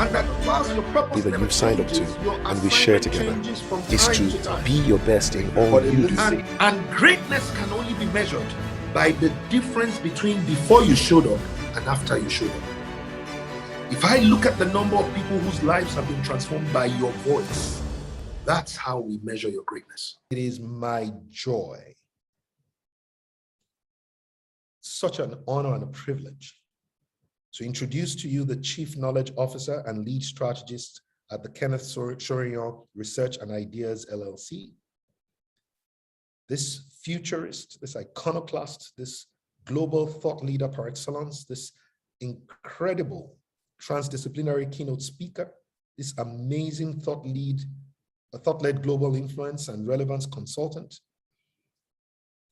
And that whilst your purpose that you've signed up to and we share together is to be your best in all you do. And greatness can only be measured by the difference between before you showed up and after you showed up. If I look at the number of people whose lives have been transformed by your voice, that's how we measure your greatness. It is my joy, such an honor and a privilege, to introduce to you the Chief Knowledge Officer and Lead Strategist at the Kenneth Soriyan Research and Ideas LLC. This futurist, this iconoclast, this global thought leader par excellence, this incredible transdisciplinary keynote speaker, this amazing thought-led global influence and relevance consultant.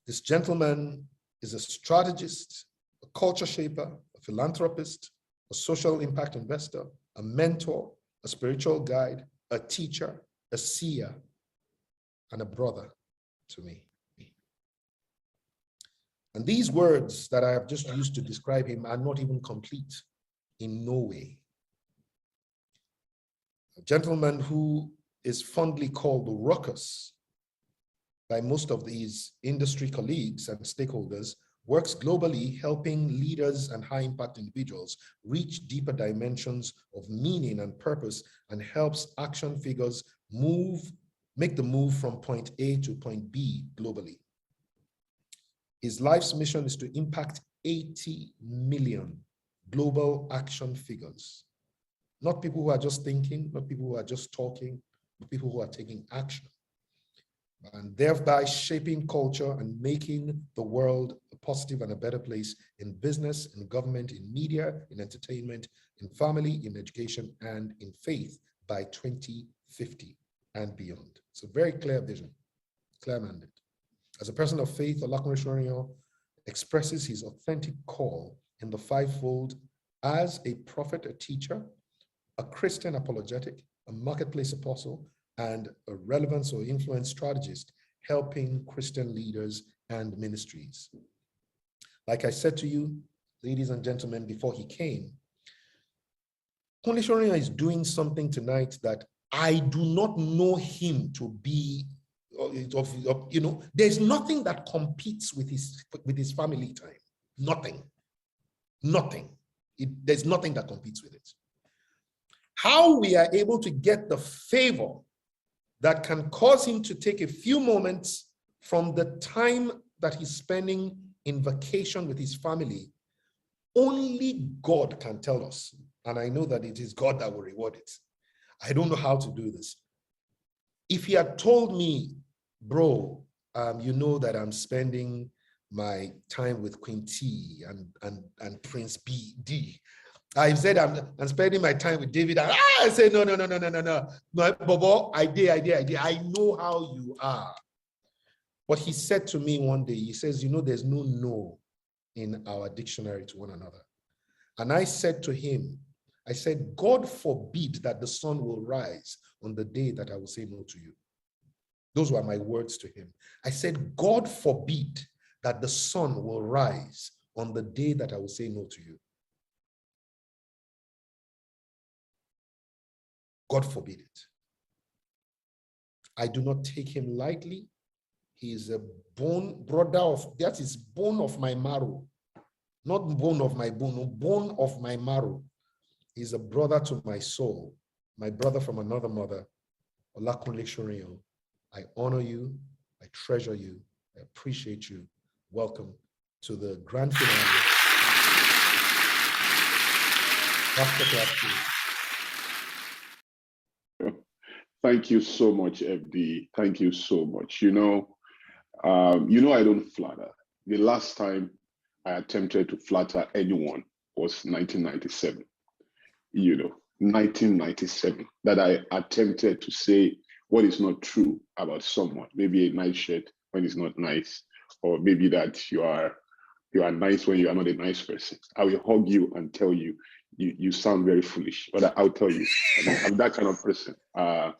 This gentleman is a strategist, a culture shaper, a philanthropist, a social impact investor, a mentor, a spiritual guide, a teacher, a seer, and a brother to me. And these words that I have just used to describe him are not even complete. In no way. A gentleman who is fondly called the ruckus by most of these industry colleagues and stakeholders, works globally helping leaders and high impact individuals reach deeper dimensions of meaning and purpose, and helps action figures make the move from point A to point B globally. His life's mission is to impact 80 million global action figures. Not people who are just thinking, not people who are just talking, but people who are taking action, and thereby shaping culture and making the world a positive and a better place in business, in government, in media, in entertainment, in family, in education, and in faith by 2050 and beyond. It's a very clear vision, clear mandate. As a person of faith, Kunle Soriyan expresses his authentic call in the fivefold as a prophet, a teacher, a Christian apologetic, a marketplace apostle, and a relevance or influence strategist, helping Christian leaders and ministries. Like I said to you, ladies and gentlemen, before he came, Kunle Soriyan is doing something tonight that I do not know him to be, there's nothing that competes with his family time. Nothing. There's nothing that competes with it. How we are able to get the favor that can cause him to take a few moments from the time that he's spending in vacation with his family, only God can tell us. And I know that it is God that will reward it. I don't know how to do this. If he had told me, bro, you know that I'm spending my time with Queen T and Prince D. I said I'm spending my time with David. And I said no, Bobo, I did. I know how you are. But he said to me one day, he says, there's no in our dictionary to one another. And I said to him, I said, God forbid that the sun will rise on the day that I will say no to you. Those were my words to him. I said, God forbid that the sun will rise on the day that I will say no to you. God forbid it. I do not take him lightly. He is a that is bone of my marrow. Not bone of my bone, bone of my marrow. He's a brother to my soul, my brother from another mother, Kunle Soriyan. I honor you, I treasure you, I appreciate you. Welcome to the grand finale. Thank you so much, FD. Thank you so much. I don't flatter. The last time I attempted to flatter anyone was 1997. 1997, that I attempted to say what is not true about someone. Maybe a nice shirt when it's not nice, or maybe that you are nice when you are not a nice person. I will hug you and tell you, you sound very foolish, but I'll tell you, I'm that kind of person. I've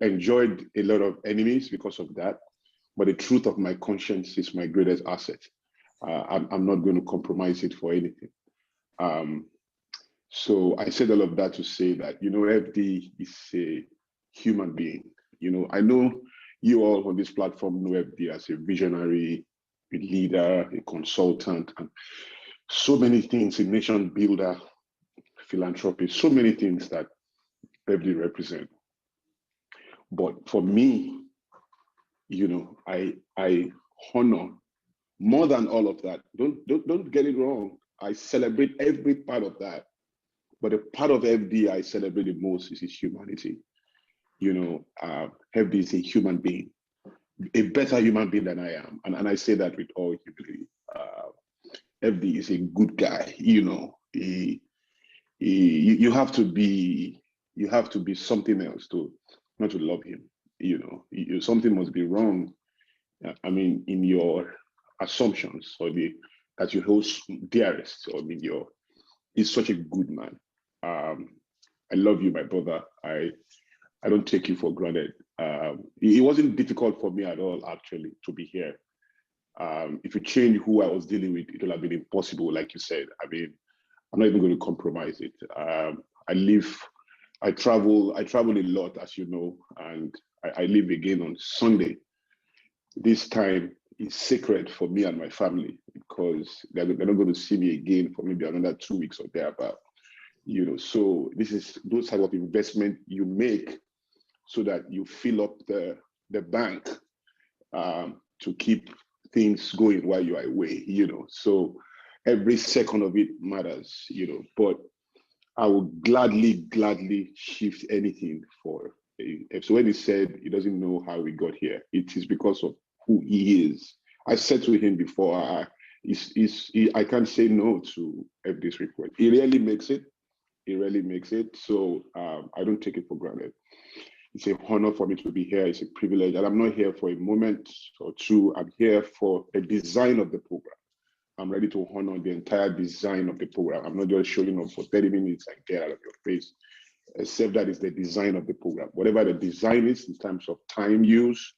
enjoyed a lot of enemies because of that, but the truth of my conscience is my greatest asset. I'm not going to compromise it for anything. So I said all of that to say that, FD is a human being. I know you all on this platform know FD as a visionary, a leader, a consultant, and so many things, a nation builder, philanthropist, so many things that FD represent. But for me, I honor more than all of that. Don't get it wrong. I celebrate every part of that. But the part of FD I celebrate the most is his humanity. FD is a human being, a better human being than I am. And I say that with all humility. FD is a good guy. You have to be something else to not to love him. Something must be wrong. In your assumptions or that you hold dearest, or he's such a good man. I love you, my brother. I don't take you for granted. It wasn't difficult for me at all, actually, to be here. If you change who I was dealing with, it would have been impossible, like you said. I'm not even going to compromise it. I travel a lot, as you know, and I leave again on Sunday. This time is sacred for me and my family because they're not going to see me again for maybe another 2 weeks or thereabout. So this is those type of investment you make so that you fill up the bank to keep things going while you are away. So every second of it matters. But I would gladly shift anything for. So when he said he doesn't know how we got here, it is because of who he is. I said to him before, I can't say no to FD's request. He really makes it. So I don't take it for granted. It's an honor for me to be here. It's a privilege. And I'm not here for a moment or two. I'm here for the design of the program. I'm ready to honor the entire design of the program. I'm not just showing up for 30 minutes and get out of your face, except that is the design of the program. Whatever the design is in terms of time use,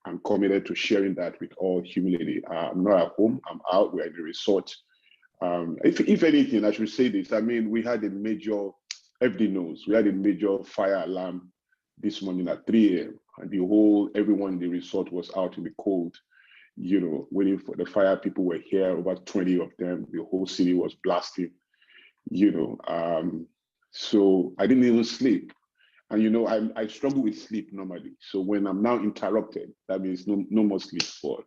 I'm committed to sharing that with all humility. I'm not at home, I'm out, we're in a resort. If anything, I should say this, we had a major, FD knows, we had a major fire alarm this morning at 3 a.m. and everyone in the resort was out in the cold, waiting for the fire. People were here, over 20 of them, the whole city was blasting, so I didn't even sleep. And I struggle with sleep normally. So when I'm now interrupted, that means no more sleep for.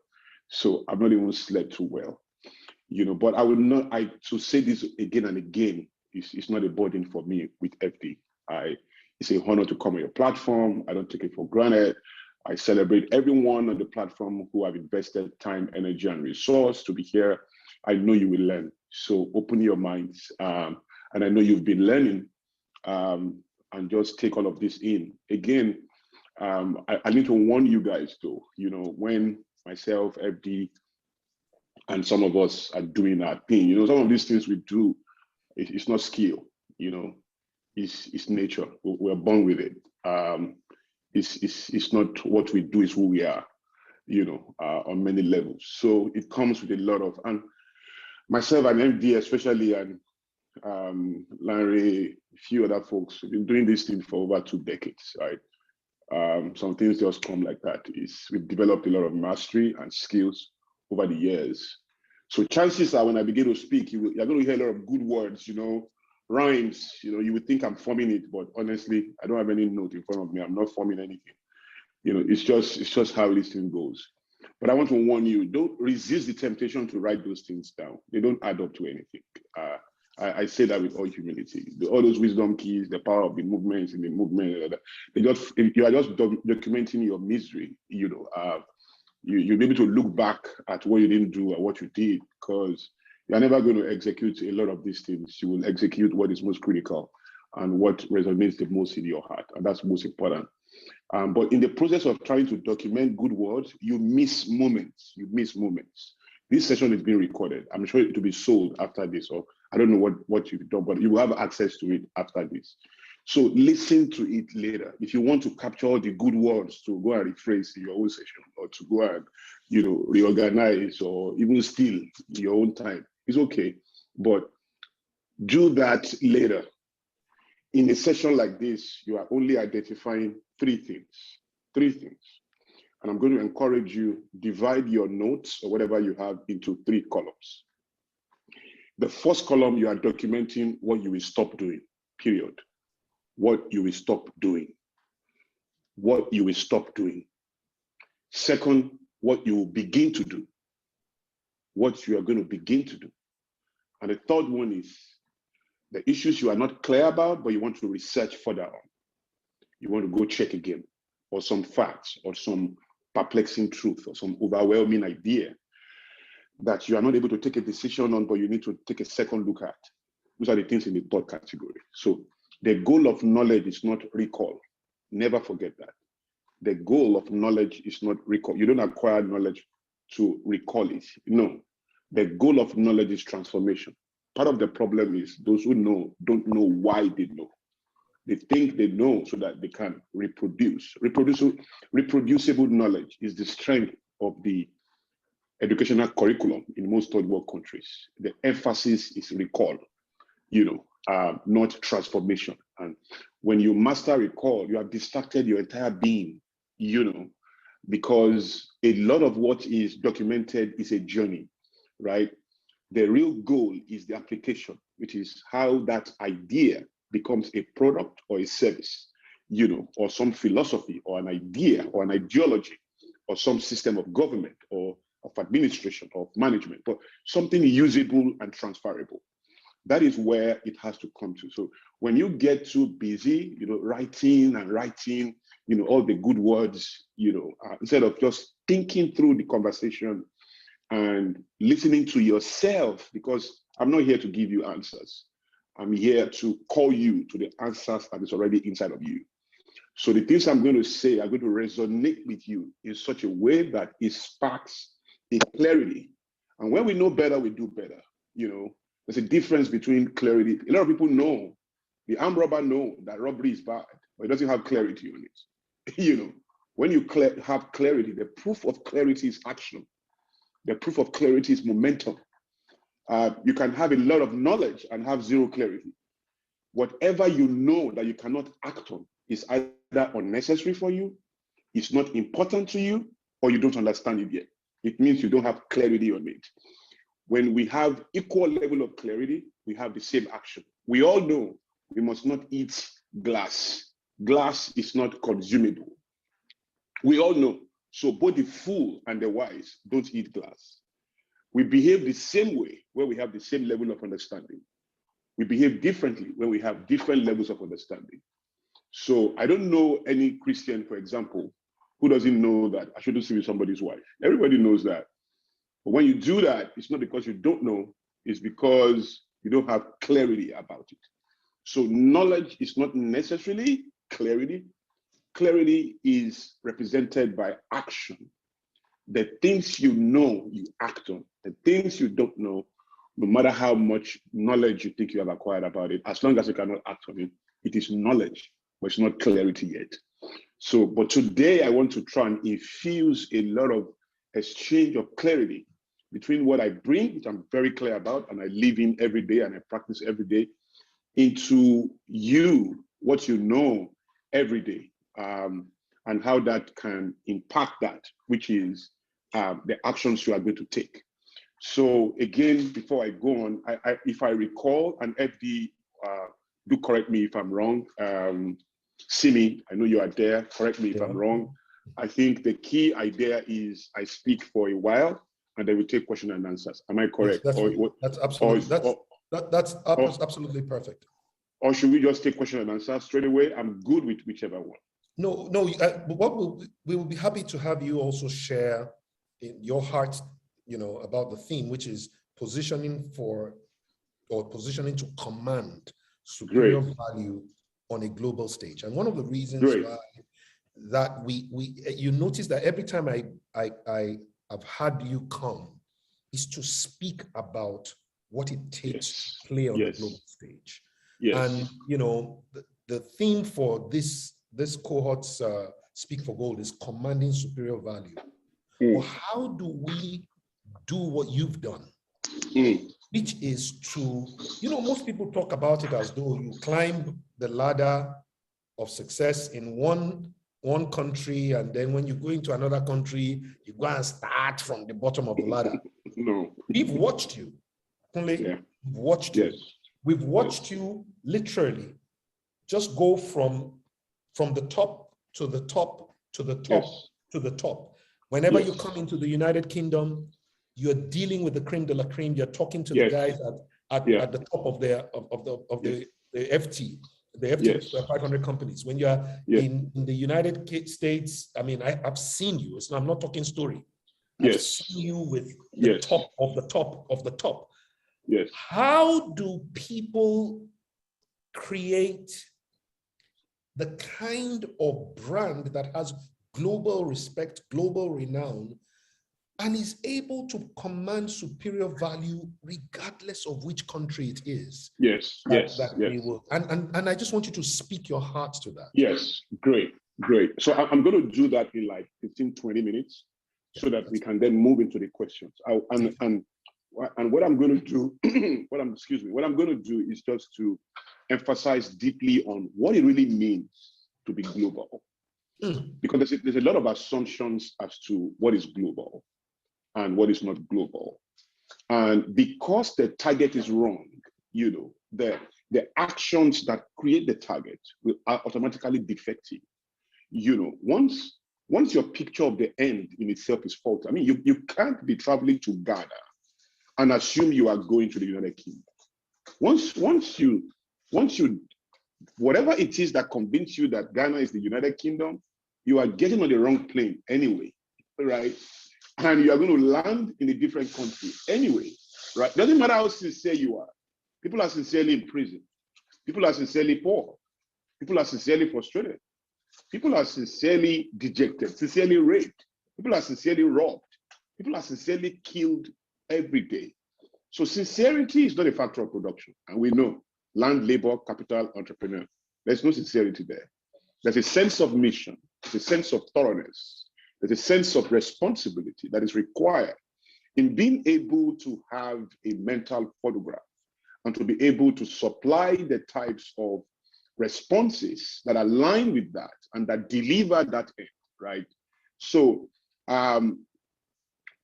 So I've not even slept too well. But I would not, to say this again and again, it's not a burden for me with FD. It's an honor to come on your platform. I don't take it for granted. I celebrate everyone on the platform who have invested time, energy, and resource to be here. I know you will learn. So open your minds. And I know you've been learning. And just take all of this in. Again, I need to warn you guys though, when myself, FD, and some of us are doing our thing, some of these things we do, it's not skill, it's nature. We're born with it. It's not what we do, it's who we are, on many levels. So it comes with a lot of, and myself and MD especially, and Larry, a few other folks have been doing this thing for over 2 decades, right? Some things just come like that. We've developed a lot of mastery and skills over the years. So chances are when I begin to speak, you're going to hear a lot of good words, rhymes, you would think I'm forming it, but honestly, I don't have any note in front of me. I'm not forming anything. It's just how this thing goes. But I want to warn you, don't resist the temptation to write those things down. They don't add up to anything. I say that with all humility. All those wisdom keys, the power of the movements in the movement, you are just documenting your misery. You'll be able to look back at what you didn't do or what you did, because you're never going to execute a lot of these things. You will execute what is most critical and what resonates the most in your heart, and that's most important. But in the process of trying to document good words, you miss moments. This session is being recorded. I'm sure it will be sold after this, or I don't know what you've done, but you will have access to it after this. So listen to it later. If you want to capture all the good words to go and rephrase in your own session, or to go and reorganize, or even steal your own time, it's okay. But do that later. In a session like this, you are only identifying three things. And I'm going to encourage you, divide your notes or whatever you have into 3 columns. The first column, you are documenting what you will stop doing, period. What you will stop doing. What you will stop doing. Second, what you will begin to do. What you are going to begin to do. And the third one is the issues you are not clear about, but you want to research further on. You want to go check again, or some facts, or some perplexing truth, or some overwhelming idea that you are not able to take a decision on, but you need to take a second look at. Those are the things in the third category. So the goal of knowledge is not recall. Never forget that. The goal of knowledge is not recall. You don't acquire knowledge to recall it. No. The goal of knowledge is transformation. Part of the problem is those who know don't know why they know. They think they know so that they can reproduce. Reproducible knowledge is the strength of the educational curriculum in most third world countries. The emphasis is recall, not transformation. And when you master recall, you have distracted your entire being, because a lot of what is documented is a journey, right? The real goal is the application, which is how that idea becomes a product or a service, or some philosophy or an idea or an ideology or some system of government or of administration or of management, but something usable and transferable. That is where it has to come to. So when you get too busy, writing, all the good words, instead of just thinking through the conversation and listening to yourself, because I'm not here to give you answers. I'm here to call you to the answers that is already inside of you. So the things I'm going to say are going to resonate with you in such a way that it sparks a clarity. And when we know better, we do better. There's a difference between clarity. A lot of people know, the armed robber know that robbery is bad, but it doesn't have clarity on it. When you have clarity, the proof of clarity is action. The proof of clarity is momentum. You can have a lot of knowledge and have zero clarity. Whatever you know that you cannot act on is either unnecessary for you, it's not important to you, or you don't understand it yet. It means you don't have clarity on it. When we have equal level of clarity, we have the same action. We all know we must not eat glass. Glass is not consumable. We all know. So both the fool and the wise don't eat glass. We behave the same way where we have the same level of understanding. We behave differently when we have different levels of understanding. So I don't know any Christian, for example, who doesn't know that I shouldn't sleep with somebody's wife. Everybody knows that. But when you do that, it's not because you don't know, it's because you don't have clarity about it. So knowledge is not necessarily clarity. Clarity is represented by action. The things you know, you act on. The things you don't know, no matter how much knowledge you think you have acquired about it, as long as you cannot act on it, it is knowledge, but it's not clarity yet. So, but today I want to try and infuse a lot of exchange of clarity between what I bring, which I'm very clear about, and I live in every day and I practice every day, into you, what you know every day, and how that can impact that, which is the actions you are going to take. So again, before I go on, if I recall, and FD, do correct me if I'm wrong. Simi, I know you are there, correct me if I'm wrong. I think the key idea is I speak for a while and then we take question and answers. Am I correct? That's absolutely perfect. Or should we just take question and answer straight away? I'm good with whichever one. No, we will be happy to have you also share in your heart, about the theme, which is positioning to command superior value on a global stage. And one of the reasons why that you notice that every time I've had you come is to speak about what it takes to play on the global stage. And the theme for this cohort's Speak for Gold is commanding superior value. Well, how do we do what you've done? which is to, most people talk about it as though you climb the ladder of success in one country, and then when you go into another country, you go and start from the bottom of the ladder. No. We've watched you, Kunle. Yeah. We've watched you. We've watched you literally just go from the top to the top to the top to the top. Whenever you come into the United Kingdom, you're dealing with the creme de la creme. You're talking to the guys at the top of the FT. The FT 500 companies. When you're in the United States, I mean, I've seen you. I'm not talking story. I've seen you with the top of the top of the top. Yes. How do people create the kind of brand that has global respect, global renown, and is able to command superior value regardless of which country it is? Yes. They will. And I just want you to speak your heart to that. Yes, great. So I'm going to do that in like 15, 20 minutes so that we can then move into the questions. And what I'm going to do, what I'm going to do is just to emphasize deeply on what it really means to be global. Because there's a lot of assumptions as to what is global and what is not global. And because the target is wrong, the actions that create the target are automatically defective. Once your picture of the end in itself is faulty, I mean, you can't be traveling to Ghana and assume you are going to the United Kingdom. Once you, whatever it is that convinces you that Ghana is the United Kingdom, you are getting on the wrong plane anyway, right? And you are going to land in a different country anyway, right? Doesn't matter how sincere you are. People are sincerely in prison. People are sincerely poor. People are sincerely frustrated. People are sincerely dejected, sincerely raped. People are sincerely robbed. People are sincerely killed every day. So sincerity is not a factor of production. And we know land, labor, capital, entrepreneur. There's no sincerity there. There's a sense of mission. There's a sense of thoroughness. There's a sense of responsibility that is required in being able to have a mental photograph and to be able to supply the types of responses that align with that and that deliver that end, right? So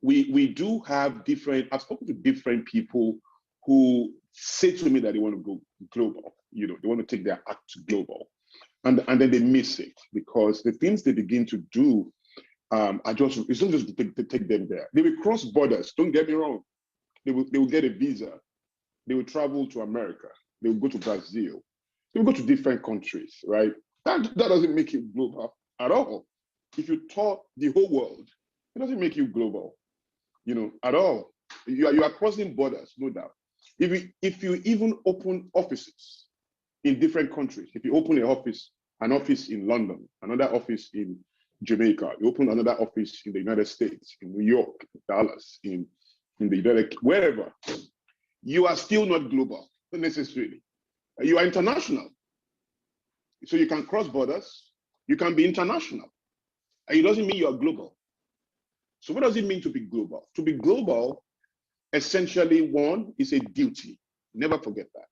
we do have different, I've spoken to different people who say to me that they want to go global, they want to take their act to global. And then they miss it because the things they begin to do it's not just to take them there. They will cross borders, don't get me wrong. They will get a visa. They will travel to America. They will go to Brazil. They will go to different countries, right? That doesn't make you global at all. If you tour the whole world, it doesn't make you global, at all. You are crossing borders, no doubt. If you even open offices in different countries, if you open an office in London, another office in Jamaica, you open another office in the United States, in New York, Dallas, in the United, wherever, you are still not global, not necessarily. You are international. So you can cross borders, you can be international. And it doesn't mean you are global. So what does it mean to be global? To be global, essentially, one, is a duty. Never forget that.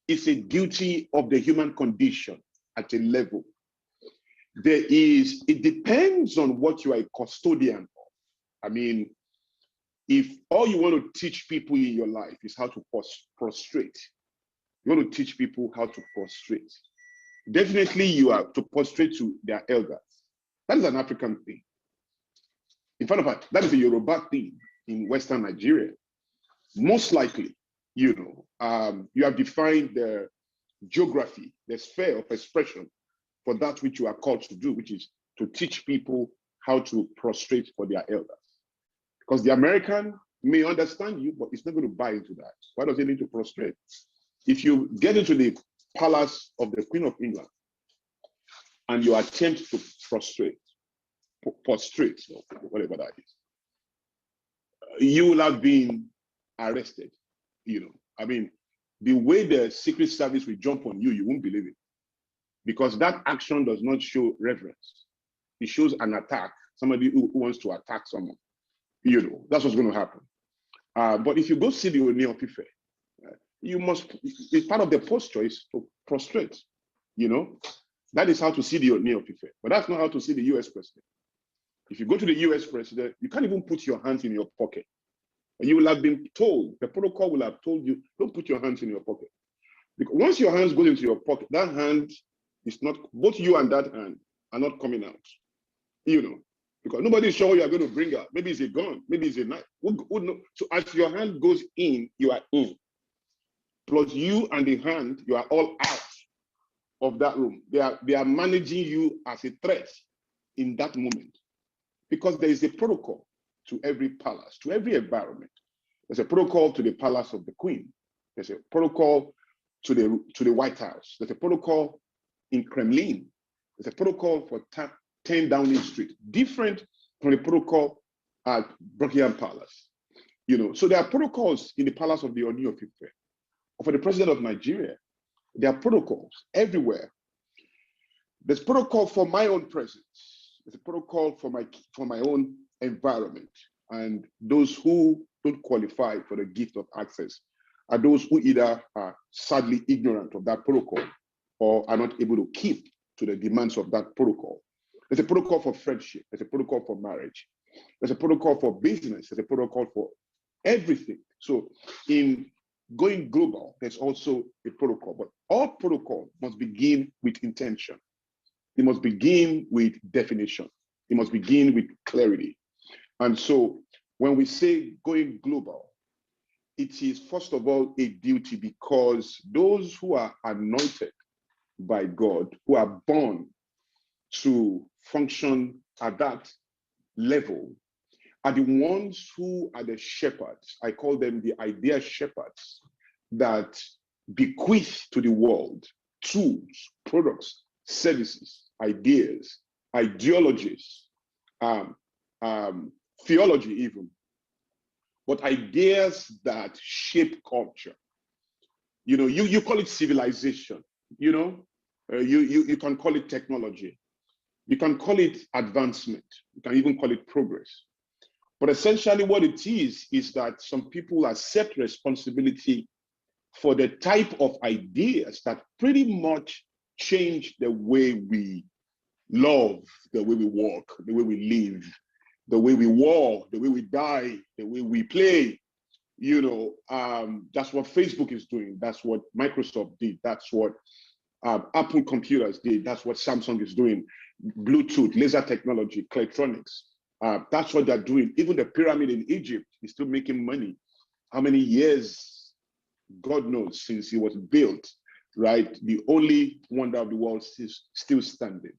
It's a duty of the human condition at a level. It depends on what you are a custodian of. I mean, if all you want to teach people in your life is how to prostrate, you want to teach people how to prostrate. Definitely you are to prostrate to their elders. That is an African thing. In fact, that is a Yoruba thing in Western Nigeria. Most likely, you have defined the geography, the sphere of expression for that which you are called to do, which is to teach people how to prostrate for their elders. Because the American may understand you, but it's not going to buy into that. Why does he need to prostrate? If you get into the palace of the Queen of England and you attempt to prostrate, whatever that is, you will have been arrested. I mean, the way the Secret Service will jump on you, you won't believe it. Because that action does not show reverence. It shows an attack, somebody who wants to attack someone. That's what's going to happen. But if you go see the Oni of Ife, you must, it's part of the posture is to prostrate, you know. That is how to see the Oni of Ife. But that's not how to see the US president. If you go to the US president, you can't even put your hands in your pocket. And you will have been told, the protocol will have told you, don't put your hands in your pocket. Because once your hands go into your pocket, that hand is not, both you and that hand are not coming out, you know, because nobody's sure you are going to bring out. Maybe it's a gun, maybe it's a knife. Who know? So as your hand goes in, you are in. Plus you and the hand, you are all out of that room. They are managing you as a threat in that moment. Because there is a protocol to every palace, to every environment. There's a protocol to the palace of the Queen. There's a protocol to the White House. There's a protocol in Kremlin. There's a protocol for 10 Downing Street, different from the protocol at Buckingham Palace. You know, so there are protocols in the palace of the Oni of Ife. For the president of Nigeria, there are protocols everywhere. There's protocol for my own presence. There's a protocol for my own environment. And those who don't qualify for the gift of access are those who either are sadly ignorant of that protocol or are not able to keep to the demands of that protocol. There's a protocol for friendship. There's a protocol for marriage. There's a protocol for business. There's a protocol for everything. So in going global, there's also a protocol, but all protocol must begin with intention. It must begin with definition. It must begin with clarity. And so when we say going global, it is first of all a duty because those who are anointed by God, who are born to function at that level, are the ones who are the shepherds. I call them the idea shepherds that bequeath to the world tools, products, services, ideas, ideologies, theology even, but ideas that shape culture. You know, you call it civilization, you know, you can call it technology, you can call it advancement, you can even call it progress. But essentially what it is that some people accept responsibility for the type of ideas that pretty much change the way we love, the way we walk, the way we live, the way we walk, the way we die, the way we play. You know, that's what Facebook is doing. That's what Microsoft did. That's what Apple computers did. That's what Samsung is doing. Bluetooth, laser technology, electronics. That's what they're doing. Even the pyramid in Egypt is still making money. How many years, God knows, since it was built, right? The only wonder of the world is still standing.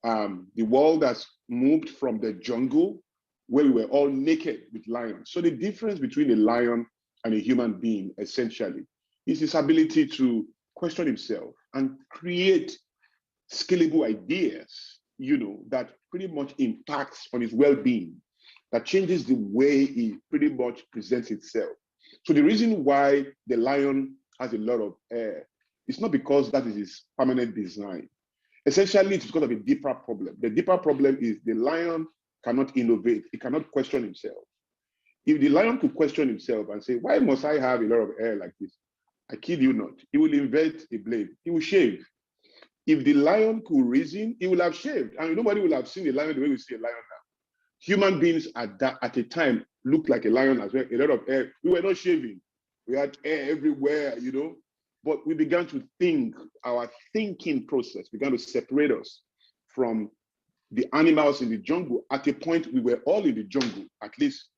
The world has moved from the jungle where we were all naked with lions. So the difference between a lion and a human being, essentially, is his ability to question himself and create scalable ideas, you know, that pretty much impacts on his well-being, that changes the way he pretty much presents itself. So the reason why the lion has a lot of hair, it's not because that is his permanent design. Essentially, it's because of a deeper problem. The deeper problem is the lion cannot innovate. He cannot question himself. If the lion could question himself and say, why must I have a lot of hair like this? I kid you not. He will invent a blade. He will shave. If the lion could reason, he will have shaved. And nobody will have seen a lion the way we see a lion now. Human beings at a time looked like a lion as well, a lot of hair. We were not shaving. We had hair everywhere, you know. But we began to think, our thinking process began to separate us from the animals in the jungle. At a point, we were all in the jungle, at least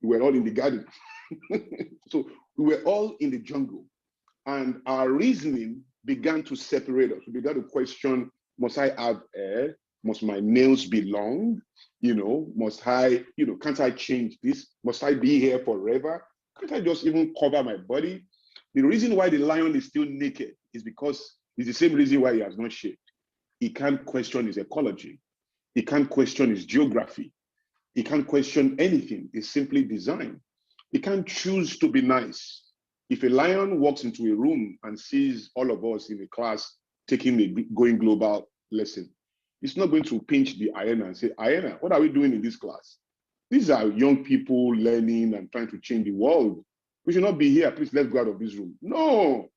we were all in the garden. So we were all in the jungle. And our reasoning began to separate us. We began to question, must I have hair? Must my nails be long? You know, must I, you know, can't I change this? Must I be here forever? Can't I just even cover my body? The reason why the lion is still naked is because it's the same reason why he has not shaved. He can't question his ecology. He can't question his geography. He can't question anything. It's simply design. He can't choose to be nice. If a lion walks into a room and sees all of us in a class taking a going global lesson, it's not going to pinch the hyena and say, hyena, what are we doing in this class? These are young people learning and trying to change the world. We should not be here. Please, let's go out of this room. No.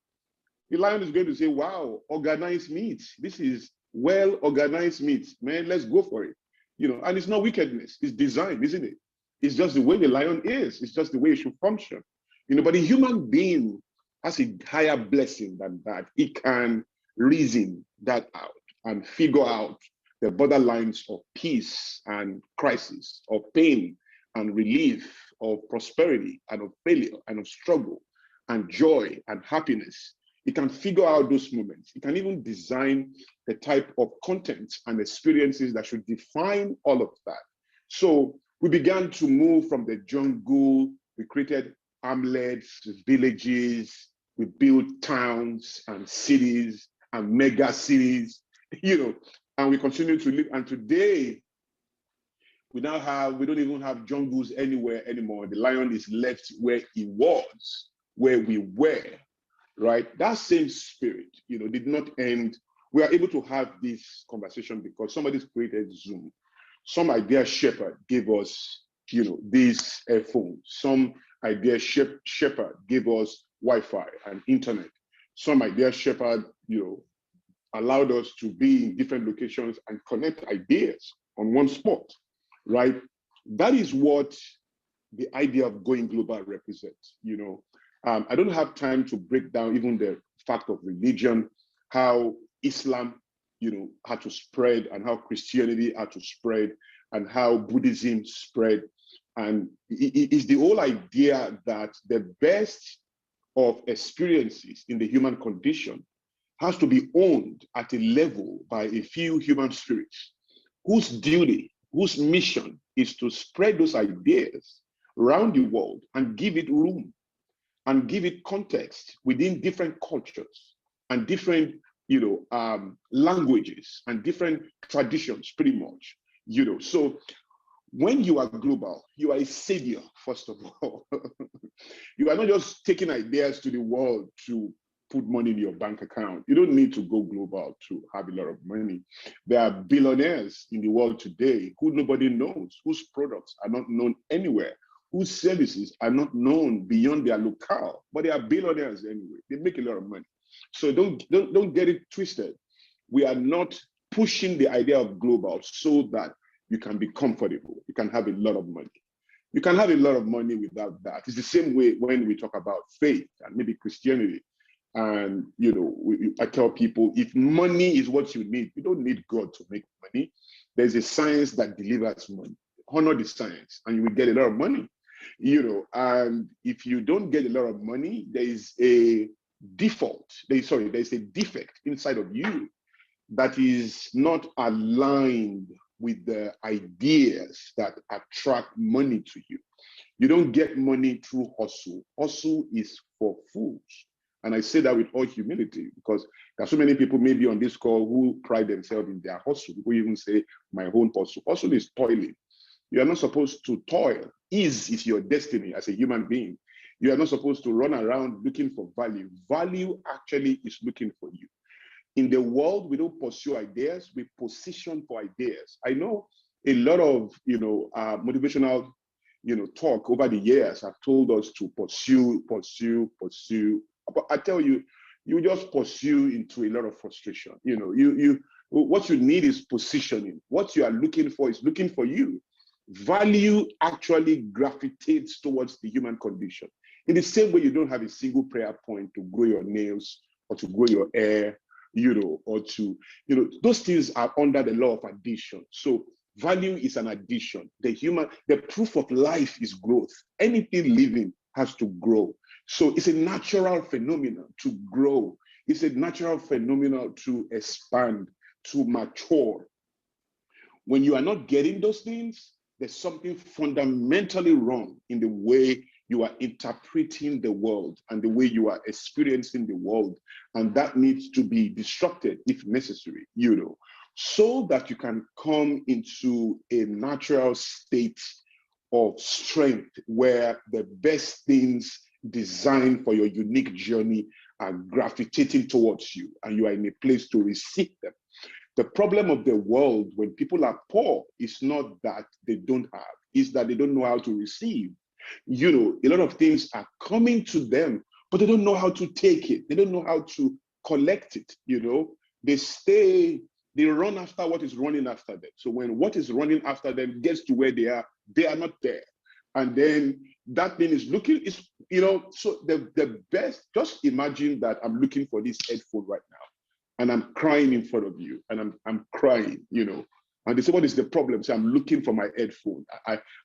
The lion is going to say, wow, organized meat. This is well-organized meat. Man, let's go for it. And it's not wickedness. It's design, isn't it? It's just the way the lion is. It's just the way it should function. But a human being has a higher blessing than that. It can reason that out and figure out the borderlines of peace and crisis, of pain and relief, of prosperity and of failure and of struggle and joy and happiness. It can figure out those moments. It can even design the type of content and experiences that should define all of that. So we began to move from the jungle. We created hamlets, villages. We built towns and cities and mega cities, and we continue to live. And today, we don't even have jungles anywhere anymore. The lion is left where he was, where we were, right? That same spirit, did not end. We are able to have this conversation because somebody's created Zoom. Some idea shepherd gave us, these phones. Some idea shepherd gave us Wi-Fi and internet. Some idea shepherd, allowed us to be in different locations and connect ideas on one spot, right? That is what the idea of going global represents. I don't have time to break down even the fact of religion, how Islam, had to spread, and how Christianity had to spread, and how Buddhism spread. And it's the whole idea that the best of experiences in the human condition has to be owned at a level by a few human spirits whose duty, whose mission is to spread those ideas around the world and give it room and give it context within different cultures and different, languages and different traditions, pretty much, So when you are global, you are a savior, first of all. You are not just taking ideas to the world to put money in your bank account. You don't need to go global to have a lot of money. There are billionaires in the world today who nobody knows, whose products are not known anywhere, whose services are not known beyond their locale, but they are billionaires anyway. They make a lot of money. So don't get it twisted. We are not pushing the idea of global so that you can be comfortable. You can have a lot of money. You can have a lot of money without that. It's the same way when we talk about faith and maybe Christianity. And, I tell people, if money is what you need, you don't need God to make money. There's a science that delivers money. Honor the science and you will get a lot of money. And if you don't get a lot of money, there is a there's a defect inside of you that is not aligned with the ideas that attract money to you. You don't get money through hustle. Hustle is for fools. And I say that with all humility because there are so many people maybe on this call who pride themselves in their hustle. People even say, my own hustle. Hustle is toiling. You are not supposed to toil. Ease is your destiny as a human being. You are not supposed to run around looking for value. Value actually is looking for you. In the world, we don't pursue ideas, we position for ideas. I know a lot of, motivational, talk over the years have told us to pursue. But I tell you, you just pursue into a lot of frustration. What you need is positioning. What you are looking for is looking for you. Value actually gravitates towards the human condition. In the same way, you don't have a single prayer point to grow your nails or to grow your hair, or to, those things are under the law of addition. So value is an addition. The proof of life is growth. Anything living has to grow. So it's a natural phenomenon to grow. It's a natural phenomenon to expand, to mature. When you are not getting those things, there's something fundamentally wrong in the way you are interpreting the world and the way you are experiencing the world. And that needs to be disrupted if necessary, so that you can come into a natural state of strength where the best things designed for your unique journey are gravitating towards you and you are in a place to receive them. The problem of the world when people are poor is not that they don't have, is that they don't know how to receive. You know, a lot of things are coming to them, but they don't know how to take it. They don't know how to collect it, you know. They run after what is running after them. So when what is running after them gets to where they are not there. And then that thing is looking, you know, so the best, just imagine that I'm looking for this headphone right now and I'm crying in front of you and I'm crying, you know. And they say, what is the problem? So I'm looking for my headphone.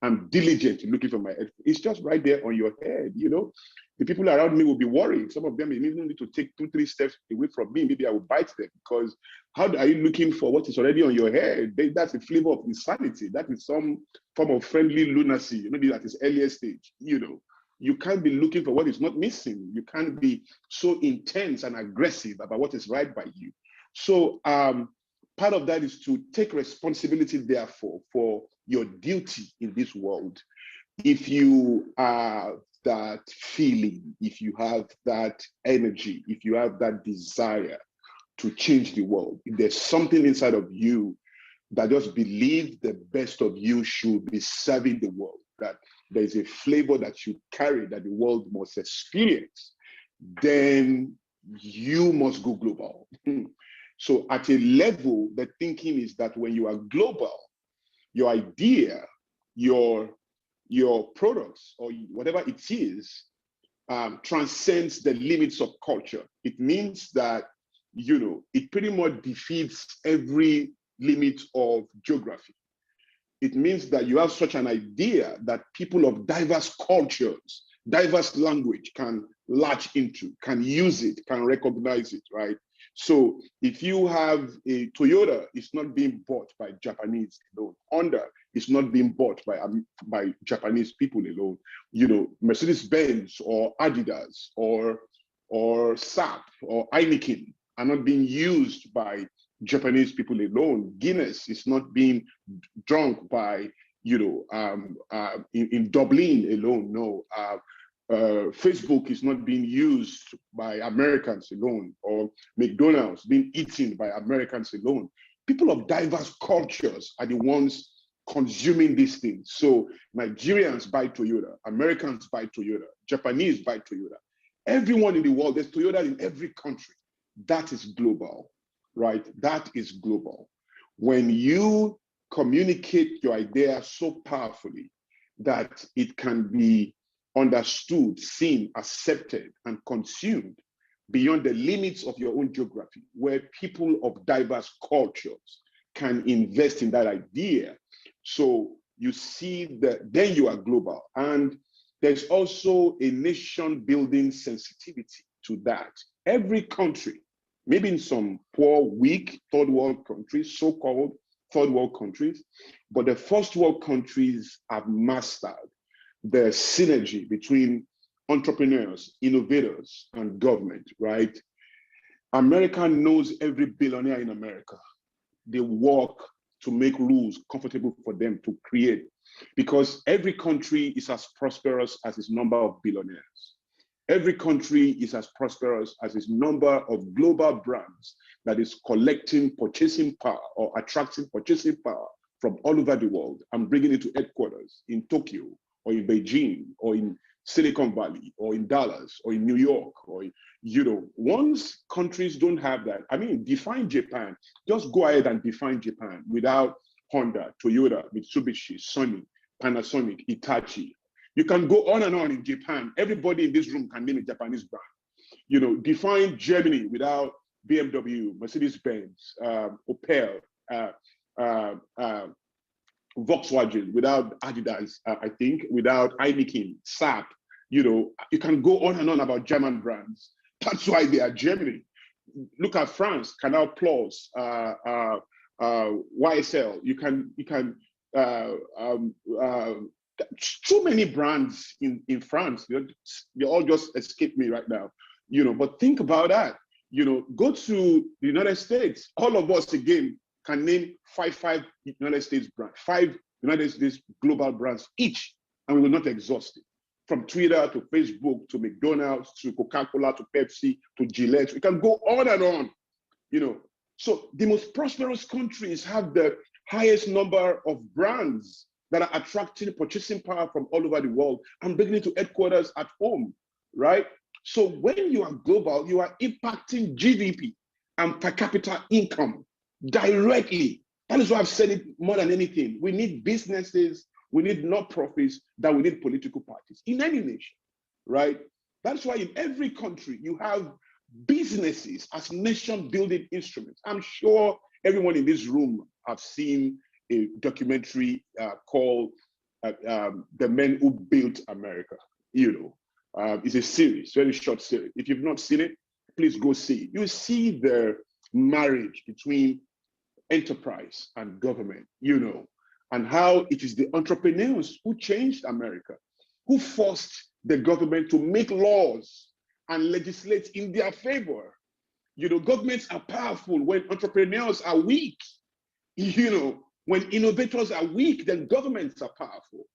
I'm diligent looking for my headphone. It's just right there on your head, you know. The people around me will be worrying. Some of them even need to take 2-3 steps away from me. Maybe I will bite them, because how are you looking for what is already on your head? That's a flavor of insanity. That is some form of friendly lunacy, maybe at its earliest stage, you know. You can't be looking for what is not missing. You can't be so intense and aggressive about what is right by you. So part of that is to take responsibility, therefore, for your duty in this world. If you have that feeling, if you have that energy, if you have that desire to change the world, if there's something inside of you that just believes the best of you should be serving the world, that there's a flavor that you carry that the world must experience, then you must go global. So at a level, the thinking is that when you are global, your idea, your products, or whatever it is, transcends the limits of culture. It means that, you know, it pretty much defeats every limit of geography. It means that you have such an idea that people of diverse cultures, diverse language can latch into, can use it, can recognize it, right? So if you have a Toyota, it's not being bought by Japanese alone. Honda is not being bought by Japanese people alone. You know, Mercedes-Benz or Adidas or SAP or Heineken are not being used by Japanese people alone. Guinness is not being drunk by, you know, in Dublin alone. No. Facebook is not being used by Americans alone, or McDonald's being eaten by Americans alone. People of diverse cultures are the ones consuming these things. So Nigerians buy Toyota, Americans buy Toyota, Japanese buy Toyota. Everyone in the world, there's Toyota in every country. That is global, right? That is global. When you communicate your idea so powerfully that it can be understood, seen, accepted, and consumed beyond the limits of your own geography, where people of diverse cultures can invest in that idea. So you see that then you are global. And there's also a nation building sensitivity to that. Every country, maybe in some poor, weak third world countries, so-called third world countries, but the first world countries have mastered the synergy between entrepreneurs, innovators, and government, right? America knows every billionaire in America. They work to make rules comfortable for them to create, because every country is as prosperous as its number of billionaires. Every country is as prosperous as its number of global brands that is collecting purchasing power or attracting purchasing power from all over the world and bringing it to headquarters in Tokyo, or in Beijing, or in Silicon Valley, or in Dallas, or in New York, or, you know, once countries don't have that, I mean, define Japan. Just go ahead and define Japan without Honda, Toyota, Mitsubishi, Sony, Panasonic, Hitachi. You can go on and on in Japan. Everybody in this room can name a Japanese brand. You know, define Germany without BMW, Mercedes-Benz, Opel, Volkswagen, without Adidas, I think, without Heineken, SAP. You know, you can go on and on about German brands. That's why they are Germany. Look at France, Canal Plus, YSL. You can too many brands in France. They all just escape me right now. You know, but think about that. You know, go to the United States. All of us again can name five United States brands, 5 United States global brands each, and we will not exhaust it. From Twitter to Facebook to McDonald's to Coca-Cola to Pepsi to Gillette, we can go on and on. You know, so the most prosperous countries have the highest number of brands that are attracting purchasing power from all over the world and bringing it to headquarters at home, right? So when you are global, you are impacting GDP and per capita income directly. That is why I've said it more than anything. We need businesses, we need not-profits, that we need political parties in any nation, right? That's why in every country you have businesses as nation-building instruments. I'm sure everyone in this room have seen a documentary called The Men Who Built America. It's a series, very short series. If you've not seen it, please go see it. You see the marriage between enterprise and government, and how it is the entrepreneurs who changed America, who forced the government to make laws and legislate in their favor. Governments are powerful when entrepreneurs are weak. When innovators are weak, then governments are powerful.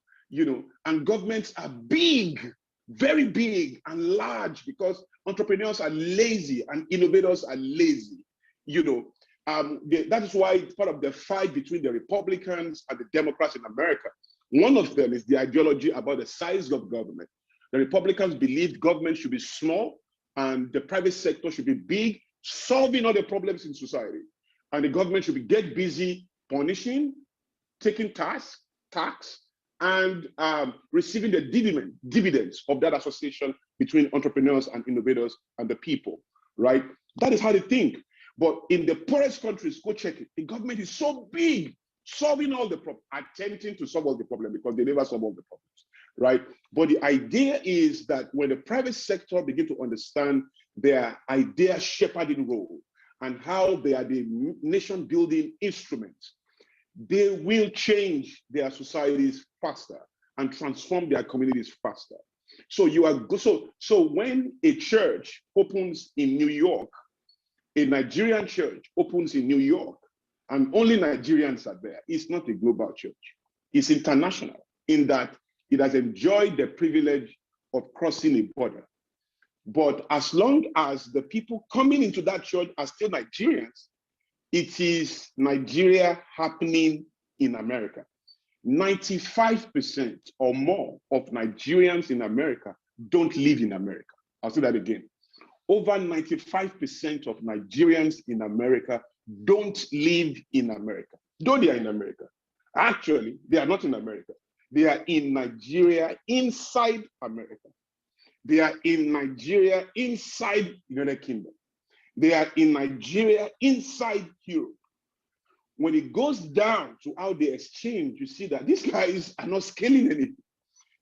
And governments are big, very big and large, because entrepreneurs are lazy and innovators are lazy. That is why it's part of the fight between the Republicans and the Democrats in America. One of them is the ideology about the size of government. The Republicans believe government should be small and the private sector should be big, solving all the problems in society. And the government should get busy punishing, taking tax, and receiving the dividends of that association between entrepreneurs and innovators and the people, right? That is how they think. But in the poorest countries, go check it. The government is so big, solving all the problems, attempting to solve all the problems, because they never solve all the problems, right? But the idea is that when the private sector begin to understand their idea shepherding role and how they are the nation building instruments, they will change their societies faster and transform their communities faster. So so when a church opens in New York, a Nigerian church opens in New York, and only Nigerians are there, it's not a global church. It's international in that it has enjoyed the privilege of crossing a border. But as long as the people coming into that church are still Nigerians, it is Nigeria happening in America. 95% or more of Nigerians in America don't live in America. I'll say that again. Over 95% of Nigerians in America don't live in America, though they are in America. Actually, they are not in America. They are in Nigeria, inside America. They are in Nigeria, inside the United Kingdom. They are in Nigeria, inside Europe. When it goes down to how they exchange, you see that these guys are not scaling anything.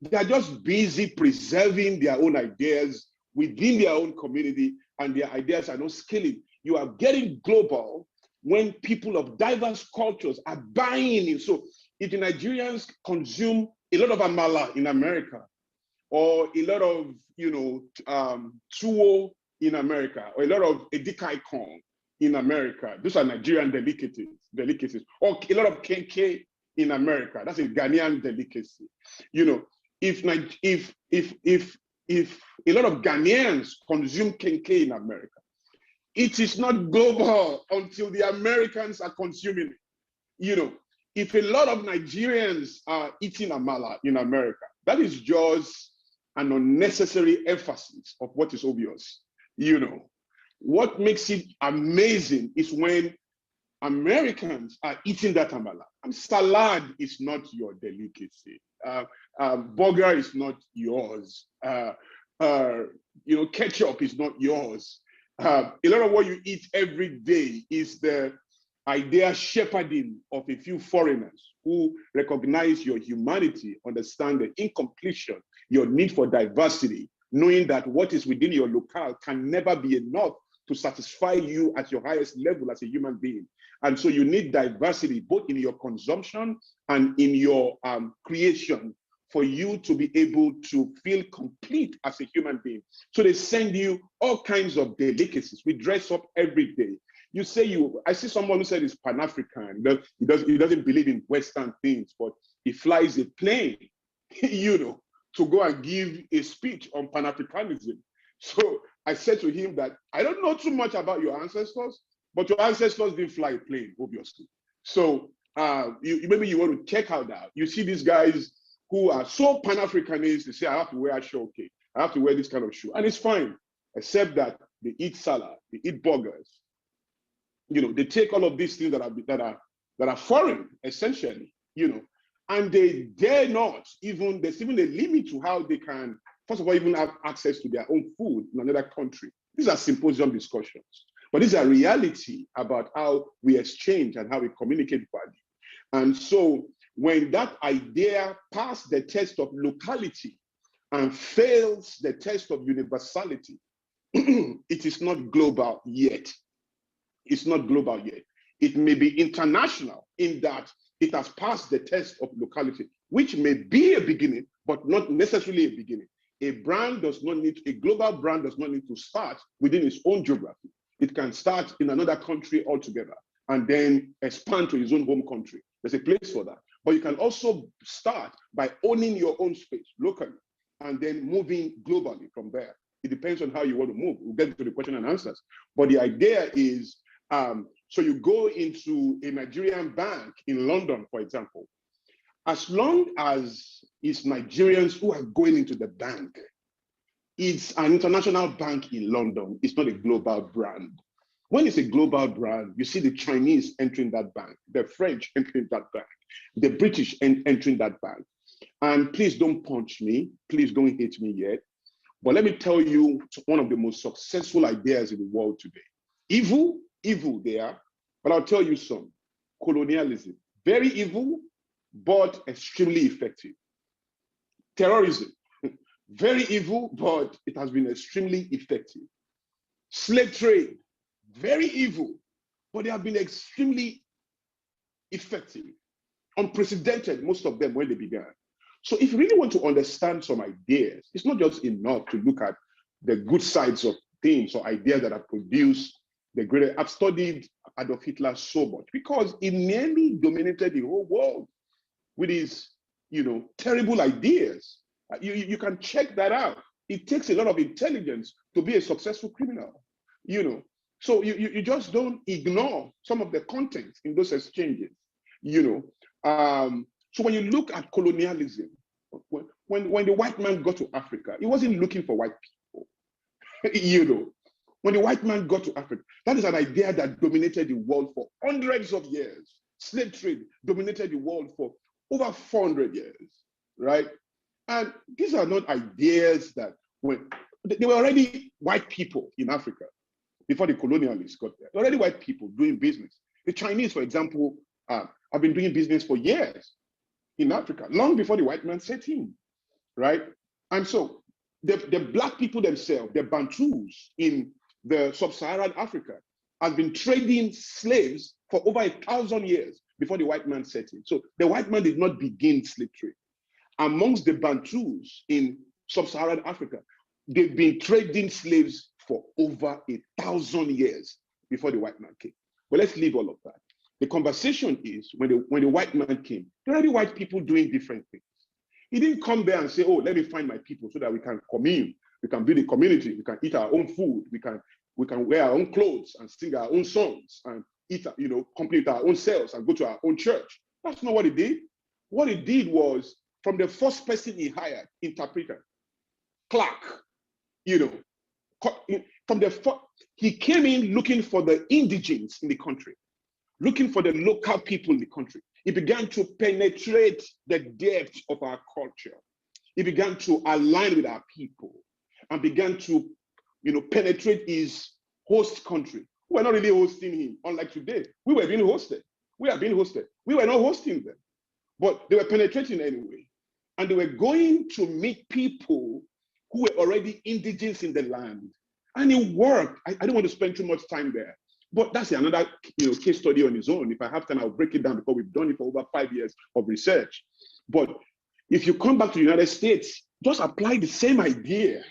They are just busy preserving their own ideas within their own community, and their ideas are not scaling. You are getting global when people of diverse cultures are buying in. So if the Nigerians consume a lot of amala in America, or a lot of tuwo in America, or a lot of edikai corn in America, those are Nigerian delicacies, or a lot of kenke in America, that's a Ghanaian delicacy. If a lot of Ghanaians consume kenke in America, it is not global until the Americans are consuming it. If a lot of Nigerians are eating amala in America, that is just an unnecessary emphasis of what is obvious. What makes it amazing is when Americans are eating that amala. Salad is not your delicacy. Burger is not yours. Ketchup is not yours. A lot of what you eat every day is the idea shepherding of a few foreigners who recognize your humanity, understand the incompletion, your need for diversity, knowing that what is within your locale can never be enough to satisfy you at your highest level as a human being. And so you need diversity, both in your consumption and in your creation, for you to be able to feel complete as a human being. So they send you all kinds of delicacies. We dress up every day. I see someone who said he's Pan-African. He doesn't believe in Western things, but he flies a plane, to go and give a speech on Pan-Africanism. So I said to him that I don't know too much about your ancestors, but your ancestors didn't fly a plane, obviously. So Maybe you want to check out that. You see these guys who are so Pan-Africanist, they say, I have to wear a shoe, okay. I have to wear this kind of shoe. And it's fine, except that they eat salad, they eat burgers. They take all of these things that are foreign, essentially, and they dare not even, there's even a limit to how they can, first of all, even have access to their own food in another country. These are symposium discussions, but these are reality about how we exchange and how we communicate value. And so when that idea passes the test of locality and fails the test of universality, it is not global yet. It's not global yet. It may be international in that it has passed the test of locality, which may be a beginning, but not necessarily a beginning. A global brand does not need to start within its own geography. It can start in another country altogether and then expand to its own home country. There's a place for that. But you can also start by owning your own space locally and then moving globally from there. It depends on how you want to move. We'll get to the question and answers. But the idea is, so you go into a Nigerian bank in London, for example. As long as it's Nigerians who are going into the bank, it's an international bank in London. It's not a global brand. When it's a global brand, you see the Chinese entering that bank, the French entering that bank, the British entering that bank. And please don't punch me. Please don't hate me yet. But let me tell you one of the most successful ideas in the world today. Evil they are, but I'll tell you some. Colonialism, very evil, but extremely effective. Terrorism, very evil, but it has been extremely effective. Slave trade, very evil, but they have been extremely effective. Unprecedented, most of them, when they began. So if you really want to understand some ideas, it's not just enough to look at the good sides of things or ideas that have produced the greater. I've studied Adolf Hitler so much because he nearly dominated the whole world with his, terrible ideas. You can check that out. It takes a lot of intelligence to be a successful criminal, So you just don't ignore some of the content in those exchanges, So when you look at colonialism, when the white man got to Africa, he wasn't looking for white people, When the white man got to Africa, that is an idea that dominated the world for hundreds of years. Slave trade dominated the world for over 400 years, right? And these are not ideas that they were already white people in Africa before the colonialists got there. Already white people doing business. The Chinese, for example, have been doing business for years in Africa, long before the white man set in, right? And so the black people themselves, the Bantus in the sub-Saharan Africa, have been trading slaves for over 1,000 years before the white man set in. So the white man did not begin slave trade. Amongst the Bantus in sub-Saharan Africa, they've been trading slaves for over 1,000 years before the white man came. But let's leave all of that. The conversation is when the white man came, there are already white people doing different things. He didn't come there and say, oh, let me find my people so that we can commune, we can build a community, we can eat our own food, we can wear our own clothes and sing our own songs and eat, complete our own selves and go to our own church. That's not what he did. What he did was, from the first person he hired, interpreter, clerk, he came in looking for the indigents in the country, looking for the local people in the country. He began to penetrate the depth of our culture. He began to align with our people and began to, penetrate his host country. We were not really hosting him, unlike today. We were being hosted. We are being hosted. We were not hosting them, but they were penetrating anyway. And they were going to meet people who were already indigents in the land. And it worked. I don't want to spend too much time there. But that's another case study on its own. If I have time, I'll break it down because we've done it for over 5 years of research. But if you come back to the United States, just apply the same idea.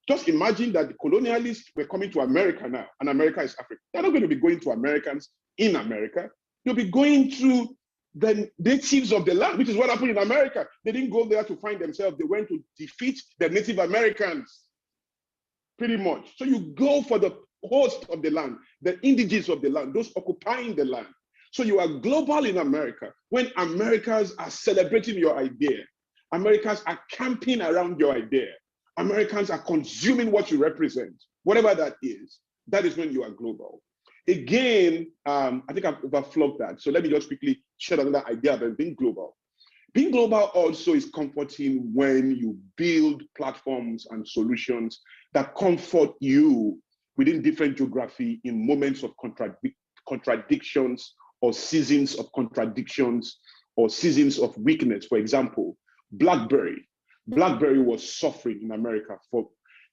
Just imagine that the colonialists were coming to America now, and America is Africa. They're not going to be going to Americans in America. They'll be going to the natives of the land, which is what happened in America. They didn't go there to find themselves. They went to defeat the Native Americans, pretty much. So you go for the host of the land, the indigenous of the land, those occupying the land. So you are global in America when Americans are celebrating your idea. Americans are camping around your idea. Americans are consuming what you represent, whatever that is. That is when you are global. Again, I think I've overflogged that. So let me just quickly share another idea about being global. Being global also is comforting when you build platforms and solutions that comfort you within different geography in moments of contradictions or seasons of contradictions or seasons of weakness. For example, BlackBerry was suffering in America,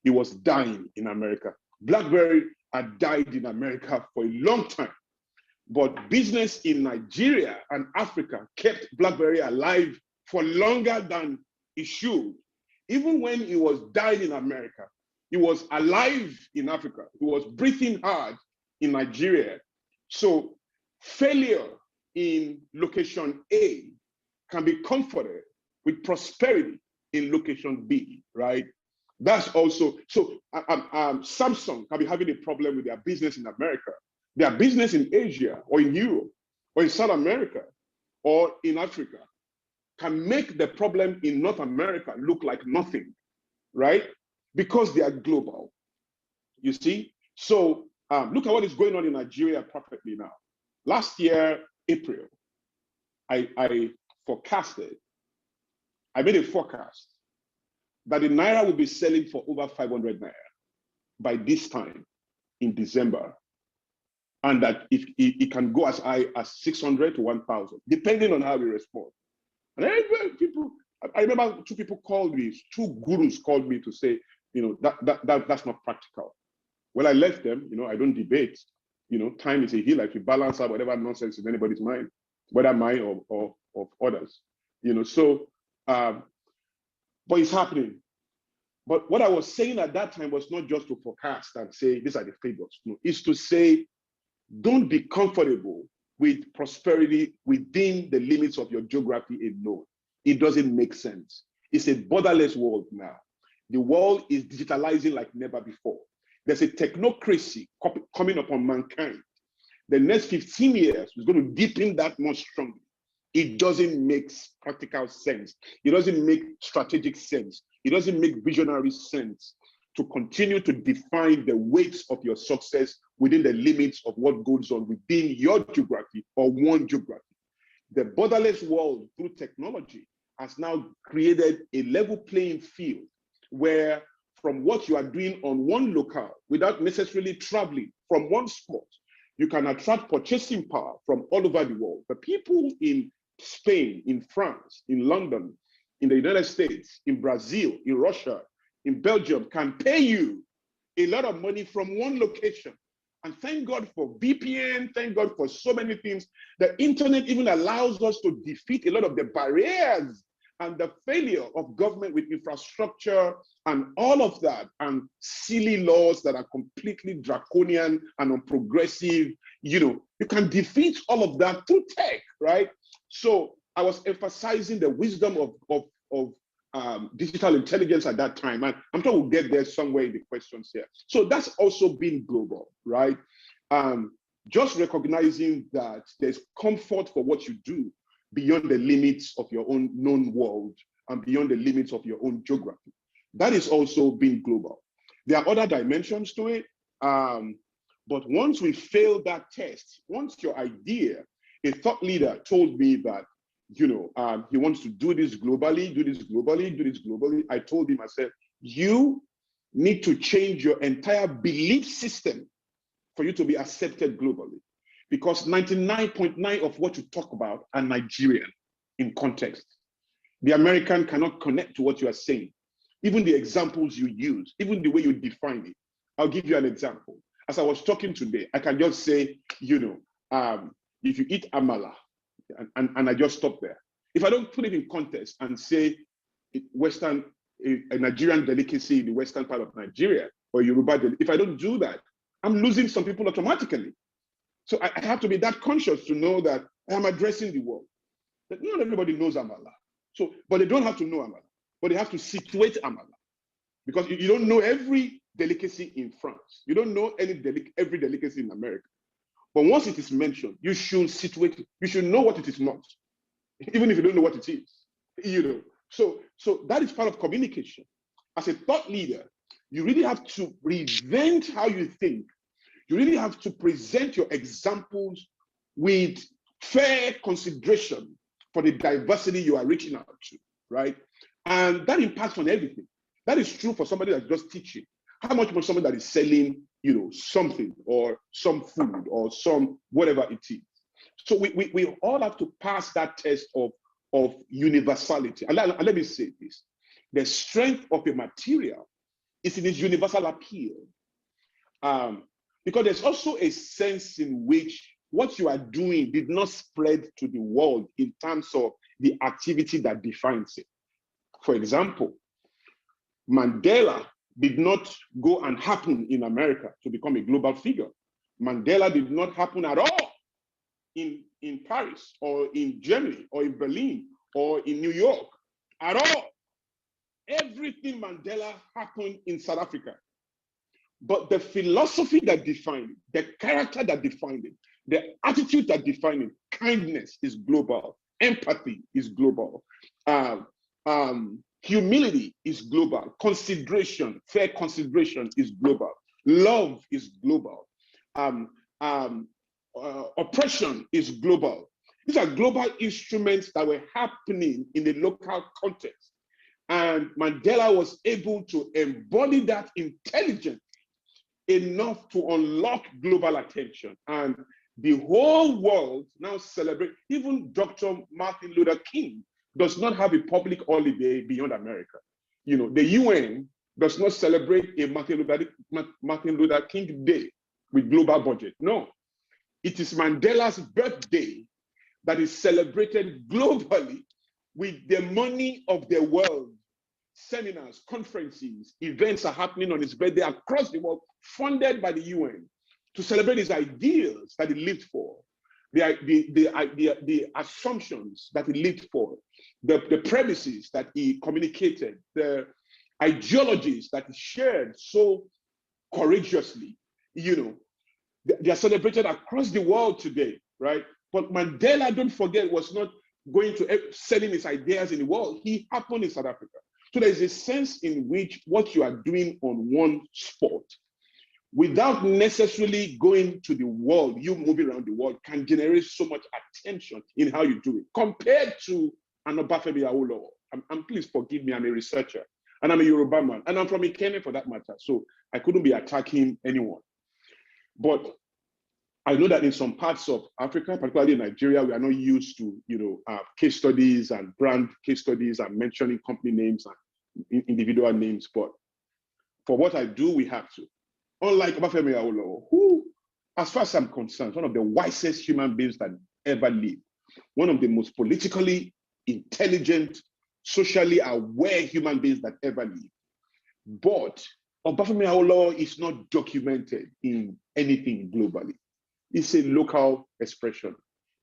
it was dying in America. BlackBerry had died in America for a long time, but business in Nigeria and Africa kept BlackBerry alive for longer than it should. Even when he was dying in America, he was alive in Africa. He was breathing hard in Nigeria. So failure in location A can be comforted with prosperity in location B, right? That's also, so Samsung can be having a problem with their business in America. Their business in Asia or in Europe or in South America or in Africa can make the problem in North America look like nothing, right? Because they are global, you see? So look at what is going on in Nigeria perfectly now. Last year, April, I forecasted, I made a forecast that the Naira will be selling for over 500 Naira by this time in December. And that if it can go as high as 600 to 1,000, depending on how we respond. And I remember two people called me, two gurus called me to say, that's not practical. Well, I left them, I don't debate. Time is a healer. If you balance out whatever nonsense in anybody's mind, whether mine or of others, but it's happening. But what I was saying at that time was not just to forecast and say, these are the figures. No, it's to say, don't be comfortable with prosperity within the limits of your geography alone. It doesn't make sense. It's a borderless world now. The world is digitalizing like never before. There's a technocracy coming upon mankind. The next 15 years is going to deepen that more strongly. It doesn't make practical sense. It doesn't make strategic sense. It doesn't make visionary sense to continue to define the weights of your success within the limits of what goes on within your geography or one geography. The borderless world through technology has now created a level playing field where from what you are doing on one locale without necessarily traveling from one spot, you can attract purchasing power from all over the world. The people in Spain, in France, in London, in the United States, in Brazil, in Russia, in Belgium can pay you a lot of money from one location. And thank God for VPN, thank God for so many things. The internet even allows us to defeat a lot of the barriers and the failure of government with infrastructure and all of that, and silly laws that are completely draconian and unprogressive. You can defeat all of that through tech, right? So I was emphasizing the wisdom of digital intelligence at that time. And I'm sure we'll get there somewhere in the questions here. So that's also been global, right? Just recognizing that there's comfort for what you do beyond the limits of your own known world and beyond the limits of your own geography. That is also being global. There are other dimensions to it. But once we failed that test, once your idea, a thought leader told me that, he wants to do this globally, do this globally, do this globally. I told him, I said, you need to change your entire belief system for you to be accepted globally. Because 99.9% of what you talk about are Nigerian in context. The American cannot connect to what you are saying. Even the examples you use, even the way you define it. I'll give you an example. As I was talking today, I can just say, if you eat amala, and I just stop there. If I don't put it in context and say a Nigerian delicacy in the western part of Nigeria, or Yoruba, if I don't do that, I'm losing some people automatically. So I have to be that conscious to know that I am addressing the world. That not everybody knows amala. So, but they don't have to know amala, but they have to situate amala. Because you don't know every delicacy in France. You don't know every delicacy in America. But once it is mentioned, you should situate it. You should know what it is not, even if you don't know what it is. So that is part of communication. As a thought leader, you really have to reinvent how you think. You really have to present your examples with fair consideration for the diversity you are reaching out to, right? And that impacts on everything. That is true for somebody that's just teaching. How much more somebody that is selling, something or some food or some whatever it is. So we all have to pass that test of universality. And let me say this. The strength of a material is in its universal appeal. Because there's also a sense in which what you are doing did not spread to the world in terms of the activity that defines it. For example, Mandela did not go and happen in America to become a global figure. Mandela did not happen at all in Paris or in Germany or in Berlin or in New York at all. Everything Mandela happened in South Africa. But the philosophy that defined it, the character that defined it, the attitude that defined it, kindness is global, empathy is global, humility is global, consideration, fair consideration is global, love is global, oppression is global. These are global instruments that were happening in the local context. And Mandela was able to embody that intelligently enough to unlock global attention. And the whole world now celebrate. Even Dr. Martin Luther King does not have a public holiday beyond America. The UN does not celebrate a Martin Luther King Day with global budget. No, it is Mandela's birthday that is celebrated globally with the money of the world. Seminars, conferences, events are happening on his birthday across the world, funded by the UN to celebrate his ideals that he lived for, the assumptions that he lived for, the premises that he communicated, the ideologies that he shared so courageously. They are celebrated across the world today, right? But Mandela, don't forget, was not going to selling his ideas in the world. He happened in South Africa. So there's a sense in which what you are doing on one spot, without necessarily going to the world, you moving around the world can generate so much attention in how you do it, compared to an Obafemi Awolowo. And please forgive me, I'm a researcher, and I'm a Yoruba man, and I'm from Ikene for that matter, so I couldn't be attacking anyone. But I know that in some parts of Africa, particularly in Nigeria, we are not used to, case studies and brand case studies and mentioning company names and individual names. But for what I do, we have to. Unlike Obafemi Awolowo, who, as far as I'm concerned, one of the wisest human beings that ever lived, one of the most politically intelligent, socially aware human beings that ever lived. But Obafemi Awolowo is not documented in anything globally. It's a local expression.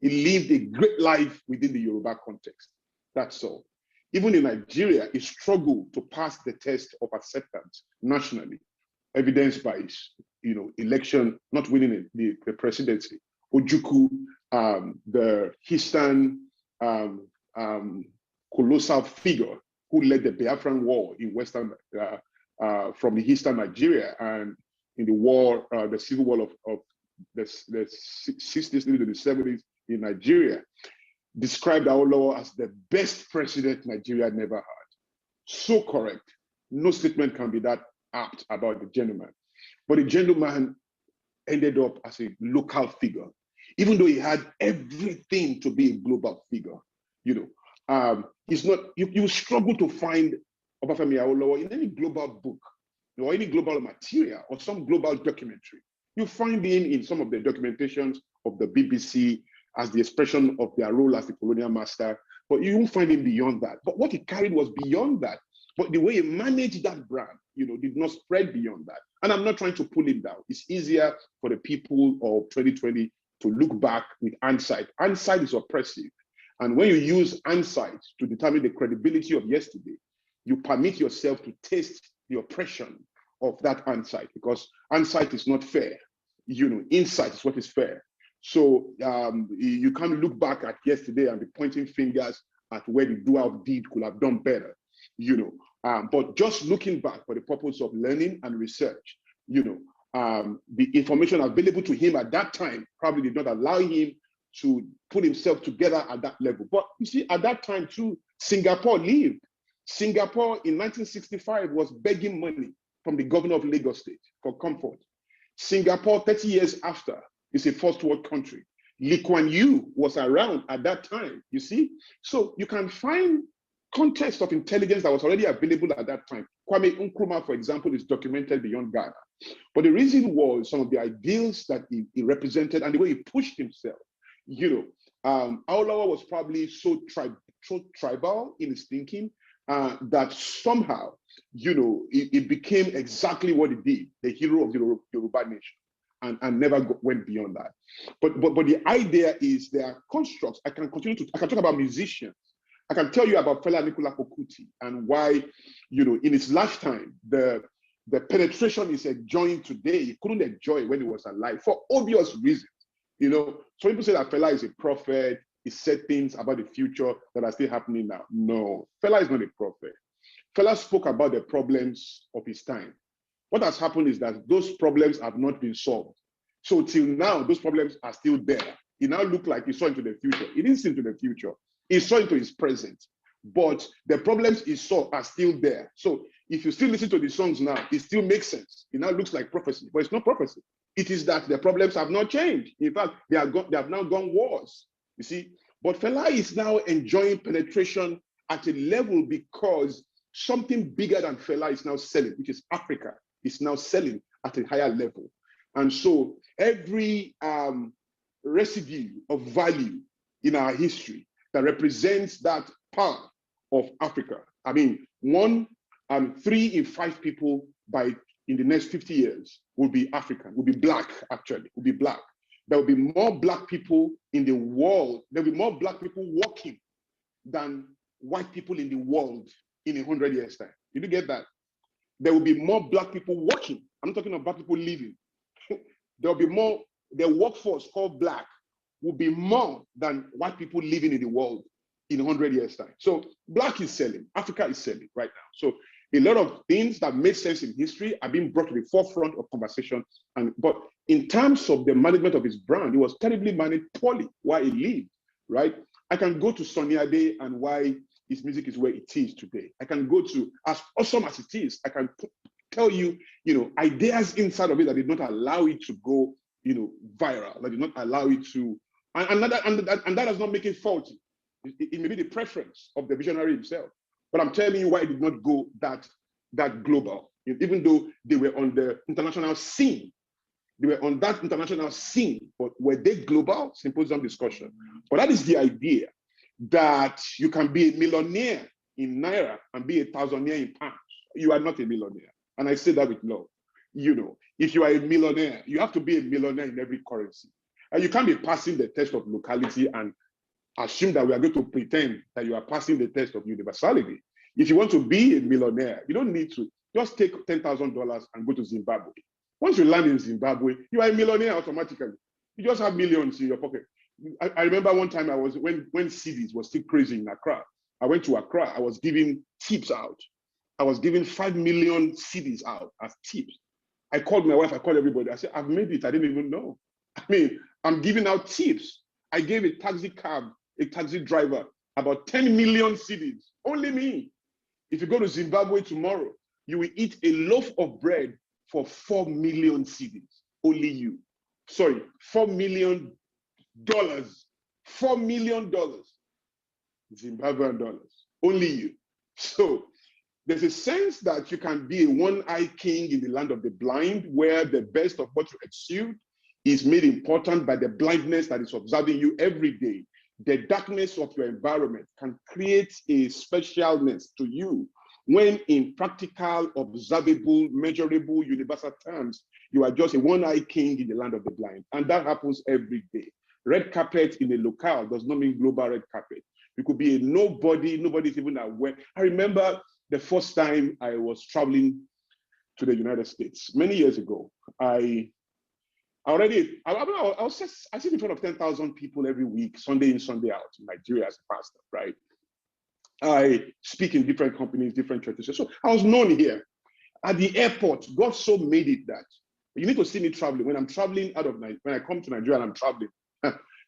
He lived a great life within the Yoruba context. That's all. Even in Nigeria, he struggled to pass the test of acceptance nationally, evidenced by his, election, not winning the presidency. Ojukwu, the Eastern colossal figure who led the Biafran War in Western, from the Eastern Nigeria, and in the war, the civil war of the 60s to the 70s in Nigeria, described Awolowo as the best president Nigeria never had. So correct. No statement can be that apt about the gentleman. But the gentleman ended up as a local figure, even though he had everything to be a global figure. He's not, you struggle to find Obafemi Awolowo in any global book or any global material or some global documentary. You find him in some of the documentations of the BBC as the expression of their role as the colonial master, but you won't find him beyond that. But what he carried was beyond that. But the way he managed that brand, did not spread beyond that. And I'm not trying to pull him down. It's easier for the people of 2020 to look back with hindsight. Hindsight is oppressive. And when you use hindsight to determine the credibility of yesterday, you permit yourself to taste the oppression of that hindsight, because hindsight is not fair. Insight is what is fair. So you can't look back at yesterday and be pointing fingers at where the doer did could have done better, but just looking back for the purpose of learning and research, the information available to him at that time probably did not allow him to put himself together at that level. But you see, at that time too, Singapore lived. Singapore in 1965 was begging money from the governor of Lagos State for comfort. Singapore, 30 years after, is a first world country. Lee Kuan Yew was around at that time, you see? So you can find context of intelligence that was already available at that time. Kwame Nkrumah, for example, is documented beyond Ghana. But the reason was some of the ideals that he represented and the way he pushed himself. Awolowo was probably so tribal in his thinking that somehow, it became exactly what he did, the hero of the Yoruba nation, and never went beyond that. But the idea is there are constructs. I can talk about musicians. I can tell you about Fela Anikulapo Kuti and why, in his lifetime, the penetration he's enjoying today, he couldn't enjoy when he was alive for obvious reasons. Some people say that Fela is a prophet. He said things about the future that are still happening now. No, Fela is not a prophet. Fela spoke about the problems of his time. What has happened is that those problems have not been solved. So till now, those problems are still there. It now looked like he saw into the future. He didn't see into the future. He saw into his present. But the problems he saw are still there. So if you still listen to the songs now, it still makes sense. It now looks like prophecy, but it's not prophecy. It is that the problems have not changed. In fact, they have now gone worse. You see, but Fela is now enjoying penetration at a level because something bigger than Fela is now selling, which is Africa, is now selling at a higher level. And so every residue of value in our history that represents that part of Africa. I mean, 3 in 5 people in the next 50 years will be African, will be Black, actually, will be Black. There will be more Black people in the world. There will be more Black people working than white people in the world in 100 years' time. Did you get that? There will be more Black people working. I'm not talking about people living. There will be more, the workforce called Black will be more than white people living in the world in 100 years' time. So Black is selling, Africa is selling right now. So a lot of things that made sense in history are being brought to the forefront of conversation. But in terms of the management of his brand, it was terribly managed poorly while he lived, right? I can go to Sunny Ade and why his music is where it is today. I can go to, as awesome as it is, I can tell you, ideas inside of it that did not allow it to go, viral, that did not allow it to, and that does not make it faulty. It may be the preference of the visionary himself. But I'm telling you why it did not go that global, even though they were on the international scene. They were on that international scene, but were they global? Symposium discussion. But that is the idea that you can be a millionaire in Naira and be a thousandaire in pounds. You are not a millionaire. And I say that with love. If you are a millionaire, you have to be a millionaire in every currency. And you can't be passing the test of locality and assume that we are going to pretend that you are passing the test of universality. If you want to be a millionaire, you don't need to just take $10,000 and go to Zimbabwe. Once you land in Zimbabwe, you are a millionaire automatically. You just have millions in your pocket. I remember one time when CDs was still crazy in Accra. I went to Accra, I was giving tips out. I was giving 5 million CDs out as tips. I called my wife, I called everybody. I said, I've made it, I didn't even know. I mean, I'm giving out tips. I gave a taxi driver about 10 million CDs, only me. If you go to Zimbabwe tomorrow, you will eat a loaf of bread for 4 million CDs, only you. Sorry, $4 million. $4 million, Zimbabwean dollars, only you. So there's a sense that you can be a one-eyed king in the land of the blind, where the best of what you exude is made important by the blindness that is observing you every day. The darkness of your environment can create a specialness to you when in practical, observable, measurable, universal terms, you are just a one-eyed king in the land of the blind. And that happens every day. Red carpet in a locale does not mean global red carpet. You could be a nobody, nobody's even aware. I remember the first time I was traveling to the United States, many years ago. I I sit in front of 10,000 people every week, Sunday in, Sunday out in Nigeria as a pastor, right? I speak in different companies, different churches. So I was known here. At the airport, God so made it that you need to see me traveling. When I'm traveling out of Nigeria, when I come to Nigeria and I'm traveling,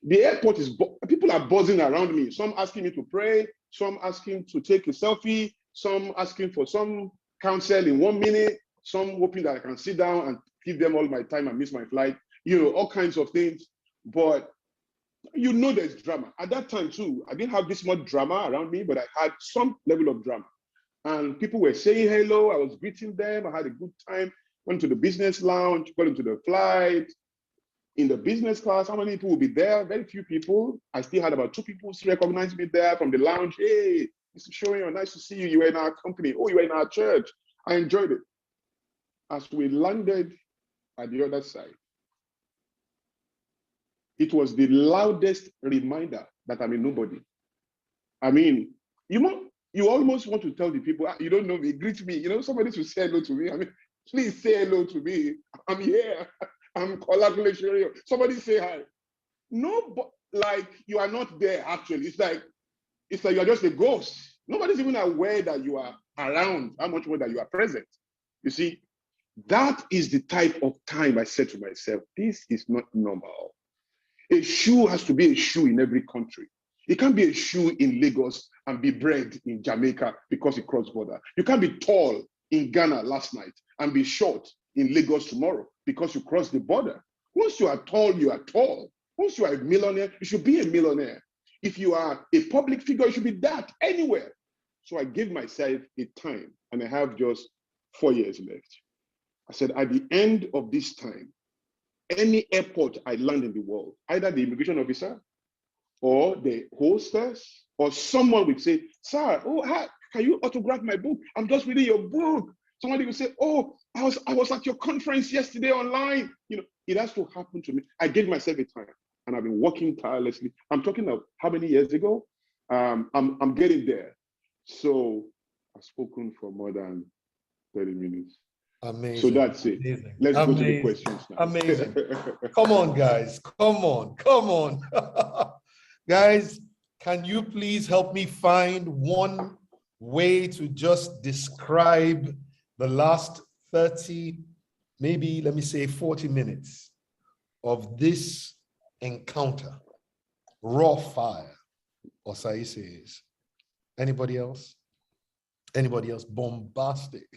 the airport is, people are buzzing around me. Some asking me to pray, some asking to take a selfie, some asking for some counsel in 1 minute, some hoping that I can sit down and give them all my time and miss my flight, all kinds of things. But there's drama. At that time too, I didn't have this much drama around me, but I had some level of drama. And people were saying hello, I was greeting them, I had a good time, went to the business lounge, got into the flight. In the business class, how many people will be there? Very few people. I still had about 2 people who recognized me there from the lounge. Hey, Mr. Soriyan, nice to see you. You were in our company. Oh, you were in our church. I enjoyed it. As we landed at the other side, it was the loudest reminder that I'm a nobody. I mean, you almost want to tell the people, you don't know me, greet me. Somebody should say hello to me. I mean, please say hello to me. I'm here. I'm Kunle. Somebody say hi. No, but like you are not there actually. It's like you're just a ghost. Nobody's even aware that you are around, how much more that you are present. You see, that is the type of time I said to myself, this is not normal. A shoe has to be a shoe in every country. It can't be a shoe in Lagos and be bred in Jamaica because it crossed border. You can't be tall in Ghana last night and be short in Lagos tomorrow because you crossed the border. Once you are tall, you are tall. Once you are a millionaire, you should be a millionaire. If you are a public figure, you should be that anywhere. So I gave myself a time, and I have just 4 years left. I said, at the end of this time, any airport I land in the world, either the immigration officer or the hostess or someone would say, sir, hi, can you autograph my book? I'm just reading your book. Somebody will say, oh, I was at your conference yesterday online. It has to happen to me. I gave myself a time and I've been working tirelessly. I'm talking of how many years ago? I'm getting there. So I've spoken for more than 30 minutes. Amazing. So that's it. Amazing. Let's go to the questions now. Amazing. Come on, guys. Come on. Guys, can you please help me find one way to just describe the last 30, maybe let me say 40 minutes of this encounter? Raw fire, Osai says. Anybody else? Bombastic.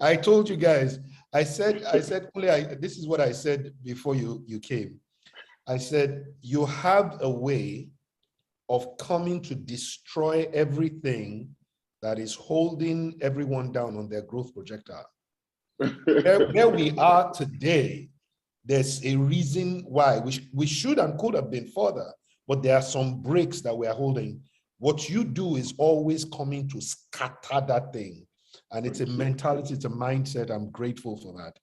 I told you guys, I said, Kunle, this is what I said before you came. I said, you have a way of coming to destroy everything that is holding everyone down on their growth projectile. Where we are today, there's a reason why we should and could have been further, but there are some breaks that we are holding. What you do is always coming to scatter that thing. And it's a mentality, it's a mindset. I'm grateful for that.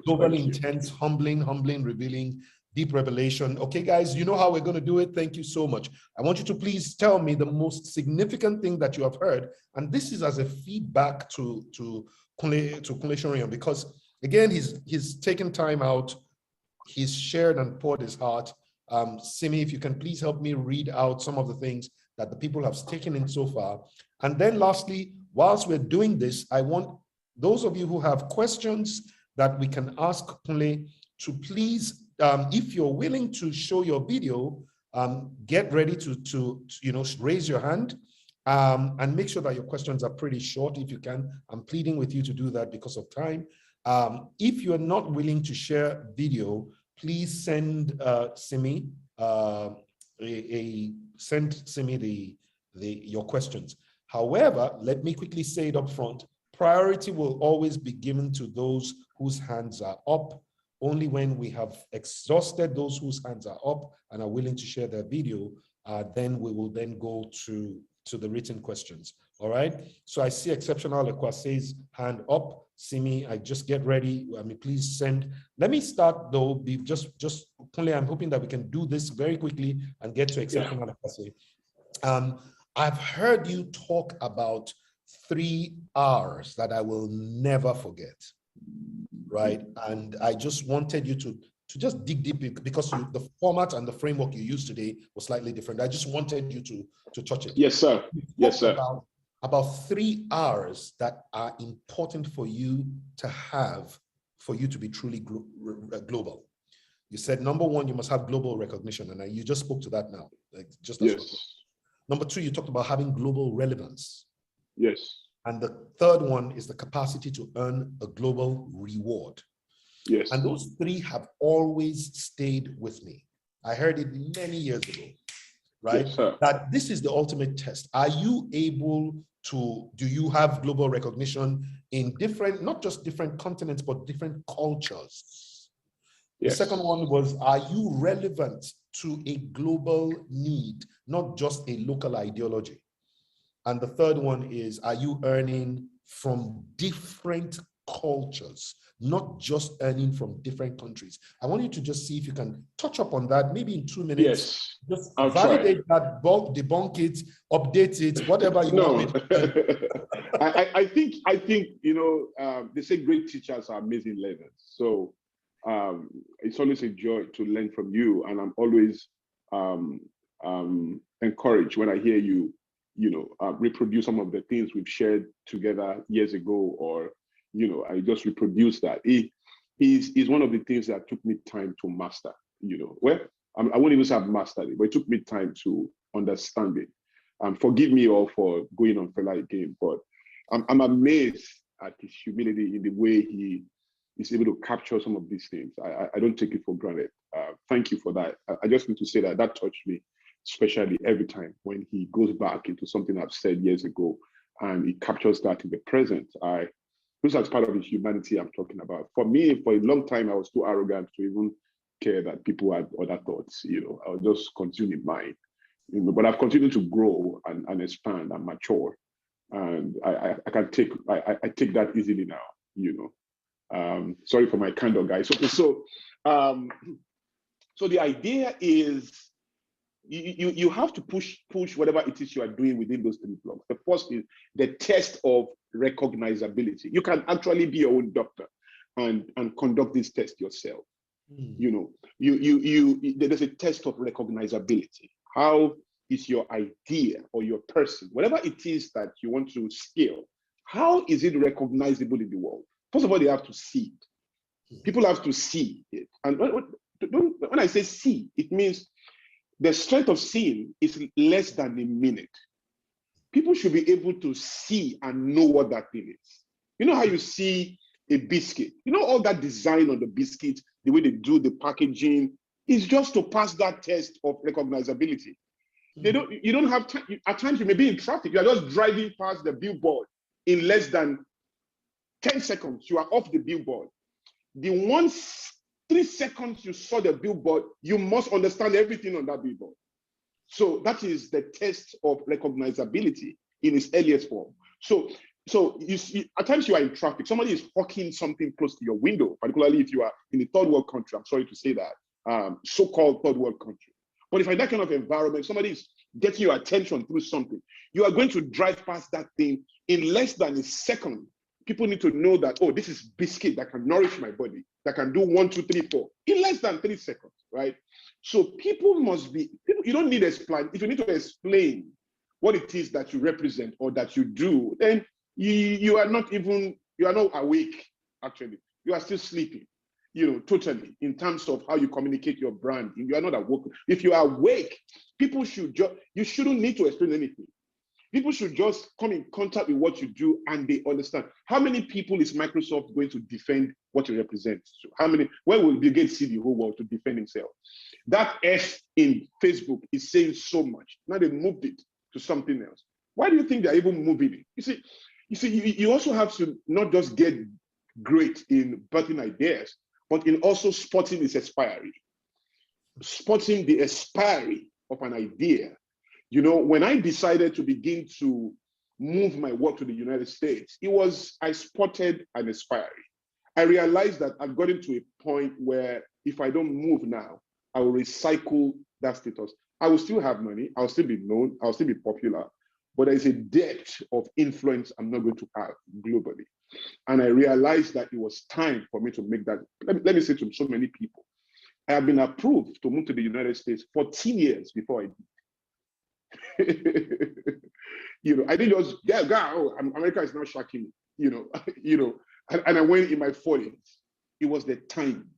Global intense, humbling, revealing, deep revelation. Okay, guys, you know how we're going to do it. Thank you so much. I want you to please tell me the most significant thing that you have heard. And this is as a feedback to Kunle Soriyan, because again, he's taken time out. He's shared and poured his heart. Simi, if you can please help me read out some of the things that the people have taken in so far. And then lastly, whilst we're doing this, I want those of you who have questions that we can ask Kunle to please, if you're willing to show your video, get ready to raise your hand and make sure that your questions are pretty short if you can. I'm pleading with you to do that because of time. If you're not willing to share video, please send Simi send Simi your questions. However, let me quickly say it up front. Priority will always be given to those whose hands are up. Only when we have exhausted those whose hands are up and are willing to share their video, then we will then go to the written questions. All right. So I see Exceptional Ekwase's hand up. Simi, I just get ready. I mean, please send. Let me start though. Just Kunle, I'm hoping that we can do this very quickly and get to Exceptional Ekwase. I've heard you talk about 3 R's that I will never forget. right? And I just wanted you to just dig deep because the format and the framework you used today was slightly different. I just wanted you to touch it. Yes, sir. Yes, sir. About 3 hours that are important for you to have for you to be truly global. You said, number one, you must have global recognition. And you just spoke to that now. Like just as yes. Number two, you talked about having global relevance. Yes. And the third one is the capacity to earn a global reward. Yes. And those three have always stayed with me. I heard it many years ago, right? Yes, sir. That this is the ultimate test. Are you able to, do you have global recognition in different, not just different continents, but different cultures? Yes. The second one was, are you relevant to a global need, not just a local ideology? And the third one is, are you earning from different cultures, not just earning from different countries? I want you to just see if you can touch up on that, maybe in 2 minutes. Yes, just I'll validate try. that, debunk it, update it, whatever you want. I think, they say great teachers are amazing learners. So it's always a joy to learn from you. And I'm always encouraged when I hear you, reproduce some of the things we've shared together years ago, or, I just reproduce that. He's one of the things that took me time to master, well, I won't even say I've mastered it, but it took me time to understand it. Forgive me all for going on Fela again, but I'm amazed at his humility in the way he is able to capture some of these things. I don't take it for granted. Thank you for that. I just need to say that touched me, especially every time when he goes back into something I've said years ago and he captures that in the present. This is part of the humanity I'm talking about. For me, for a long time, I was too arrogant to even care that people had other thoughts. I was just consuming mine. But I've continued to grow and expand and mature, and I can take I take that easily now. Sorry for my candor, guys. So the idea is you have to push whatever it is you are doing within those 3 blocks. The first is the test of recognizability. You can actually be your own doctor and conduct this test yourself. There's a test of recognizability. How is your idea or your person, whatever it is that you want to scale, how is it recognizable in the world? First of all, they have to see it. People have to see it. And when I say see, it means the strength of seeing is less than a minute. People should be able to see and know what that thing is. You know how you see a biscuit? All that design on the biscuit, the way they do the packaging, is just to pass that test of recognizability. You don't have time. At times you may be in traffic. You are just driving past the billboard. In less than 10 seconds, you are off the billboard. The 3 seconds you saw the billboard, you must understand everything on that billboard. So that is the test of recognizability in its earliest form. So you see, at times you are in traffic, somebody is hawking something close to your window, particularly if you are in a third world country. I'm sorry to say that, so-called third world country. But if in that kind of environment, somebody is getting your attention through something, you are going to drive past that thing in less than a second. People need to know that, oh, this is biscuit that can nourish my body, that can do 1, 2, 3, 4 in less than 3 seconds, right? So people must be, you don't need to explain. If you need to explain what it is that you represent or that you do, then you are not awake, actually. You are still sleeping, totally, in terms of how you communicate your brand. You are not awake. If you are awake, people you shouldn't need to explain anything. People should just come in contact with what you do and they understand. How many people is Microsoft going to defend what you represent? When will Bill Gates see the whole world to defend himself? That F in Facebook is saying so much. Now they moved it to something else. Why do you think they're even moving it? You also have to not just get great in birthing ideas, but in also spotting its expiry. Spotting the expiry of an idea. When I decided to begin to move my work to the United States, I spotted an expiry. I realized that I've gotten to a point where if I don't move now, I will recycle that status. I will still have money, I'll still be known, I'll still be popular, but there's a depth of influence I'm not going to have globally. And I realized that it was time for me to make that. Let me say to so many people, I have been approved to move to the United States 14 years before I did. I didn't just, America is now shocking me, and I went in my 40s. It was the time.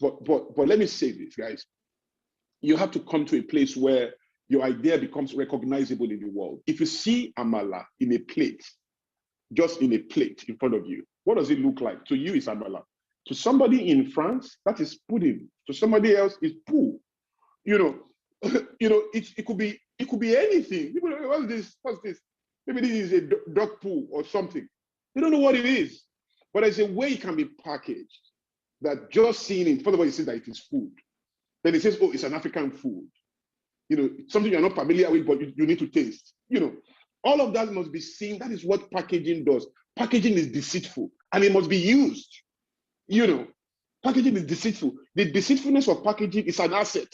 But let me say this, guys. You have to come to a place where your idea becomes recognizable in the world. If you see amala in a plate, just in a plate in front of you, what does it look like? To you, it's amala. To somebody in France, that is pudding. To somebody else, it's poo. It could be anything. People know, what's this? Maybe this is a dog poo or something. They don't know what it is. But there's a way it can be packaged that just seeing it, first of all, it says that it is food. Then it says, oh, it's an African food. Something you're not familiar with, but you need to taste. All of that must be seen. That is what packaging does. Packaging is deceitful and it must be used. Packaging is deceitful. The deceitfulness of packaging is an asset.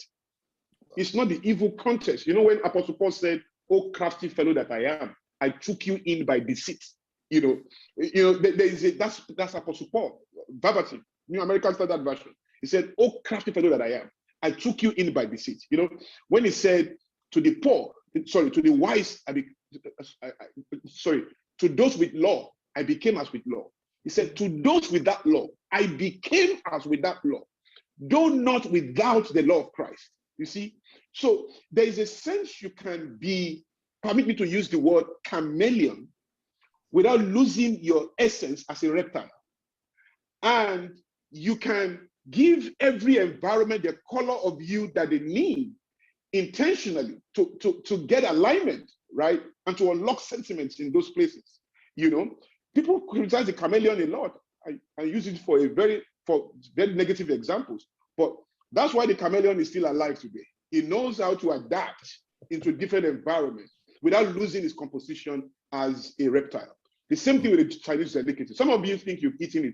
It's not the evil context. When Apostle Paul said, oh, crafty fellow that I am, I took you in by deceit. That's Apostle Paul, verbatim, New American Standard Version. He said, oh, crafty fellow that I am, I took you in by deceit. When he said to the poor, to the wise, to those with law, I became as with law. He said, to those with that law, I became as with that law, though not without the law of Christ. You see? So there is a sense you can be, permit me to use the word chameleon, without losing your essence as a reptile. And you can give every environment the color of you that they need intentionally to get alignment, right? And to unlock sentiments in those places. People criticize the chameleon a lot. I use it for very negative examples, but that's why the chameleon is still alive today. It knows how to adapt into different environments without losing its composition as a reptile. The same thing with the Chinese delicacy. Some of you think you've eaten in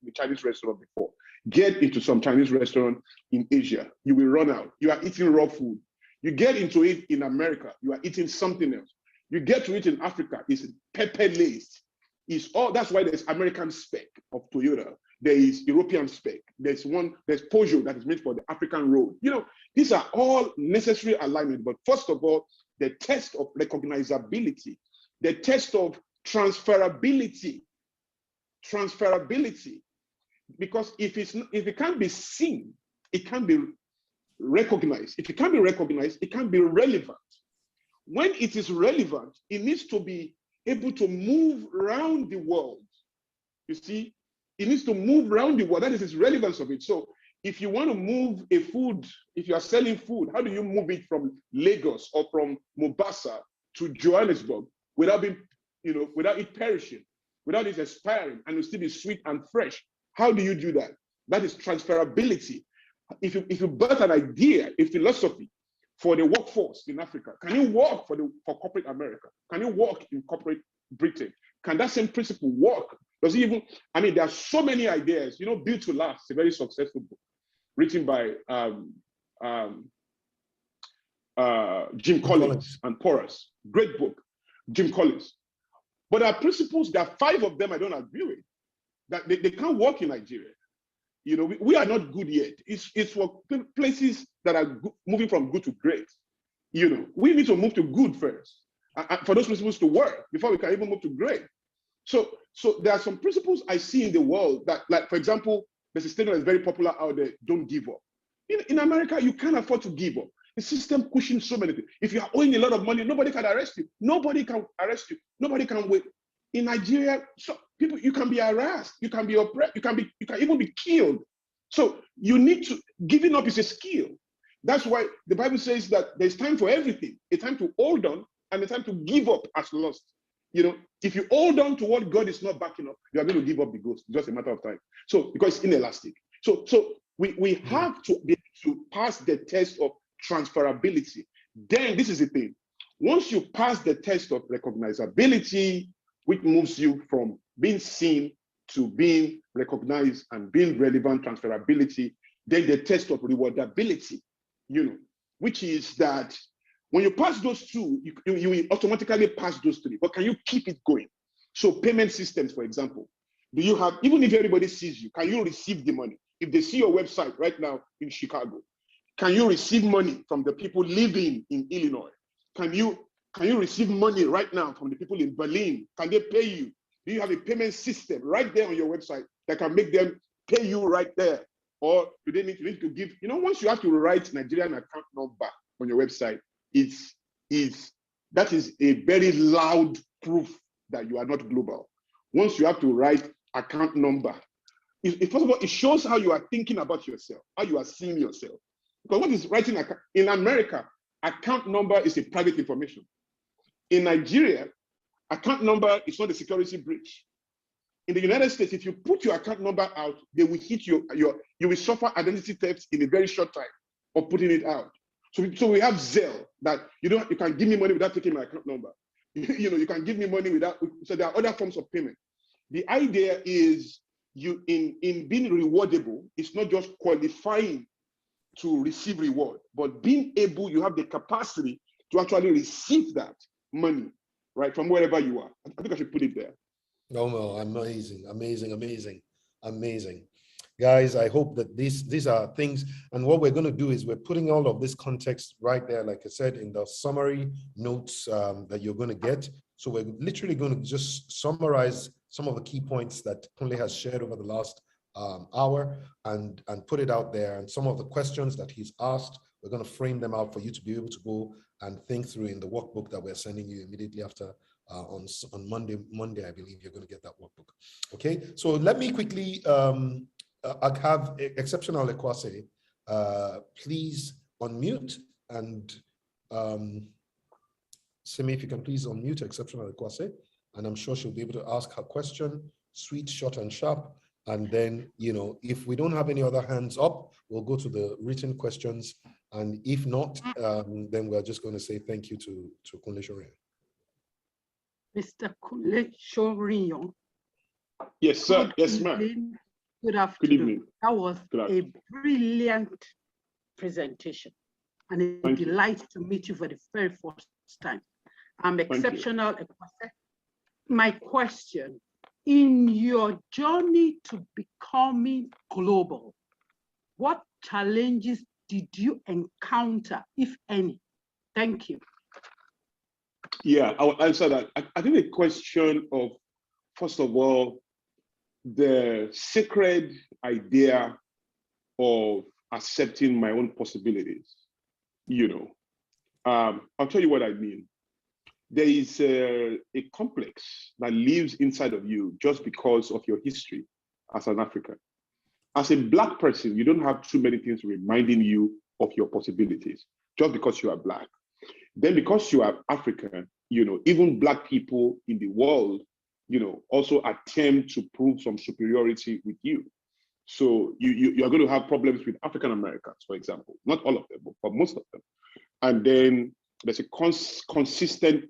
the Chinese restaurant before. Get into some Chinese restaurant in Asia. You will run out. You are eating raw food. You get into it in America. You are eating something else. You get to it in Africa. It's pepper laced. That's why there's American spec of Toyota. There is European spec. There's Peugeot that is made for the African road. These are all necessary alignment. But first of all, the test of recognizability, the test of transferability. Because if it can't be seen, it can't be recognized. If it can't be recognized, it can't be relevant. When it is relevant, it needs to be able to move around the world. You see, it needs to move around the world. That is its relevance of it. So if you want to move a food, if you are selling food, how do you move it from Lagos or from Mombasa to Johannesburg without it perishing, without it expiring, and it still be sweet and fresh? How do you do that? That is transferability. If you birth an idea, a philosophy for the workforce in Africa, can you work for corporate America? Can you work in corporate Britain? Can that same principle work? Does it even? There are so many ideas. Built to Last, a very successful book written by Jim Collins and Porras. Great book, Jim Collins. But there are principles. There are 5 of them I don't agree with. That they can't work in Nigeria. We are not good yet. It's for places that are moving from good to great. We need to move to good first, for those principles to work before we can even move to great. So there are some principles I see in the world that, like, for example, there's a statement that's very popular out there: don't give up. In America, you can't afford to give up. The system pushing so many things. If you are owing a lot of money, nobody can arrest you. Nobody can arrest you. Nobody can wait. In Nigeria, people, you can be harassed, you can be oppressed, you can even be killed. So you need to, giving up is a skill. That's why the Bible says that there's time for everything, a time to hold on and a time to give up as lost. If you hold on to what God is not backing up, you are going to give up the ghost. It's just a matter of time. So because it's inelastic. So we have to be able to pass the test of transferability. Then this is the thing. Once you pass the test of recognizability, which moves you from being seen to being recognized and being relevant, transferability, then the test of rewardability, which is that When you pass those two, you will automatically pass those three, but can you keep it going? So payment systems, for example, do you have, even if everybody sees you, can you receive the money? If they see your website right now in Chicago, can you receive money from the people living in Illinois? Can you receive money right now from the people in Berlin? Can they pay you? Do you have a payment system right there on your website that can make them pay you right there? Or do they need to give, once you have to write Nigerian account number on your website, that is a very loud proof that you are not global. Once you have to write account number, first of all, it shows how you are thinking about yourself, how you are seeing yourself. Because what is writing in America, account number is a private information. In Nigeria, account number is not a security breach. In the United States, if you put your account number out, they will hit you will suffer identity theft in a very short time of putting it out. So we have Zelle that you can give me money without taking my account number. You can give me money without, so there are other forms of payment. The idea is in being rewardable, it's not just qualifying to receive reward, but being able, you have the capacity to actually receive that money, right, from wherever you are. I think I should put it there. No, amazing. Guys, I hope that these are things, and what we're going to do is we're putting all of this context right there, like I said, in the summary notes that you're going to get. So we're literally going to just summarize some of the key points that Kunle has shared over the last hour and put it out there. And some of the questions that he's asked, we're going to frame them out for you to be able to go and think through in the workbook that we're sending you immediately after on Monday, I believe you're going to get that workbook. Okay, so let me quickly I have Exceptional Ekwase. Please unmute, and Simi, if you can please unmute Exceptional Ekwase, and I'm sure she'll be able to ask her question, sweet, short, and sharp. And then, if we don't have any other hands up, we'll go to the written questions. And if not, then we're just going to say thank you to Kunle Soriyan. Mr. Kunle Soriyan. Yes, sir. Yes, ma'am. Good afternoon. Good evening. That was a brilliant presentation, and a delight to meet you for the very first time. I'm Exceptional. My question, in your journey to becoming global, what challenges did you encounter, if any? Thank you. Yeah, I will answer that. I think the question of, first of all, the sacred idea of accepting my own possibilities. I'll tell you what I mean. There is a complex that lives inside of you just because of your history as an African. As a Black person, you don't have too many things reminding you of your possibilities just because you are Black. Then because you are African, even Black people in the world, also attempt to prove some superiority with you. So you are going to have problems with African Americans, for example, not all of them, but most of them. And then there's a consistent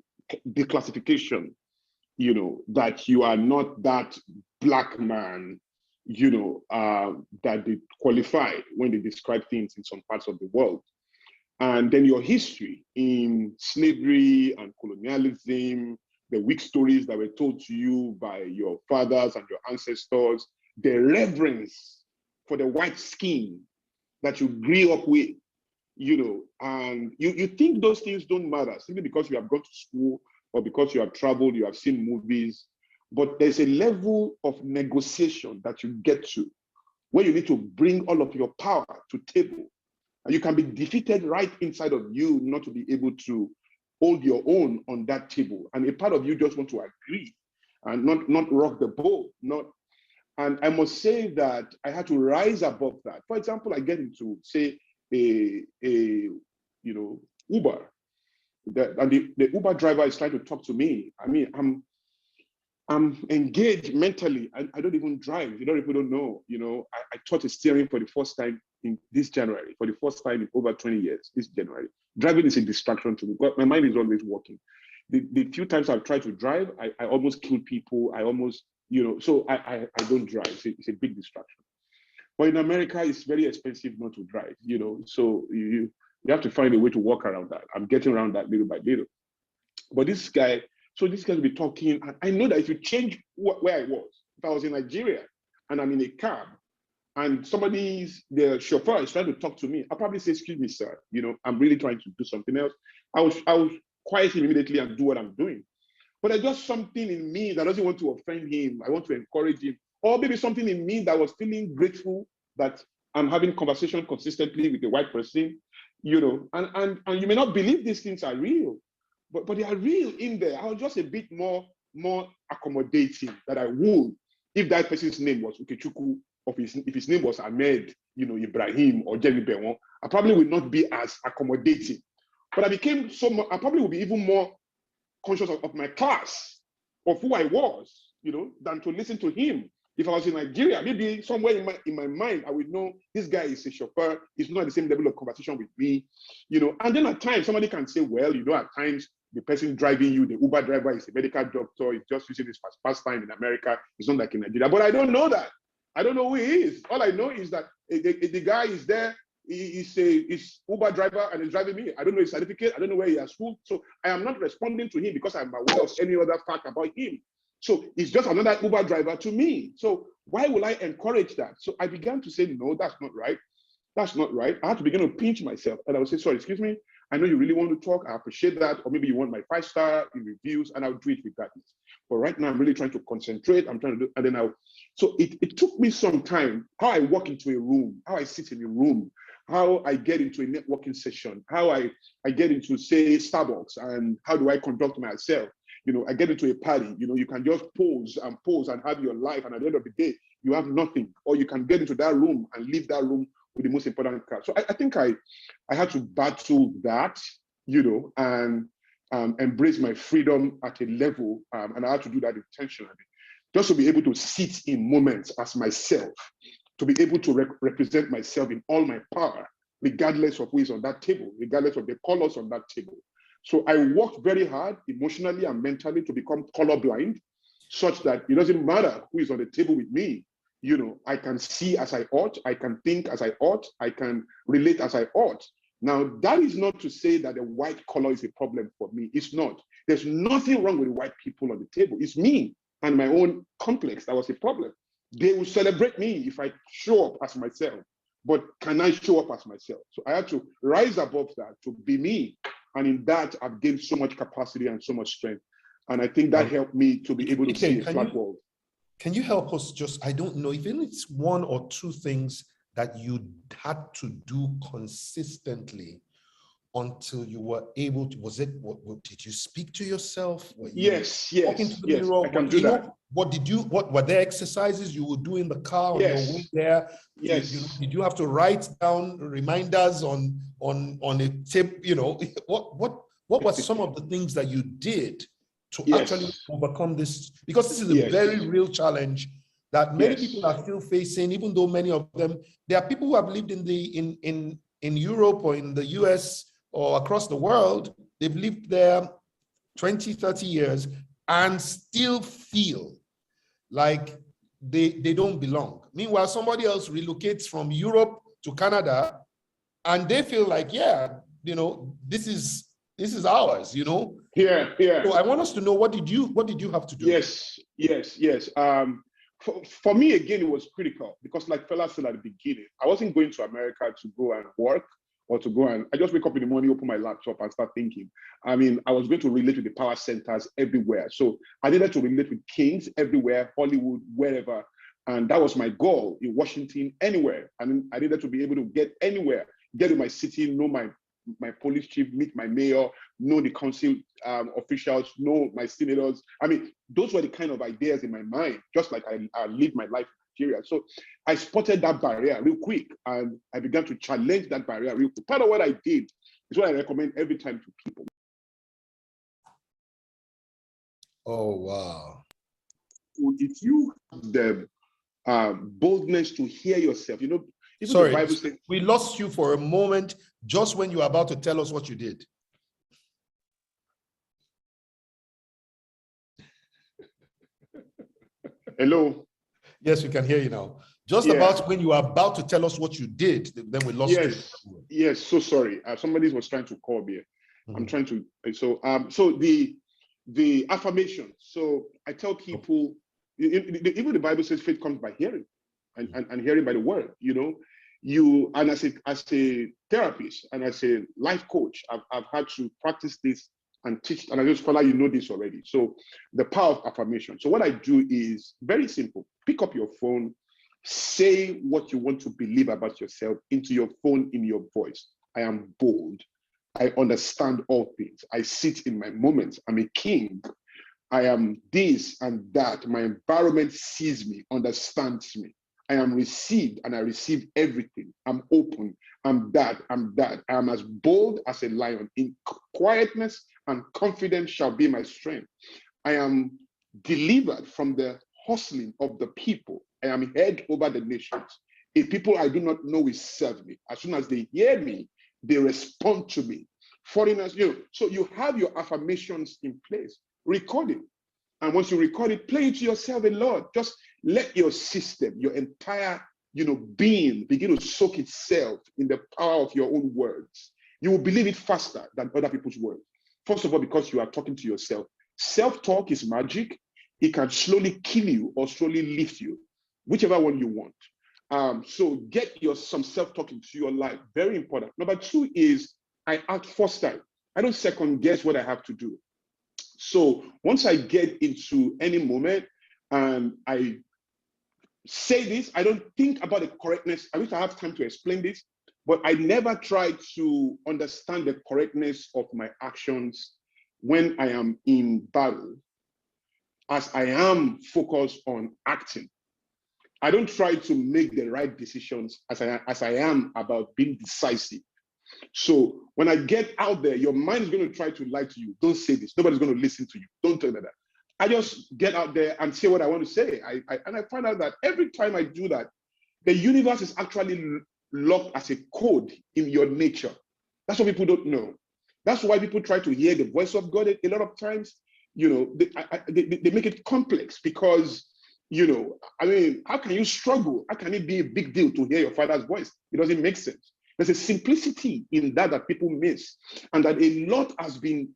declassification, that you are not that Black man, that they qualify when they describe things in some parts of the world. And then your history in slavery and colonialism, the weak stories that were told to you by your fathers and your ancestors, the reverence for the white skin that you grew up with, and you think those things don't matter simply because you have gone to school or because you have traveled, you have seen movies. But there's a level of negotiation that you get to where you need to bring all of your power to table. And you can be defeated right inside of you not to be able to hold your own on that table. And a part of you just want to agree and not rock the boat. And I must say that I had to rise above that. For example, I get into, say, Uber. And the Uber driver is trying to talk to me. I mean, I'm engaged mentally. I don't even drive. You don't know. I taught steering for the first time in this January, for the first time in over 20 years, this January. Driving is a distraction to me. My mind is always working. The few times I've tried to drive, I almost kill people. I almost, so I don't drive. It's a big distraction. But in America, it's very expensive not to drive, so You have to find a way to work around that. I'm getting around that little by little. But this guy will be talking, and I know that if you change where I was, if I was in Nigeria and I'm in a cab and the chauffeur is trying to talk to me, I'll probably say, excuse me, sir, I'm really trying to do something else. I will quiet him immediately and do what I'm doing. But there's just something in me that doesn't want to offend him. I want to encourage him. Or maybe something in me that was feeling grateful that I'm having conversation consistently with a white person, and you may not believe these things are real, but they are real in there. I was just a bit more accommodating that I would if that person's name was Ukechukwu, or if his name was Ahmed, Ibrahim or Jerry Bewon. I probably would not be as accommodating. But I probably would be even more conscious of my class, of who I was, than to listen to him. If I was in Nigeria, maybe somewhere in my mind, I would know this guy is a chauffeur. He's not at the same level of conversation with me, And then at times, somebody can say, well, at times, the person driving you, the Uber driver, is a medical doctor. He's just using his pastime in America. It's not like in Nigeria. But I don't know that. I don't know who he is. All I know is that the guy is there. He's Uber driver and he's driving me. I don't know his certificate. I don't know where he has school. So I am not responding to him because I'm aware of any other fact about him. So he's just another Uber driver to me. So why will I encourage that? So I began to say, no, that's not right. That's not right. I had to begin to pinch myself. And I would say, sorry, excuse me. I know you really want to talk. I appreciate that. Or maybe you want my 5-star in reviews, and I'll do it regardless. But right now, I'm really trying to concentrate. I'm trying to do, and then so it took me some time, how I walk into a room, how I sit in a room, how I get into a networking session, how I get into, say, Starbucks, and how do I conduct myself. I get into a party, you can just pose and have your life. And at the end of the day, you have nothing. Or you can get into that room and leave that room with the most important card. So I think I had to battle that, and embrace my freedom at a level. And I had to do that intentionally, just to be able to sit in moments as myself, to be able to represent myself in all my power, regardless of who is on that table, regardless of the colors on that table. So I worked very hard emotionally and mentally to become colorblind, such that it doesn't matter who is on the table with me. I can see as I ought, I can think as I ought, I can relate as I ought. Now, that is not to say that the white color is a problem for me. It's not. There's nothing wrong with the white people on the table. It's me and my own complex that was a problem. They will celebrate me if I show up as myself, but can I show up as myself? So I had to rise above that to be me. And in that, I've gained so much capacity and so much strength. And I think that helped me to be able to see a flat world. Can you help us I don't know, even if it's one or two things that you had to do consistently until you were able to, did you speak to yourself? Yes, talking to the mirror? I can do that. What were there exercises you would do in the car on your way there? Yes. Did you have to write down reminders on a tip? What were some of the things that you did to actually overcome this? Because this is a very real challenge that many people are still facing, even though many of them, there are people who have lived in Europe or in the US or across the world. They've lived there 20, 30 years and still feel like they don't belong. Meanwhile, somebody else relocates from Europe to Canada and they feel like, this is ours, Yeah. So I want us to know, what did you have to do? Yes. For me, again, it was critical because, like Fela said at the beginning, I wasn't going to America to go and work or to go and, I just wake up in the morning, open my laptop and start thinking. I was going to relate with the power centers everywhere. So I needed to relate with kings everywhere, Hollywood, wherever. And that was my goal in Washington, anywhere. And I needed to be able to get anywhere, get to my city, know my police chief, meet my mayor, know the council officials, know my senators. Those were the kind of ideas in my mind, just like I lived my life in Nigeria. So I spotted that barrier real quick, and I began to challenge that barrier real quick. Part of what I did is what I recommend every time to people. Oh, wow. If you have the boldness to hear yourself, Sorry, the Bible says, we lost you for a moment just when you were about to tell us what you did. Hello? Yes, we can hear you now. Just about when you are about to tell us what you did, then we lost you. Yes, so sorry. Somebody was trying to call me. I'm trying to, so the affirmation. So I tell people, even the Bible says faith comes by hearing and hearing by the word, and as a therapist and as a life coach, I've had to practice this and teach, and I just feel like you know this already. So the power of affirmation. So what I do is very simple. Pick up your phone, say what you want to believe about yourself into your phone in your voice. I am bold. I understand all things. I sit in my moments. I'm a king. I am this and that. My environment sees me, understands me. I am received and I receive everything. I'm open. I'm that. I am as bold as a lion. In quietness and confidence shall be my strength. I am delivered from the hustling of the people. I am head over the nations. A people I do not know will serve me. As soon as they hear me, they respond to me. Foreigners, so you have your affirmations in place. Record it. And once you record it, play it to yourself a lot. Just let your system, your entire, being begin to soak itself in the power of your own words. You will believe it faster than other people's words. First of all, because you are talking to yourself. Self-talk is magic. It can slowly kill you or slowly lift you, whichever one you want. So get some self-talk into your life. Very important. Number 2 is I act first time. I don't second guess what I have to do. So once I get into any moment and I say this, I don't think about the correctness. I wish I have time to explain this, but I never try to understand the correctness of my actions when I am in battle, as I am focused on acting. I don't try to make the right decisions as I am about being decisive. So when I get out there, your mind is going to try to lie to you. Don't say this. Nobody's going to listen to you. Don't tell me that. I just get out there and say what I want to say. And I find out that every time I do that, the universe is actually locked as a code in your nature. That's what people don't know. That's why people try to hear the voice of God a lot of times. They make it complex because, how can you struggle? How can it be a big deal to hear your father's voice? It doesn't make sense. There's a simplicity in that people miss, and that a lot has been,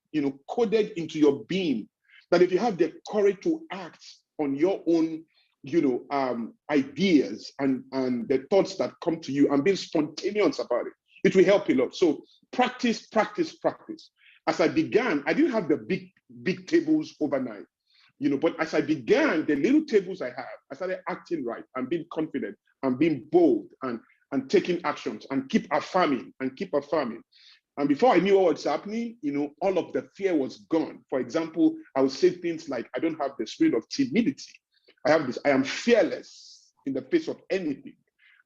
coded into your being. That if you have the courage to act on your own, ideas and the thoughts that come to you and being spontaneous about it, it will help a lot. So practice. As I began, I didn't have the big tables overnight, but as I began, the little tables I have, I started acting right and being confident and being bold and taking actions and keep affirming. And before I knew what was happening, all of the fear was gone. For example, I would say things like, I don't have the spirit of timidity. I am fearless in the face of anything.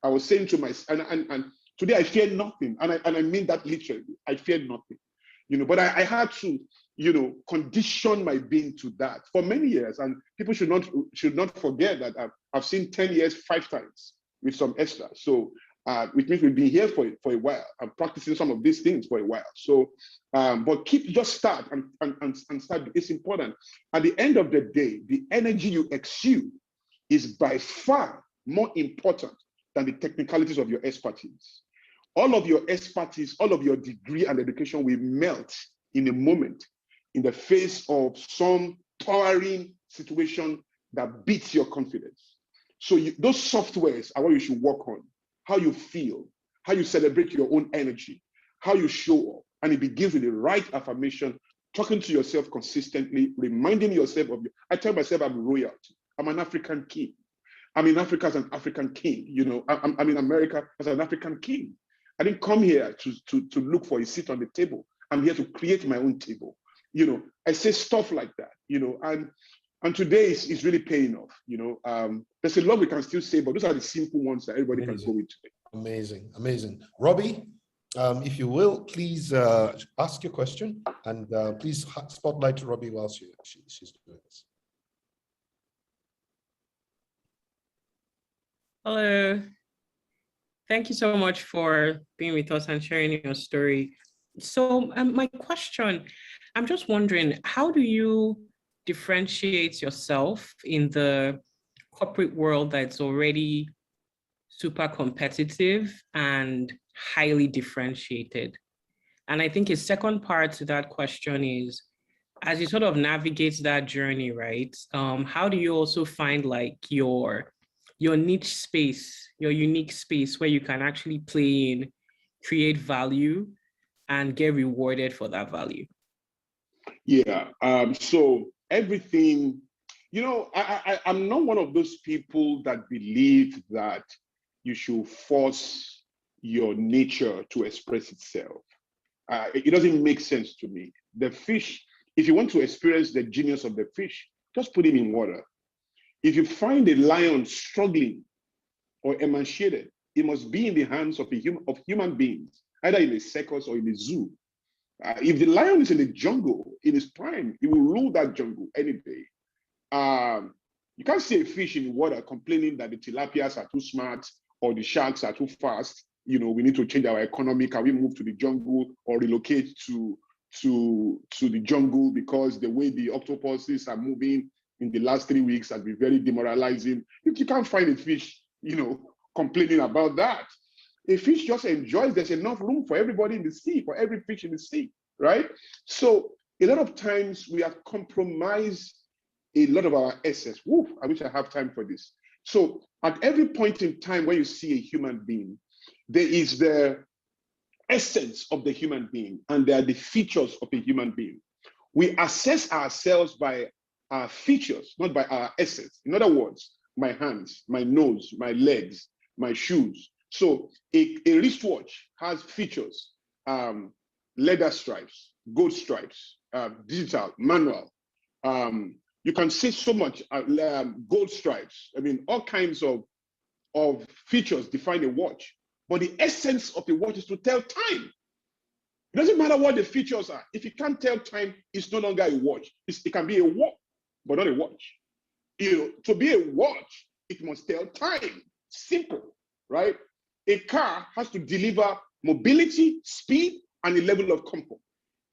I was saying to myself, and today I fear nothing. And I mean that literally. I fear nothing. But I had to, condition my being to that for many years. And people should not forget that I've seen 10 years 5 times with some extra. So which means we've been here for a while. I'm practicing some of these things for a while. So, but just start and start. It's important. At the end of the day, the energy you exude is by far more important than the technicalities of your expertise. All of your expertise, all of your degree and education will melt in a moment in the face of some towering situation that beats your confidence. So those softwares are what you should work on. How you feel, how you celebrate your own energy, how you show up. And it begins with the right affirmation, talking to yourself consistently, reminding yourself of, I tell myself I'm royalty. I'm an African king. I'm in Africa as an African king. I'm in America as an African king. I didn't come here to look for a seat on the table. I'm here to create my own table. I say stuff like that, and today is really paying off. There's a lot we can still say, but those are the simple ones that everybody can go with today. Amazing. Robbie, if you will, please ask your question, and please spotlight Robbie while she's doing this. Hello. Thank you so much for being with us and sharing your story. So my question, I'm just wondering, how do you differentiate yourself in the corporate world that's already super competitive and highly differentiated. And I think a second part to that question is, as you sort of navigate that journey, right? How do you also find like your niche space, your unique space where you can actually play in, create value, and get rewarded for that value? Yeah. So everything, I'm not one of those people that believe that you should force your nature to express itself. It doesn't make sense to me. The fish, if you want to experience the genius of the fish, just put him in water. If you find a lion struggling or emaciated, it must be in the hands of human beings, either in a circus or in a zoo. If the lion is in the jungle, in his prime, he will rule that jungle any day. You can't see a fish in the water complaining that the tilapias are too smart or the sharks are too fast. We need to change our economy. Can we move to the jungle or relocate to the jungle, because the way the octopuses are moving in the last 3 weeks has been very demoralizing. You can't find a fish, complaining about that. A fish just enjoys, there's enough room for everybody in the sea, for every fish in the sea, right? So a lot of times we have compromised a lot of our essence. Woo, I wish I have time for this. So at every point in time when you see a human being, there is the essence of the human being and there are the features of a human being. We assess ourselves by our features, not by our essence. In other words, my hands, my nose, my legs, my shoes. So a wristwatch has features, leather stripes, gold stripes, digital, manual. You can see so much, gold stripes. I mean, all kinds of features define a watch. But the essence of the watch is to tell time. It doesn't matter what the features are. If it can't tell time, it's no longer a watch. It can be a watch, but not a watch. To be a watch, it must tell time. Simple, right? A car has to deliver mobility, speed, and a level of comfort.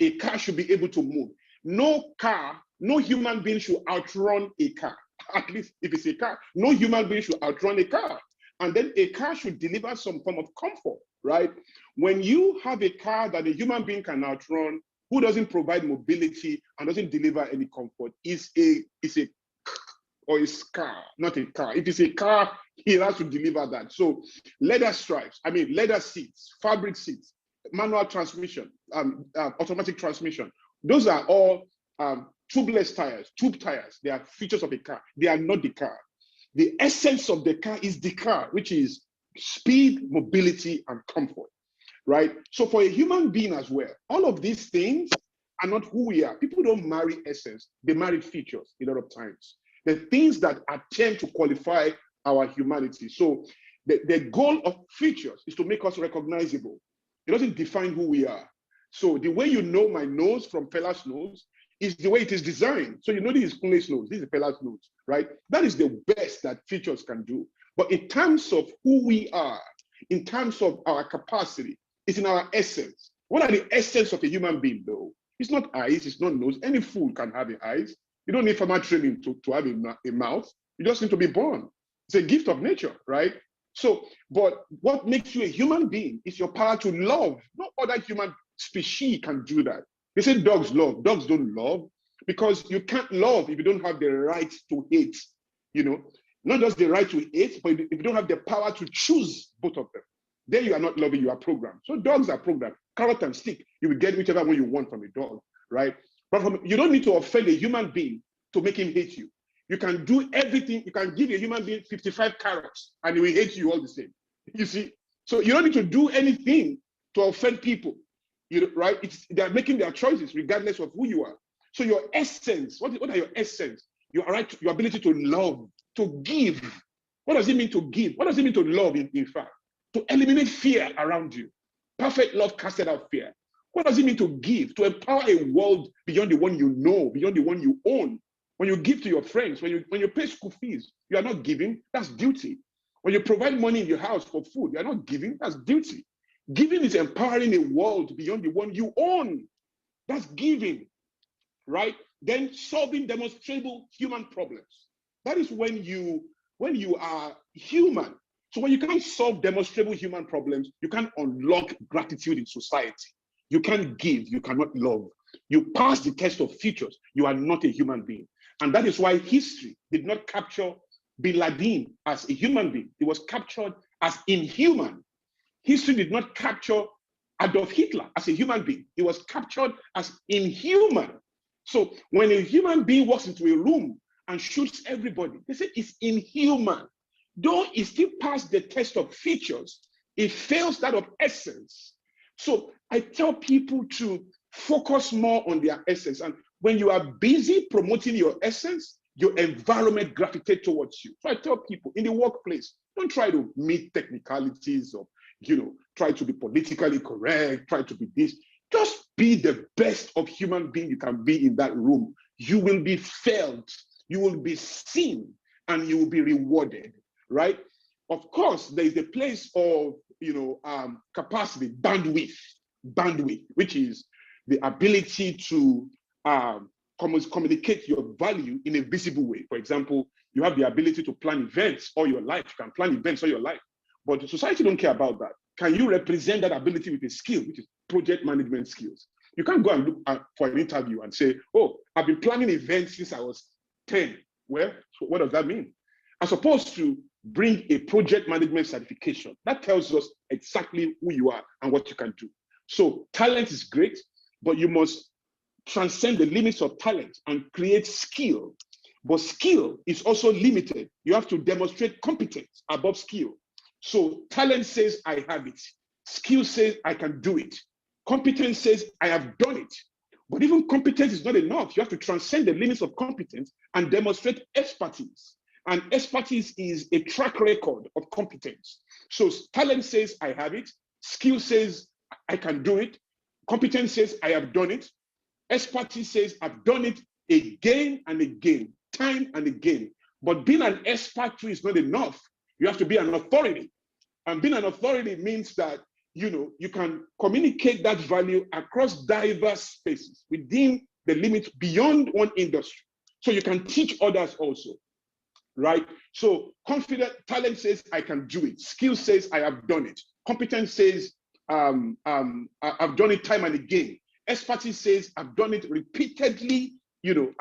A car should be able to move. No car, no human being should outrun a car. At least if it's a car, no human being should outrun a car. And then a car should deliver some form of comfort, right? When you have a car that a human being can outrun, who doesn't provide mobility and doesn't deliver any comfort, is a car, not a car. If it's a car, it has to deliver that. So leather stripes, leather seats, fabric seats, manual transmission, automatic transmission. Those are all tubeless tires, tube tires. They are features of a car. They are not the car. The essence of the car is the car, which is speed, mobility, and comfort, right? So for a human being as well, all of these things are not who we are. People don't marry essence, they marry features a lot of times. The things that attempt to qualify our humanity. So the goal of features is to make us recognizable. It doesn't define who we are. So the way you know my nose from Fela's nose is the way it is designed. So this is Kunle's nose, this is Fela's nose, right? That is the best that features can do. But in terms of who we are, in terms of our capacity, it's in our essence. What are the essence of a human being though? It's not eyes, it's not nose. Any fool can have eyes. You don't need formal training to have a mouth. You just need to be born. It's a gift of nature, right? So, but what makes you a human being is your power to love. No other human species can do that. They say dogs love. Dogs don't love because you can't love if you don't have the right to hate. Not just the right to hate, but if you don't have the power to choose both of them, then you are not loving, you are programmed. So dogs are programmed. Carrot and stick, you will get whichever one you want from a dog, right? But you don't need to offend a human being to make him hate you. You can do everything. You can give a human being 55 carrots and he will hate you all the same. You see? So you don't need to do anything to offend people, right? They're making their choices regardless of who you are. So your essence, what are your essence? Your ability to love, to give. What does it mean to give? What does it mean to love, in fact? To eliminate fear around you. Perfect love casted out fear. What does it mean to give? To empower a world beyond the one you know, beyond the one you own. When you give to your friends, when you pay school fees, you are not giving, that's duty. When you provide money in your house for food, you are not giving, that's duty. Giving is empowering a world beyond the one you own. That's giving, right? Then solving demonstrable human problems. That is when you are human. So when you can't solve demonstrable human problems, you can't unlock gratitude in society. You can't give, you cannot love. You pass the test of features, you are not a human being. And that is why history did not capture Bin Laden as a human being. It was captured as inhuman. History did not capture Adolf Hitler as a human being. It was captured as inhuman. So when a human being walks into a room and shoots everybody, they say it's inhuman. Though it still passed the test of features, it fails that of essence. So I tell people to focus more on their essence. And when you are busy promoting your essence, your environment gravitates towards you. So I tell people in the workplace, don't try to meet technicalities or, try to be politically correct, try to be this. Just be the best of human being you can be in that room. You will be felt, you will be seen, and you will be rewarded, right? Of course, there is a place of, capacity, bandwidth, which is the ability to communicate your value in a visible way. For example, you have the ability to plan events all your life. You can plan events all your life, but the society don't care about that. Can you represent that ability with a skill, which is project management skills? You can't go and look for an interview and say, oh, I've been planning events since I was 10. Well, so what does that mean? As opposed to bring a project management certification. That tells us exactly who you are and what you can do. So talent is great, but you must transcend the limits of talent and create skill. But skill is also limited. You have to demonstrate competence above skill. So talent says, I have it. Skill says, I can do it. Competence says, I have done it. But even competence is not enough. You have to transcend the limits of competence and demonstrate expertise. And expertise is a track record of competence. So talent says, I have it. Skill says, I can do it. Competence says, I have done it. Expertise says, I've done it again and again, time and again. But being an expert too is not enough. You have to be an authority. And being an authority means that, you can communicate that value across diverse spaces within the limits beyond one industry. So you can teach others also, right? So confident talent says, I can do it. Skill says, I have done it. Competence says, I've done it time and again. Expertise says, I've done it repeatedly,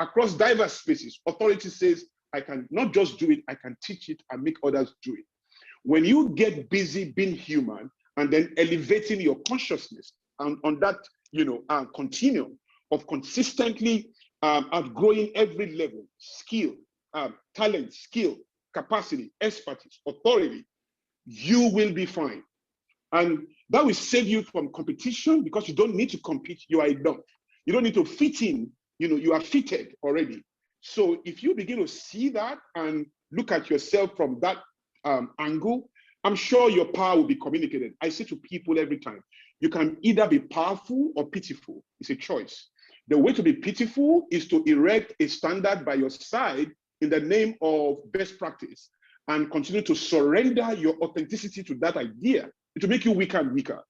across diverse spaces. Authority says, I can not just do it, I can teach it and make others do it. When you get busy being human and then elevating your consciousness and on that, continuum of consistently outgrowing every level, skill, talent, skill, capacity, expertise, authority, you will be fine. And that will save you from competition because you don't need to compete, you are enough. You don't need to fit in, you are fitted already. So if you begin to see that and look at yourself from that angle, I'm sure your power will be communicated. I say to people every time, you can either be powerful or pitiful. It's a choice. The way to be pitiful is to erect a standard by your side in the name of best practice and continue to surrender your authenticity to that idea. It will make you weaker and weaker.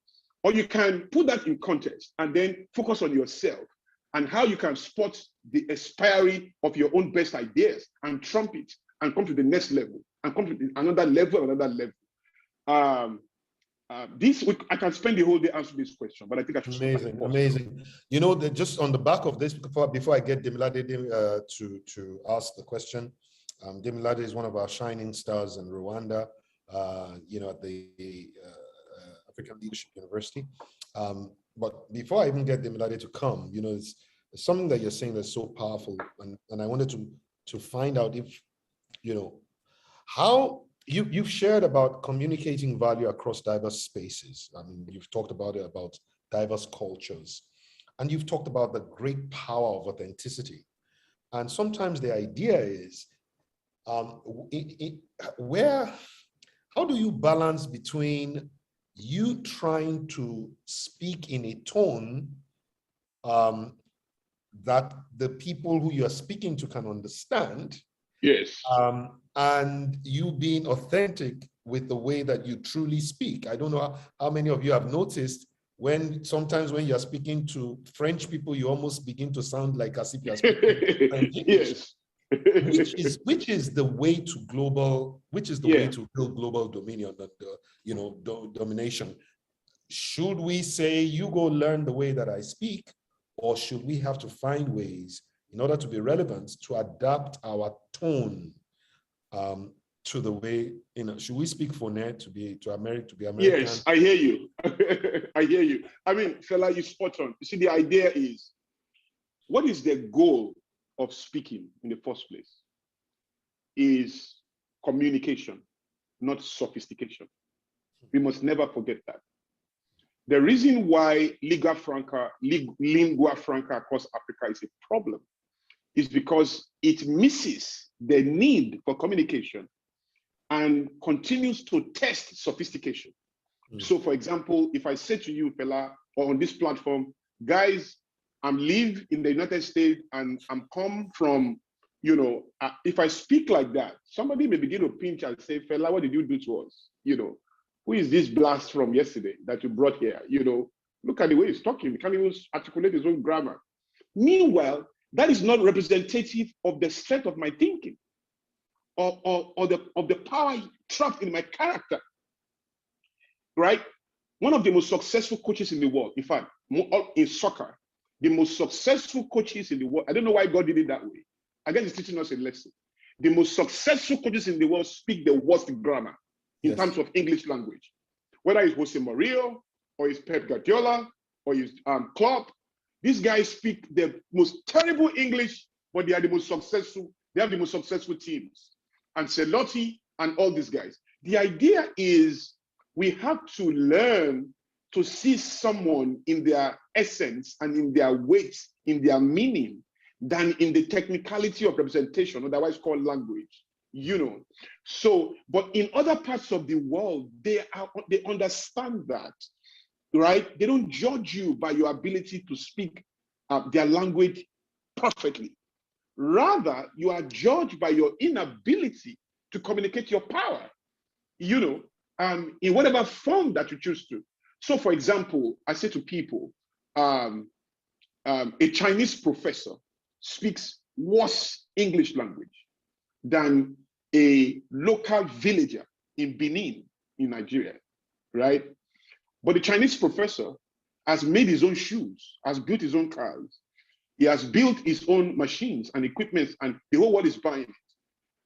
Or you can put that in context and then focus on yourself and how you can spot the expiry of your own best ideas and trump it and come to the next level and come to another level. This week, I can spend the whole day answering this question, but I think I should. Amazing. That just on the back of this, before I get Demilade to ask the question, Demilade is one of our shining stars in Rwanda, at the African Leadership University. But before I even get Demilade to come, it's something that you're saying that's so powerful, and I wanted to find out if, how you've shared about communicating value across diverse spaces. I mean, you've talked about it, about diverse cultures, and you've talked about the great power of authenticity. And sometimes the idea is, how do you balance between you trying to speak in a tone that the people who you're speaking to can understand? Yes. And you being authentic with the way that you truly speak. I don't know how many of you have noticed sometimes when you're speaking to French people, you almost begin to sound like as if you're speaking French English. Yes. which is the way to global, which is the way to build global dominion and domination. Should we say you go learn the way that I speak, or should we have to find ways in order to be relevant to adapt our tone to the way, should we speak Fonet to be American? Yes, I hear you. I hear you. I mean, fella, you spot on. You see, the idea is, what is the goal of speaking in the first place? Is communication, not sophistication. We must never forget that. The reason why lingua franca across Africa is a problem is because it misses the need for communication and continues to test sophistication. So for example, if I say to you, fella, or on this platform, guys, I'm live in the United States and I'm come from, if I speak like that, somebody may begin to pinch and say, fella, what did you do to us? Who is this blast from yesterday that you brought here? Look at the way he's talking. He can't even articulate his own grammar. Meanwhile, that is not representative of the strength of my thinking or the power trapped in my character, right? One of the most successful coaches in the world, in fact, in soccer, the most successful coaches in the world, I don't know why God did it that way. I guess he's teaching us a lesson. The most successful coaches in the world speak the worst grammar in terms of English language. Whether it's Jose Mourinho, or it's Pep Guardiola, or it's Klopp, these guys speak the most terrible English, but they are the most successful. They have the most successful teams. And Ancelotti and all these guys. The idea is we have to learn to see someone in their essence and in their weight, in their meaning, than in the technicality of representation, otherwise called language. So, but in other parts of the world, they understand that, right? They don't judge you by your ability to speak their language perfectly. Rather, you are judged by your inability to communicate your power, in whatever form that you choose to. So, for example, I say to people, a Chinese professor speaks worse English language than a local villager in Benin, in Nigeria, right? But the Chinese professor has made his own shoes, has built his own cars. He has built his own machines and equipment, and the whole world is buying it.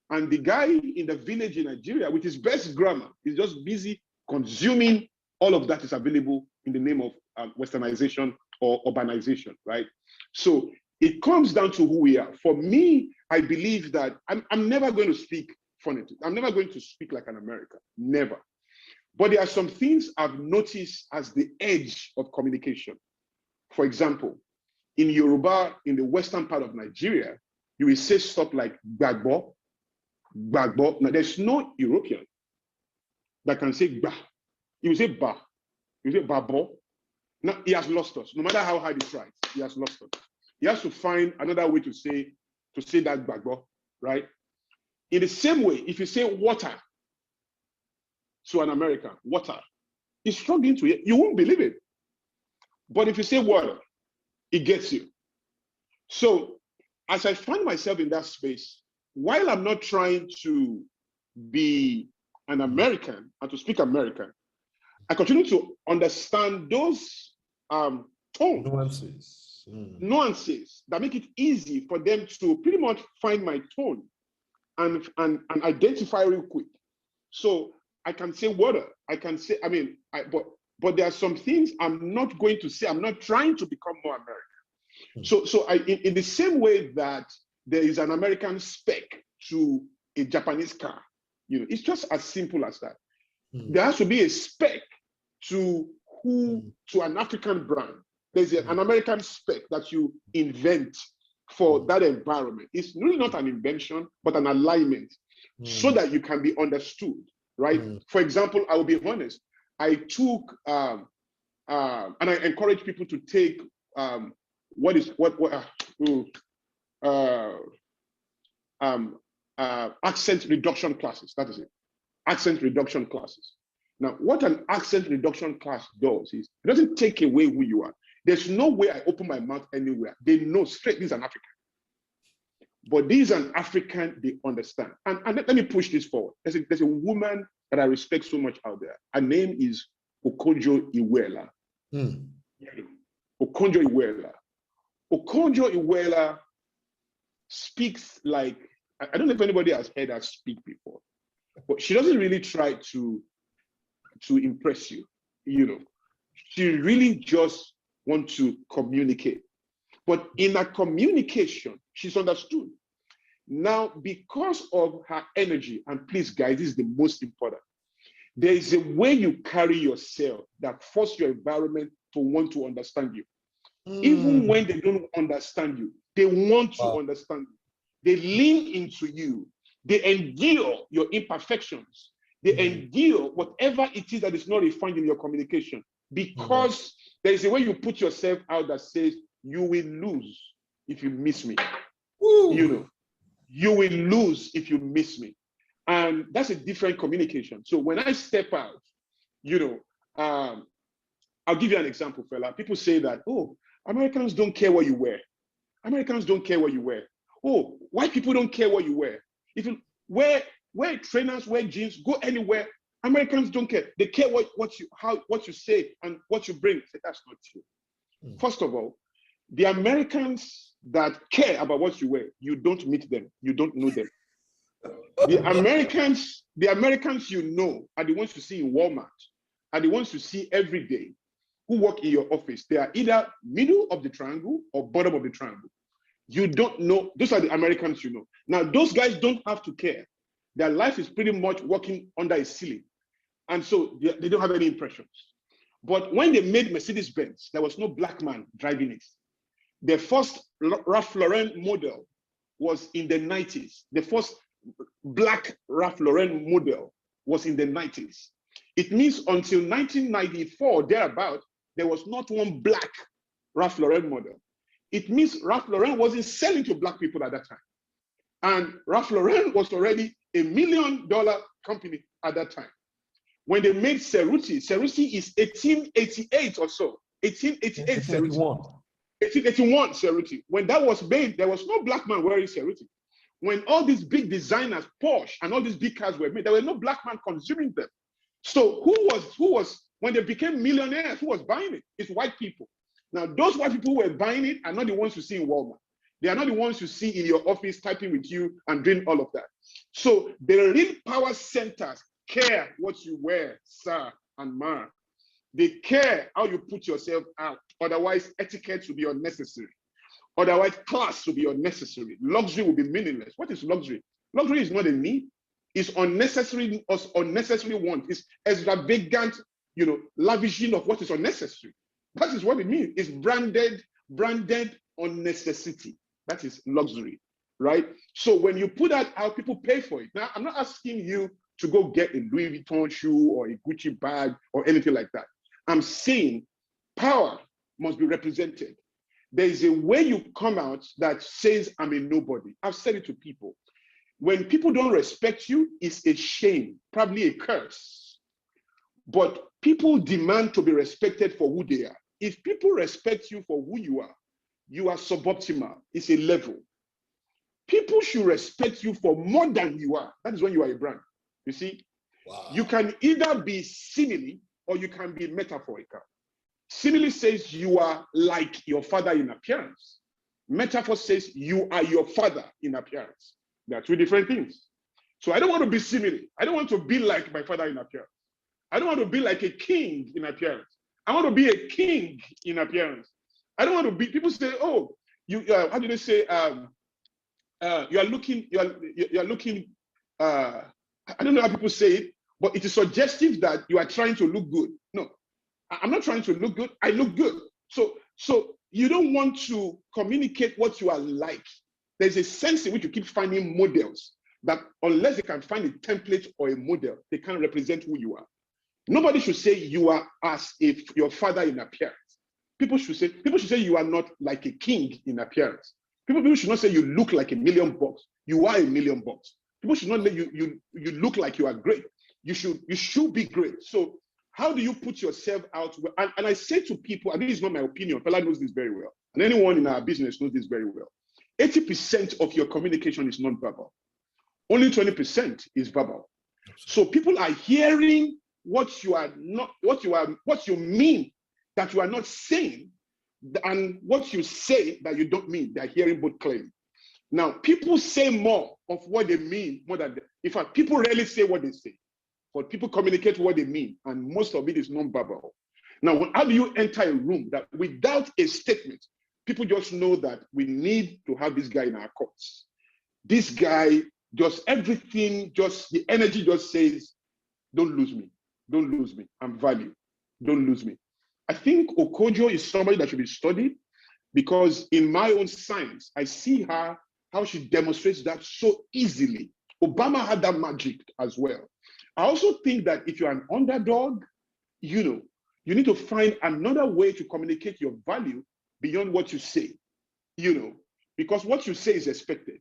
And the guy in the village in Nigeria, with his best grammar, is just busy consuming all of that is available in the name of westernization or urbanization, right? So it comes down to who we are. For me, I believe that I'm never going to speak phonetically. I'm never going to speak like an American, never. But there are some things I've noticed as the edge of communication. For example, in Yoruba, in the western part of Nigeria, you will say stuff like gbagbo, gbagbo. Now, there's no European that can say gba. You will say ba. You will say babo. Now, he has lost us. No matter how hard he tries, he has lost us. He has to find another way to say that gbagbo, right? In the same way, if you say water to an American, water, he's struggling to hear. You won't believe it. But if you say water, it gets you. So as I find myself in that space, while I'm not trying to be an American and to speak American, I continue to understand those tones, nuances that make it easy for them to pretty much find my tone and identify real quick. So I can say water. I can say, but there are some things I'm not going to say. I'm not trying to become more American. So in the same way that there is an American spec to a Japanese car, it's just as simple as that. There has to be a spec to an African brand. There's an American spec that you invent for that environment. It's really not an invention, but an alignment so that you can be understood, right? For example, I will be honest. I took, and I encourage people to take accent reduction classes. That is it, accent reduction classes. Now, what an accent reduction class does is it doesn't take away who you are. There's no way I open my mouth anywhere. They know straight this is an African. But these an African, they understand. And let me push this forward. There's a woman that I respect so much out there. Her name is Okonjo-Iweala. Okonjo-Iweala. Okonjo-Iweala speaks like, I don't know if anybody has heard her speak before, but she doesn't really try to impress you, you know. She really just wants to communicate. But in her communication, she's understood. Now, because of her energy, and please guys, this is the most important, there is a way you carry yourself that forces your environment to want to understand you. Even when they don't understand you, they want to understand you. They lean into you. They endure your imperfections. They endure whatever it is that is not refined in your communication, because there is a way you put yourself out that says, you will lose if you miss me. You know, you will lose if you miss me. And that's a different communication. So when I step out, you know, I'll give you an example, fella. People say that, oh, Americans don't care what you wear. Americans don't care what you wear. Oh, white people don't care what you wear. If you wear trainers, wear jeans, go anywhere, Americans don't care. They care what you say and what you bring. Say, that's not true. First of all, the Americans that care about what you wear, you don't meet them. You don't know them. The Americans you know are the ones you see in Walmart, are the ones you see every day who work in your office. They are either middle of the triangle or bottom of the triangle. You don't know. Those are the Americans you know. Now, those guys don't have to care. Their life is pretty much working under a ceiling. And so they don't have any impressions. But when they made Mercedes-Benz, there was no black man driving it. The first Ralph Lauren model was in the 90s. The first black Ralph Lauren model was in the 90s. It means until 1994, thereabout, there was not one black Ralph Lauren model. It means Ralph Lauren wasn't selling to black people at that time. And Ralph Lauren was already $1 million company at that time. When they made Cerruti is 1888 or so. 1888 Cerruti. 1881 Cerruti. When that was made, there was no black man wearing Cerruti. When all these big designers, Porsche, and all these big cars were made, there were no black man consuming them. So who was, when they became millionaires, who was buying it? It's white people. Now, those white people who were buying it are not the ones you see in Walmart. They are not the ones you see in your office typing with you and doing all of that. So the real power centers care what you wear, sir and ma. They care how you put yourself out. Otherwise, etiquette will be unnecessary. Otherwise, class will be unnecessary. Luxury will be meaningless. What is luxury? Luxury is not a need. It's unnecessary want. It's extravagant, you know, lavishing of what is unnecessary. That is what it means. It's branded unnecessity. That is luxury, right? So when you put that out, people pay for it. Now, I'm not asking you to go get a Louis Vuitton shoe or a Gucci bag or anything like that. I'm saying power must be represented. There is a way you come out that says, I'm a nobody. I've said it to people. When people don't respect you, it's a shame, probably a curse. But people demand to be respected for who they are. If people respect you for who you are suboptimal. It's a level. People should respect you for more than you are. That is when you are a brand. You see? Wow. You can either be simile or you can be metaphorical. Simile says you are like your father in appearance. Metaphor says you are your father in appearance. They are two different things. So I don't want to be simile. I don't want to be like my father in appearance. I don't want to be like a king in appearance. I want to be a king in appearance. I don't want to be, people say, oh, you, how do they say, you are looking, I don't know how people say it, but it is suggestive that you are trying to look good. No, I'm not trying to look good. I look good. So you don't want to communicate what you are like. There's a sense in which you keep finding models that unless they can find a template or a model, they can't represent who you are. Nobody should say you are as if your father in appearance. People should say you are not like a king in appearance. People should not say you look like $1 million. You are $1 million. People should not let you look like you are great. You should be great. So how do you put yourself out? And I say to people, and this is not my opinion, Fela knows this very well, and anyone in our business knows this very well. 80% of your communication is non-verbal. Only 20% is verbal. So people are hearing what you mean that you are not saying, and what you say that you don't mean. They're hearing both clearly. Now, people say more of what they mean more than in fact, people rarely say what they say, but people communicate what they mean, and most of it is non-verbal. Now, how do you enter a room that without a statement, people just know that we need to have this guy in our courts? This guy, just everything, just the energy just says, don't lose me, don't lose me, I'm valued, don't lose me. I think Okojo is somebody that should be studied, because in my own science, I see her, how she demonstrates that so easily. Obama had that magic as well. I also think that if you're an underdog, you need to find another way to communicate your value beyond what you say, because what you say is expected.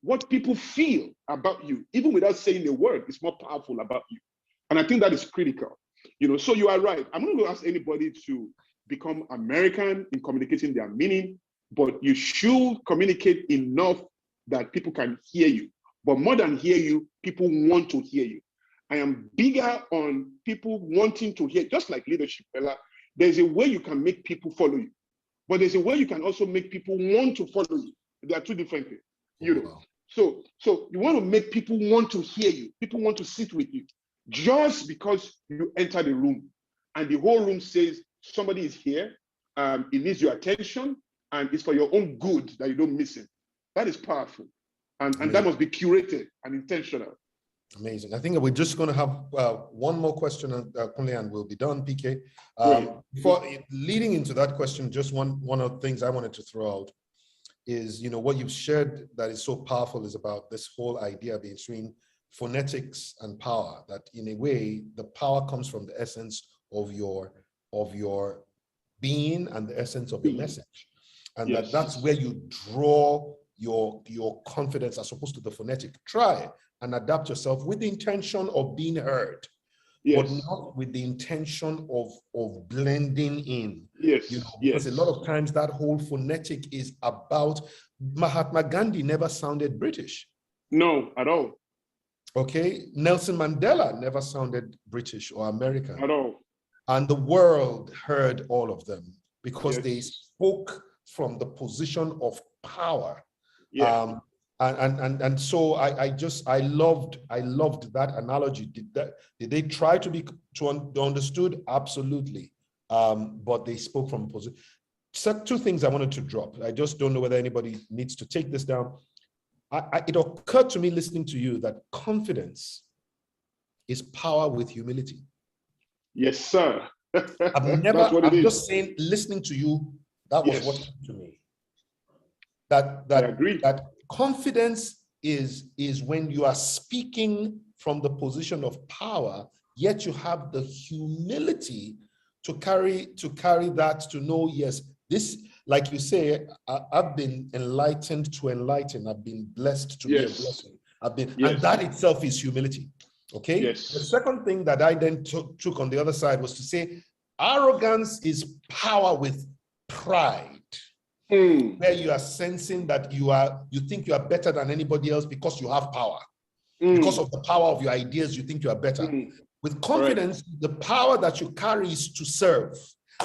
What people feel about you, even without saying a word, is more powerful about you. And I think that is critical. So you are right. I'm not going to ask anybody to become American in communicating their meaning, but you should communicate enough that people can hear you. But more than hear you, people want to hear you. I am bigger on people wanting to hear, just like leadership, Bella. There's a way you can make people follow you, but there's a way you can also make people want to follow you. They are two different things, Wow. So you want to make people want to hear you. People want to sit with you. Just because you enter the room and the whole room says somebody is here, it needs your attention, and it's for your own good that you don't miss it. That is powerful. And that must be curated and intentional. Amazing. I think we're just going to have one more question, Kunle, and we'll be done, PK. Before leading into that question, just one of the things I wanted to throw out is, what you've shared that is so powerful is about this whole idea between phonetics and power, that in a way, the power comes from the essence of your being and the essence of your message. And that's where you draw your confidence as opposed to the phonetic. Try and adapt yourself with the intention of being heard, but not with the intention of blending in. Because a lot of times that whole phonetic is about, Mahatma Gandhi never sounded British. No, at all. Okay, Nelson Mandela never sounded British or American. At all. And the world heard all of them because they spoke from the position of power. And so I loved that analogy. Did they try to be understood? Absolutely. But they spoke from a position. So two things I wanted to drop. I just don't know whether anybody needs to take this down. It occurred to me listening to you that confidence is power with humility. Yes, sir. I'm just saying, listening to you, that was what came to me. I agree. That confidence is when you are speaking from the position of power, yet you have the humility to carry that, to know, yes, this, like you say, I've been enlightened to enlighten. I've been blessed to be a blessing. And that itself is humility. Okay. Yes. The second thing that I then took on the other side was to say, arrogance is power with pride. Where you are sensing that you think you are better than anybody else because you have power. Because of the power of your ideas, you think you are better. With confidence, the power that you carry is to serve.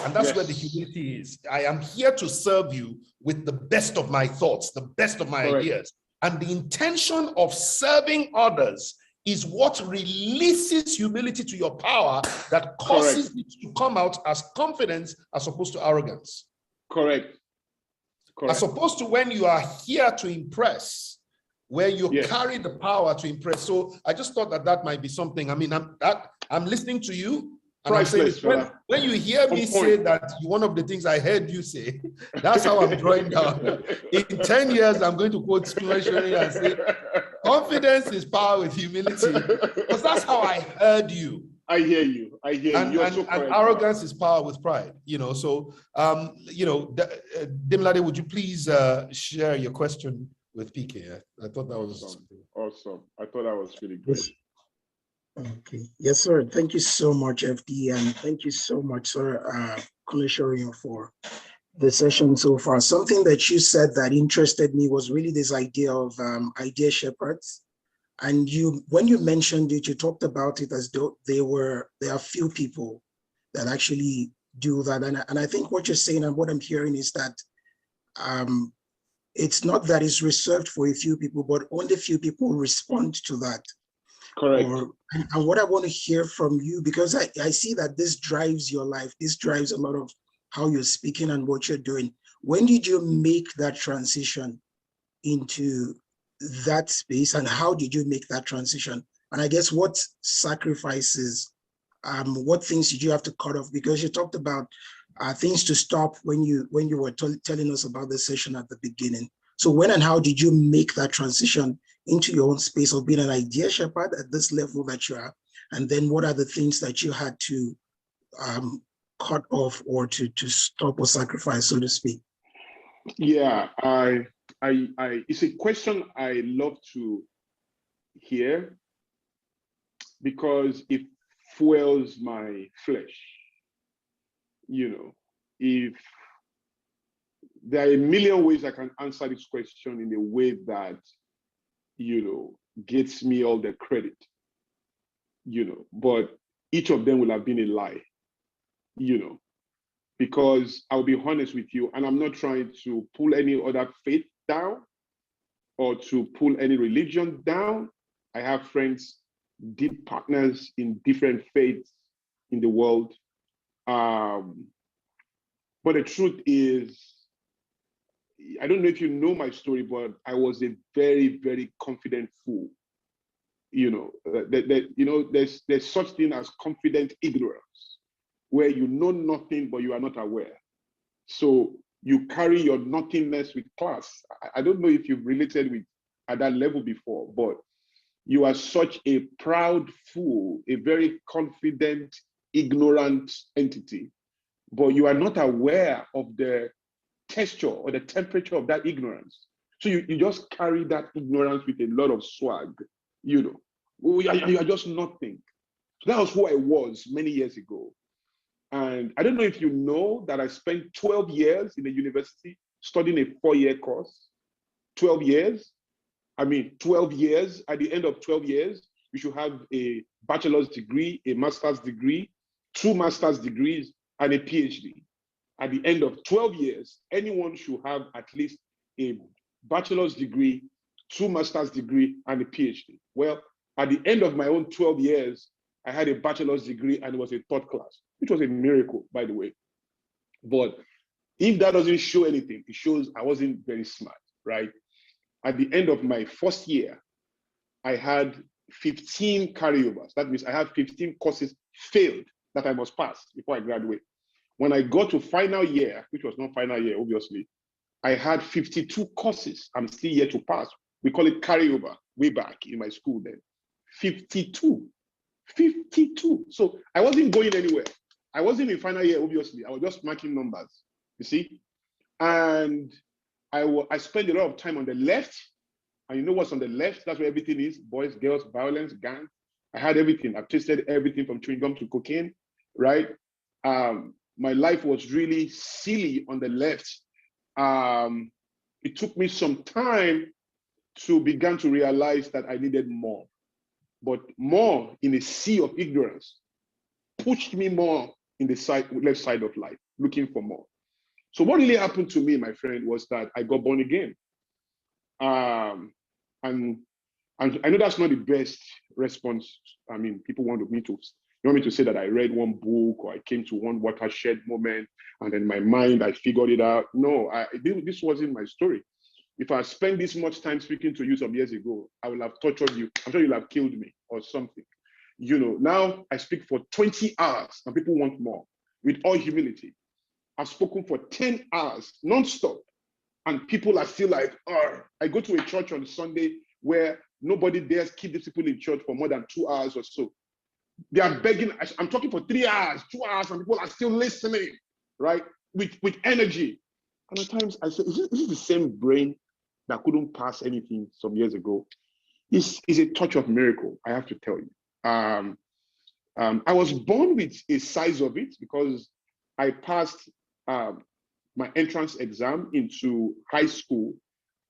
And that's where the humility is. I am here to serve you with the best of my thoughts, the best of my ideas. And the intention of serving others is what releases humility to your power, that causes it to come out as confidence as opposed to arrogance. Correct. As opposed to when you are here to impress, where you carry the power to impress. So I just thought that might be something. I mean, I'm listening to you. And I'm saying, when you hear me say that, one of the things I heard you say, that's how I'm drawing down. In 10 years, I'm going to quote Soriyan and say, confidence is power with humility, because that's how I heard you. I hear you. And arrogance is power with pride. So Dimlade, would you please share your question with PK? I thought that was awesome. I thought that was really good. Okay. Yes, sir. Thank you so much, FD, and thank you so much, sir, Kunle Soriyan, for the session so far. Something that you said that interested me was really this idea of idea shepherds. And when you mentioned it, you talked about it as though there are few people that actually do that. And I think what you're saying and what I'm hearing is that it's not that it's reserved for a few people, but only few people respond to that. Correct. And what I want to hear from you, because I see that this drives your life, this drives a lot of how you're speaking and what you're doing. When did you make that transition into that space, and how did you make that transition? And I guess what sacrifices, what things did you have to cut off? Because you talked about things to stop when you were telling us about the session at the beginning. So when and how did you make that transition into your own space of being an idea shepherd at this level that you are? And then what are the things that you had to cut off or to stop or sacrifice, so to speak? Yeah, it's a question I love to hear because it fuels my flesh. You know, if there are a million ways I can answer this question in a way that, gets me all the credit, but each of them will have been a lie, because I'll be honest with you, and I'm not trying to pull any other faith down or to pull any religion down. I have friends, deep partners in different faiths in the world. But the truth is, I don't know if you know my story, but I was a very, very confident fool. There's such thing as confident ignorance, where you know nothing, but you are not aware. So you carry your nothingness with class. I don't know if you've related with at that level before, but you are such a proud fool, a very confident, ignorant entity, but you are not aware of the texture or the temperature of that ignorance. So you just carry that ignorance with a lot of swag, you are just nothing. So that was who I was many years ago. And I don't know if you know that I spent 12 years in a university studying a 4-year course. 12 years. 12 years. At the end of 12 years, you should have a bachelor's degree, a master's degree, 2 master's degrees, and a PhD. At the end of 12 years, anyone should have at least a bachelor's degree, 2 master's degree, and a PhD. Well, at the end of my own 12 years, I had a bachelor's degree and it was a 3rd class, which was a miracle, by the way. But if that doesn't show anything, it shows I wasn't very smart, right? At the end of my 1st year, I had 15 carryovers. That means I had 15 courses failed that I must pass before I graduate. When I got to final year, which was not final year, obviously, I had 52 courses I'm still yet to pass. We call it carryover way back in my school then. 52. So I wasn't going anywhere. I wasn't in final year, obviously. I was just marking numbers, you see? And I spent a lot of time on the left. And you know what's on the left? That's where everything is. Boys, girls, violence, gangs. I had everything. I've tasted everything from chewing gum to cocaine, right? My life was really silly on the left. It took me some time to begin to realize that I needed more. But more in a sea of ignorance pushed me more in the left side of life, looking for more. So what really happened to me, my friend, was that I got born again. And I know that's not the best response. People want me to say that I read one book or I came to one watershed moment and in my mind I figured it out. No, this wasn't my story. If I spent this much time speaking to you some years ago, I would have tortured you. I'm sure you'll have killed me or something. Now I speak for 20 hours and people want more. With all humility, I've spoken for 10 hours nonstop and people are still like, I go to a church on Sunday where nobody dares keep these people in church for more than 2 hours or so. They are begging. I'm talking for 3 hours, 2 hours, and people are still listening, right? With energy. And at times I say, is this the same brain that couldn't pass anything some years ago? It's a touch of miracle, I have to tell you. I was born with a size of it because I passed my my entrance exam into high school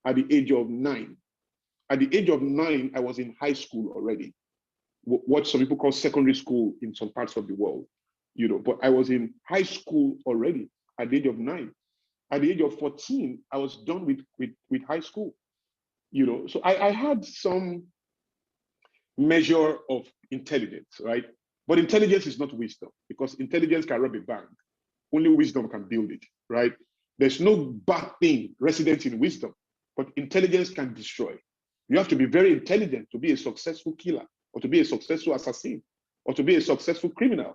at the age of 9. At the age of 9, I was in high school already, what some people call secondary school in some parts of the world, but I was in high school already at the age of 9. At the age of 14, I was done with high school, So I had some measure of intelligence, right? But intelligence is not wisdom, because intelligence can rob a bank. Only wisdom can build it, right? There's no bad thing resident in wisdom, but intelligence can destroy. You have to be very intelligent to be a successful killer, or to be a successful assassin, or to be a successful criminal.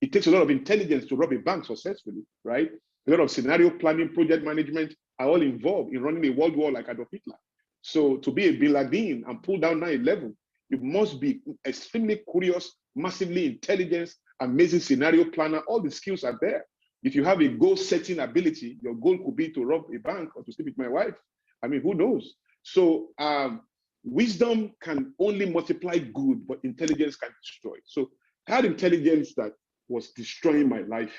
It takes a lot of intelligence to rob a bank successfully, right? A lot of scenario planning, project management are all involved in running a world war like Adolf Hitler. So to be a Bin Laden and pull down 9/11, you must be extremely curious, massively intelligent, amazing scenario planner. All the skills are there. If you have a goal-setting ability, your goal could be to rob a bank or to sleep with my wife. I mean, who knows? So wisdom can only multiply good, but intelligence can destroy. So I had intelligence that was destroying my life.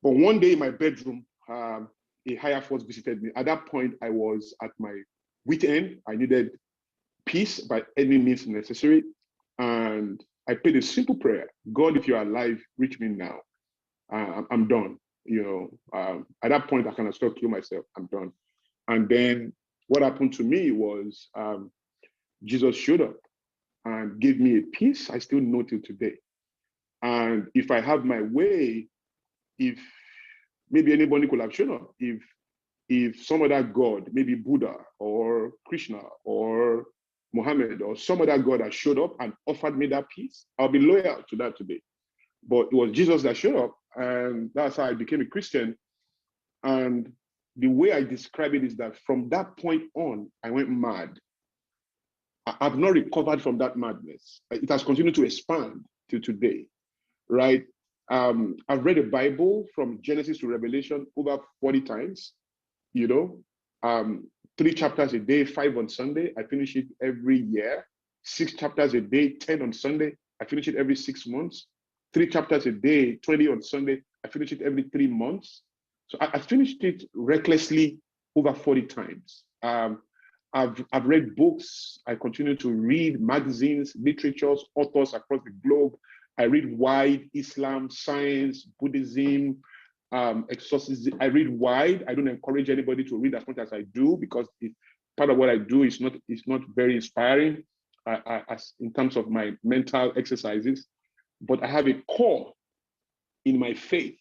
But one day in my bedroom, a higher force visited me. At that point, I was at my wit end. I needed peace by any means necessary. And I prayed a simple prayer: God, if you're alive, reach me now. I'm done. At that point, I kind of started to kill myself. I'm done. And then what happened to me was Jesus showed up and gave me a peace I still know till today. And if I have my way, if maybe anybody could have shown up, if some other God, maybe Buddha or Krishna or Muhammad or some other God has showed up and offered me that peace, I'll be loyal to that today. But it was Jesus that showed up, and that's how I became a Christian. And the way I describe it is that from that point on, I went mad. I've not recovered from that madness. It has continued to expand till today, right? I've read the Bible from Genesis to Revelation over 40 times, 3 chapters a day, 5 on Sunday. I finish it every year. 6 chapters a day, 10 on Sunday. I finish it every 6 months. 3 chapters a day, 20 on Sunday. I finish it every 3 months. So I finished it recklessly over 40 times. I've read books. I continue to read magazines, literatures, authors across the globe. I read wide: Islam, science, Buddhism, exorcism. I read wide. I don't encourage anybody to read as much as I do, because part of what I do is not very inspiring as in terms of my mental exercises. But I have a core in my faith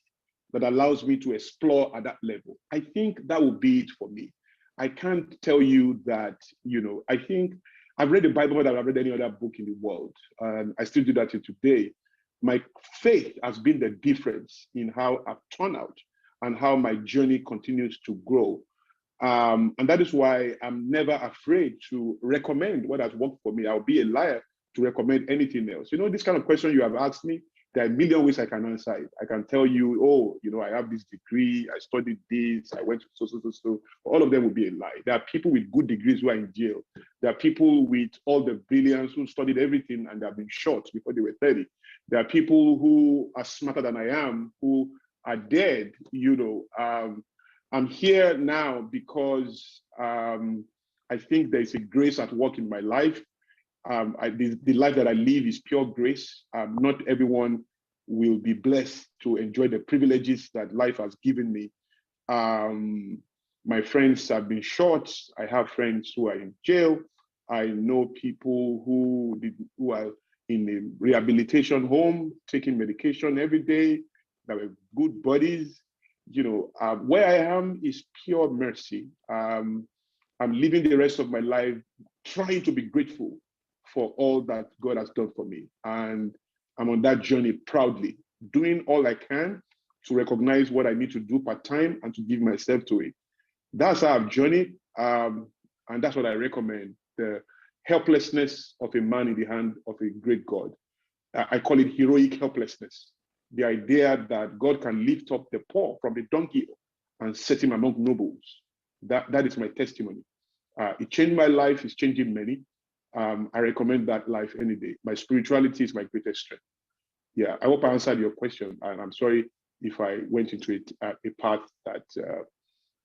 that allows me to explore at that level. I think that will be it for me. I can't tell you that, I think I've read the Bible more than I've read any other book in the world. And I still do that till today. My faith has been the difference in how I've turned out and how my journey continues to grow. And that is why I'm never afraid to recommend what has worked for me. I'll be a liar to recommend anything else. This kind of question you have asked me, there are a million ways I can answer it. I can tell you, I have this degree, I studied this, I went to so. All of them will be a lie. There are people with good degrees who are in jail. There are people with all the brilliance who studied everything and they have been shot before they were 30. There are people who are smarter than I am, who are dead. I'm here now because I think there's a grace at work in my life. The life that I live is pure grace. Not everyone will be blessed to enjoy the privileges that life has given me. My friends have been shot. I have friends who are in jail. I know people who are in a rehabilitation home, taking medication every day, that were good buddies. Where I am is pure mercy. I'm living the rest of my life trying to be grateful for all that God has done for me. And I'm on that journey proudly, doing all I can to recognize what I need to do part-time and to give myself to it. That's how I've journeyed. And that's what I recommend: the helplessness of a man in the hand of a great God. I call it heroic helplessness. The idea that God can lift up the poor from the dunghill and set him among nobles. That is my testimony. It changed my life. It's changing many. I recommend that life any day. My spirituality is my greatest strength. Yeah, I hope I answered your question. And I'm sorry if I went into a path that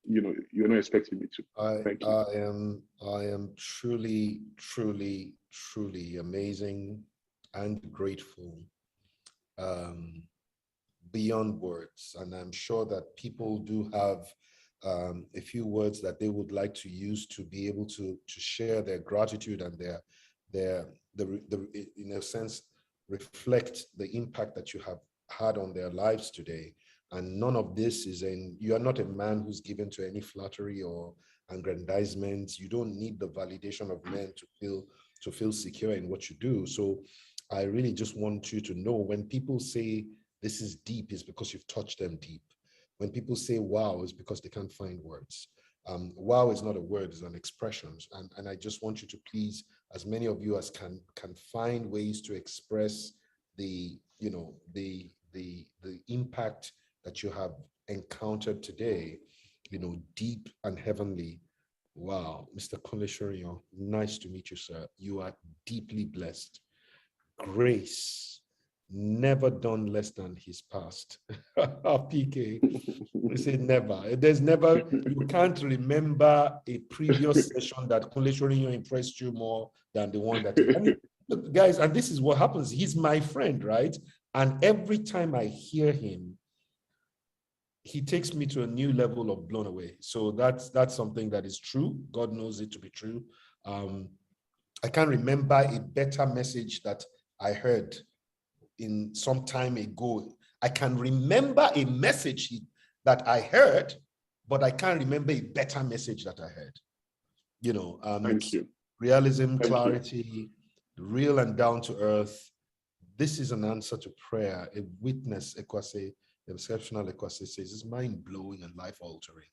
you're not expecting me to. Thank you. I am truly, truly, truly amazing and grateful, beyond words. And I'm sure that people do have a few words that they would like to use to be able to share their gratitude and their in a sense reflect the impact that you have had on their lives today. And none of this is you are not a man who's given to any flattery or aggrandizement. You don't need the validation of men to feel secure in what you do. So I really just want you to know, when people say this is deep, is because you've touched them deep. When people say wow, it's because they can't find words. Wow is not a word, it's an expression. And I just want you to please, as many of you as can find ways to express the impact that you have encountered today, deep and heavenly. Wow, Mr. Kunle Soriyan, nice to meet you, sir. You are deeply blessed. Grace, never done less than his past. PK, we say never. There's never, you can't remember a previous session that Kunle Soriyan impressed you more than the one that, guys, and this is what happens. He's my friend, right? And every time I hear him, he takes me to a new level of blown away. So that's something that is true. God knows it to be true. I can't remember a better message that I heard in some time ago. I can remember a message that I heard, but I can't remember a better message that I heard. Thank you. Realism, clarity, real and down to earth. This is an answer to prayer. A witness, Ekwase, the exceptional Ekwase says, it's mind-blowing and life-altering.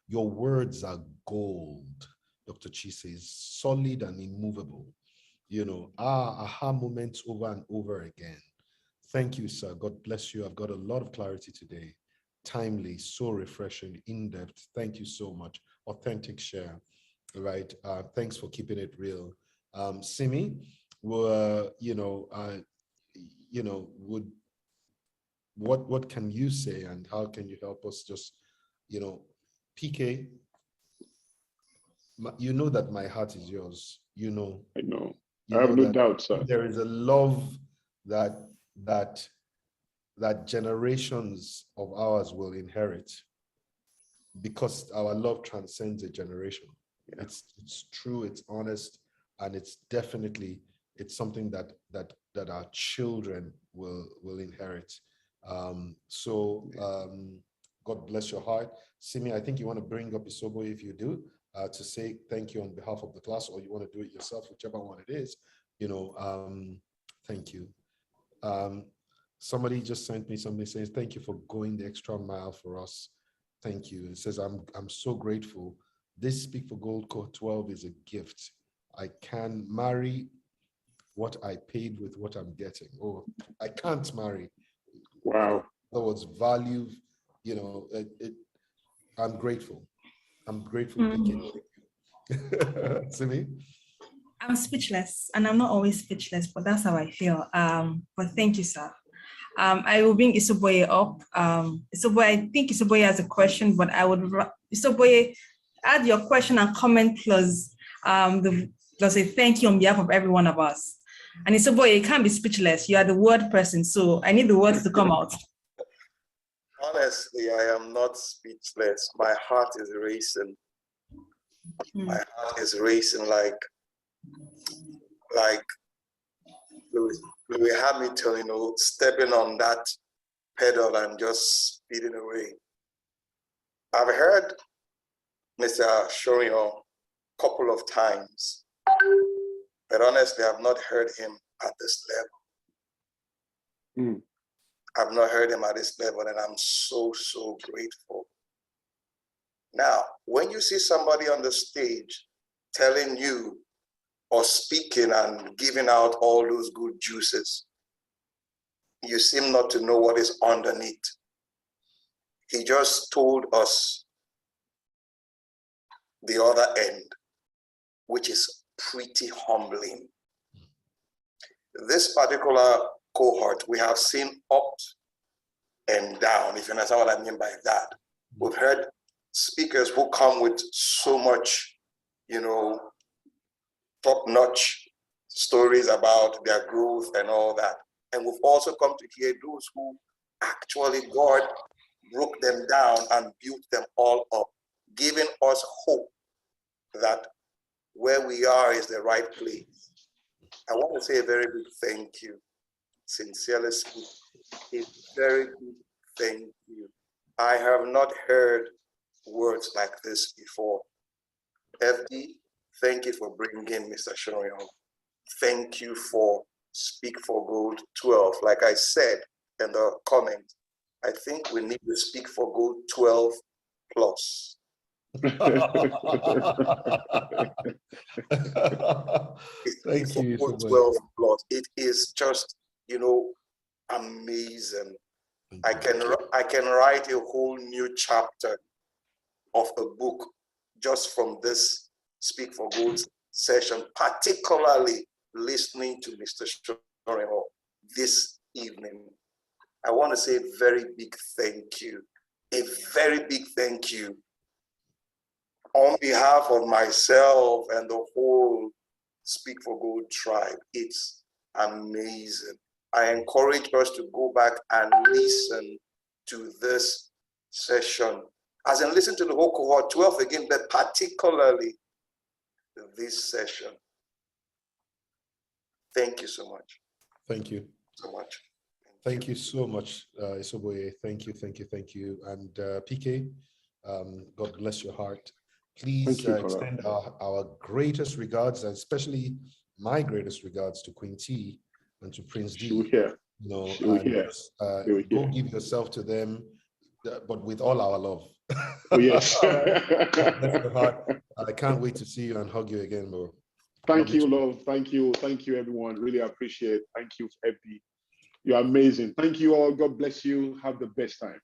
Your words are gold, Dr. Chi says, solid and immovable. Aha moments over and over again. Thank you, sir. God bless you. I've got a lot of clarity today. Timely, so refreshing, in-depth. Thank you so much. Authentic share, right? Thanks for keeping it real. Simi, what can you say and how can you help us just, PK, you know that my heart is yours, I know. I have no doubt, sir. There is a love that generations of ours will inherit because our love transcends a generation. Yeah. It's true, it's honest, and it's definitely, it's something that our children will inherit. God bless your heart. Simi, I think you want to bring up Isobo if you do, to say thank you on behalf of the class, or you want to do it yourself, whichever one it is. Thank you. Somebody just sent me something saying, thank you for going the extra mile for us. Thank you. It says, I'm so grateful. This Speak for Gold Core 12 is a gift. I can marry what I paid with what I'm getting. Oh, I can't marry. Wow. That was value, I'm grateful. I'm grateful. Simi? I'm speechless, and I'm not always speechless, but that's how I feel. But thank you, sir. I will bring Isoboye up. Isoboye, I think Isoboye has a question, but I would, Isoboye, add your question and comment plus a thank you on behalf of every one of us. And Isoboye, you can't be speechless. You are the word person, so I need the words to come out. Honestly, I am not speechless. My heart is racing. My heart is racing like Louis Hamilton, stepping on that pedal and just speeding away. I've heard Mr. Soriyan a couple of times, but honestly, I've not heard him at this level. I've not heard him at this level, and I'm so, so grateful. Now, when you see somebody on the stage telling you or speaking and giving out all those good juices, you seem not to know what is underneath. He just told us the other end, which is pretty humbling. This particular cohort, we have seen up and down, if you understand what I mean by that. We've heard speakers who come with so much, top-notch stories about their growth and all that. And we've also come to hear those who actually God broke them down and built them all up, giving us hope that where we are is the right place. I want to say a very big thank you, sincerely speaking, a very big thank you. I have not heard words like this before. FD, thank you for bringing Mr. Soriyan. Thank you for Speak for Gold 12. Like I said in the comment, I think we need to Speak for Gold 12 plus. Thank you. 12 plus. It is just, amazing. I can write a whole new chapter of a book just from this Speak for Gold session, particularly listening to Mr. Soriyan this evening. I want to say a very big thank you, a very big thank you on behalf of myself and the whole Speak for Gold tribe. It's amazing. I encourage us to go back and listen to this session, as in listen to the whole cohort 12 again, but particularly this session. Thank you so much. Thank you so much. Thank you so much, Isoboye. Thank you. And PK, God bless your heart. Please extend our greatest regards, and especially my greatest regards to Queen T and to Prince D. Go give yourself to them, but with all our love. Oh, yes. Bless your heart. I can't wait to see you and hug you again, bro. Thank you, love. Thank you, everyone. Really appreciate it. Thank you, FD. You're amazing. Thank you all. God bless you. Have the best time.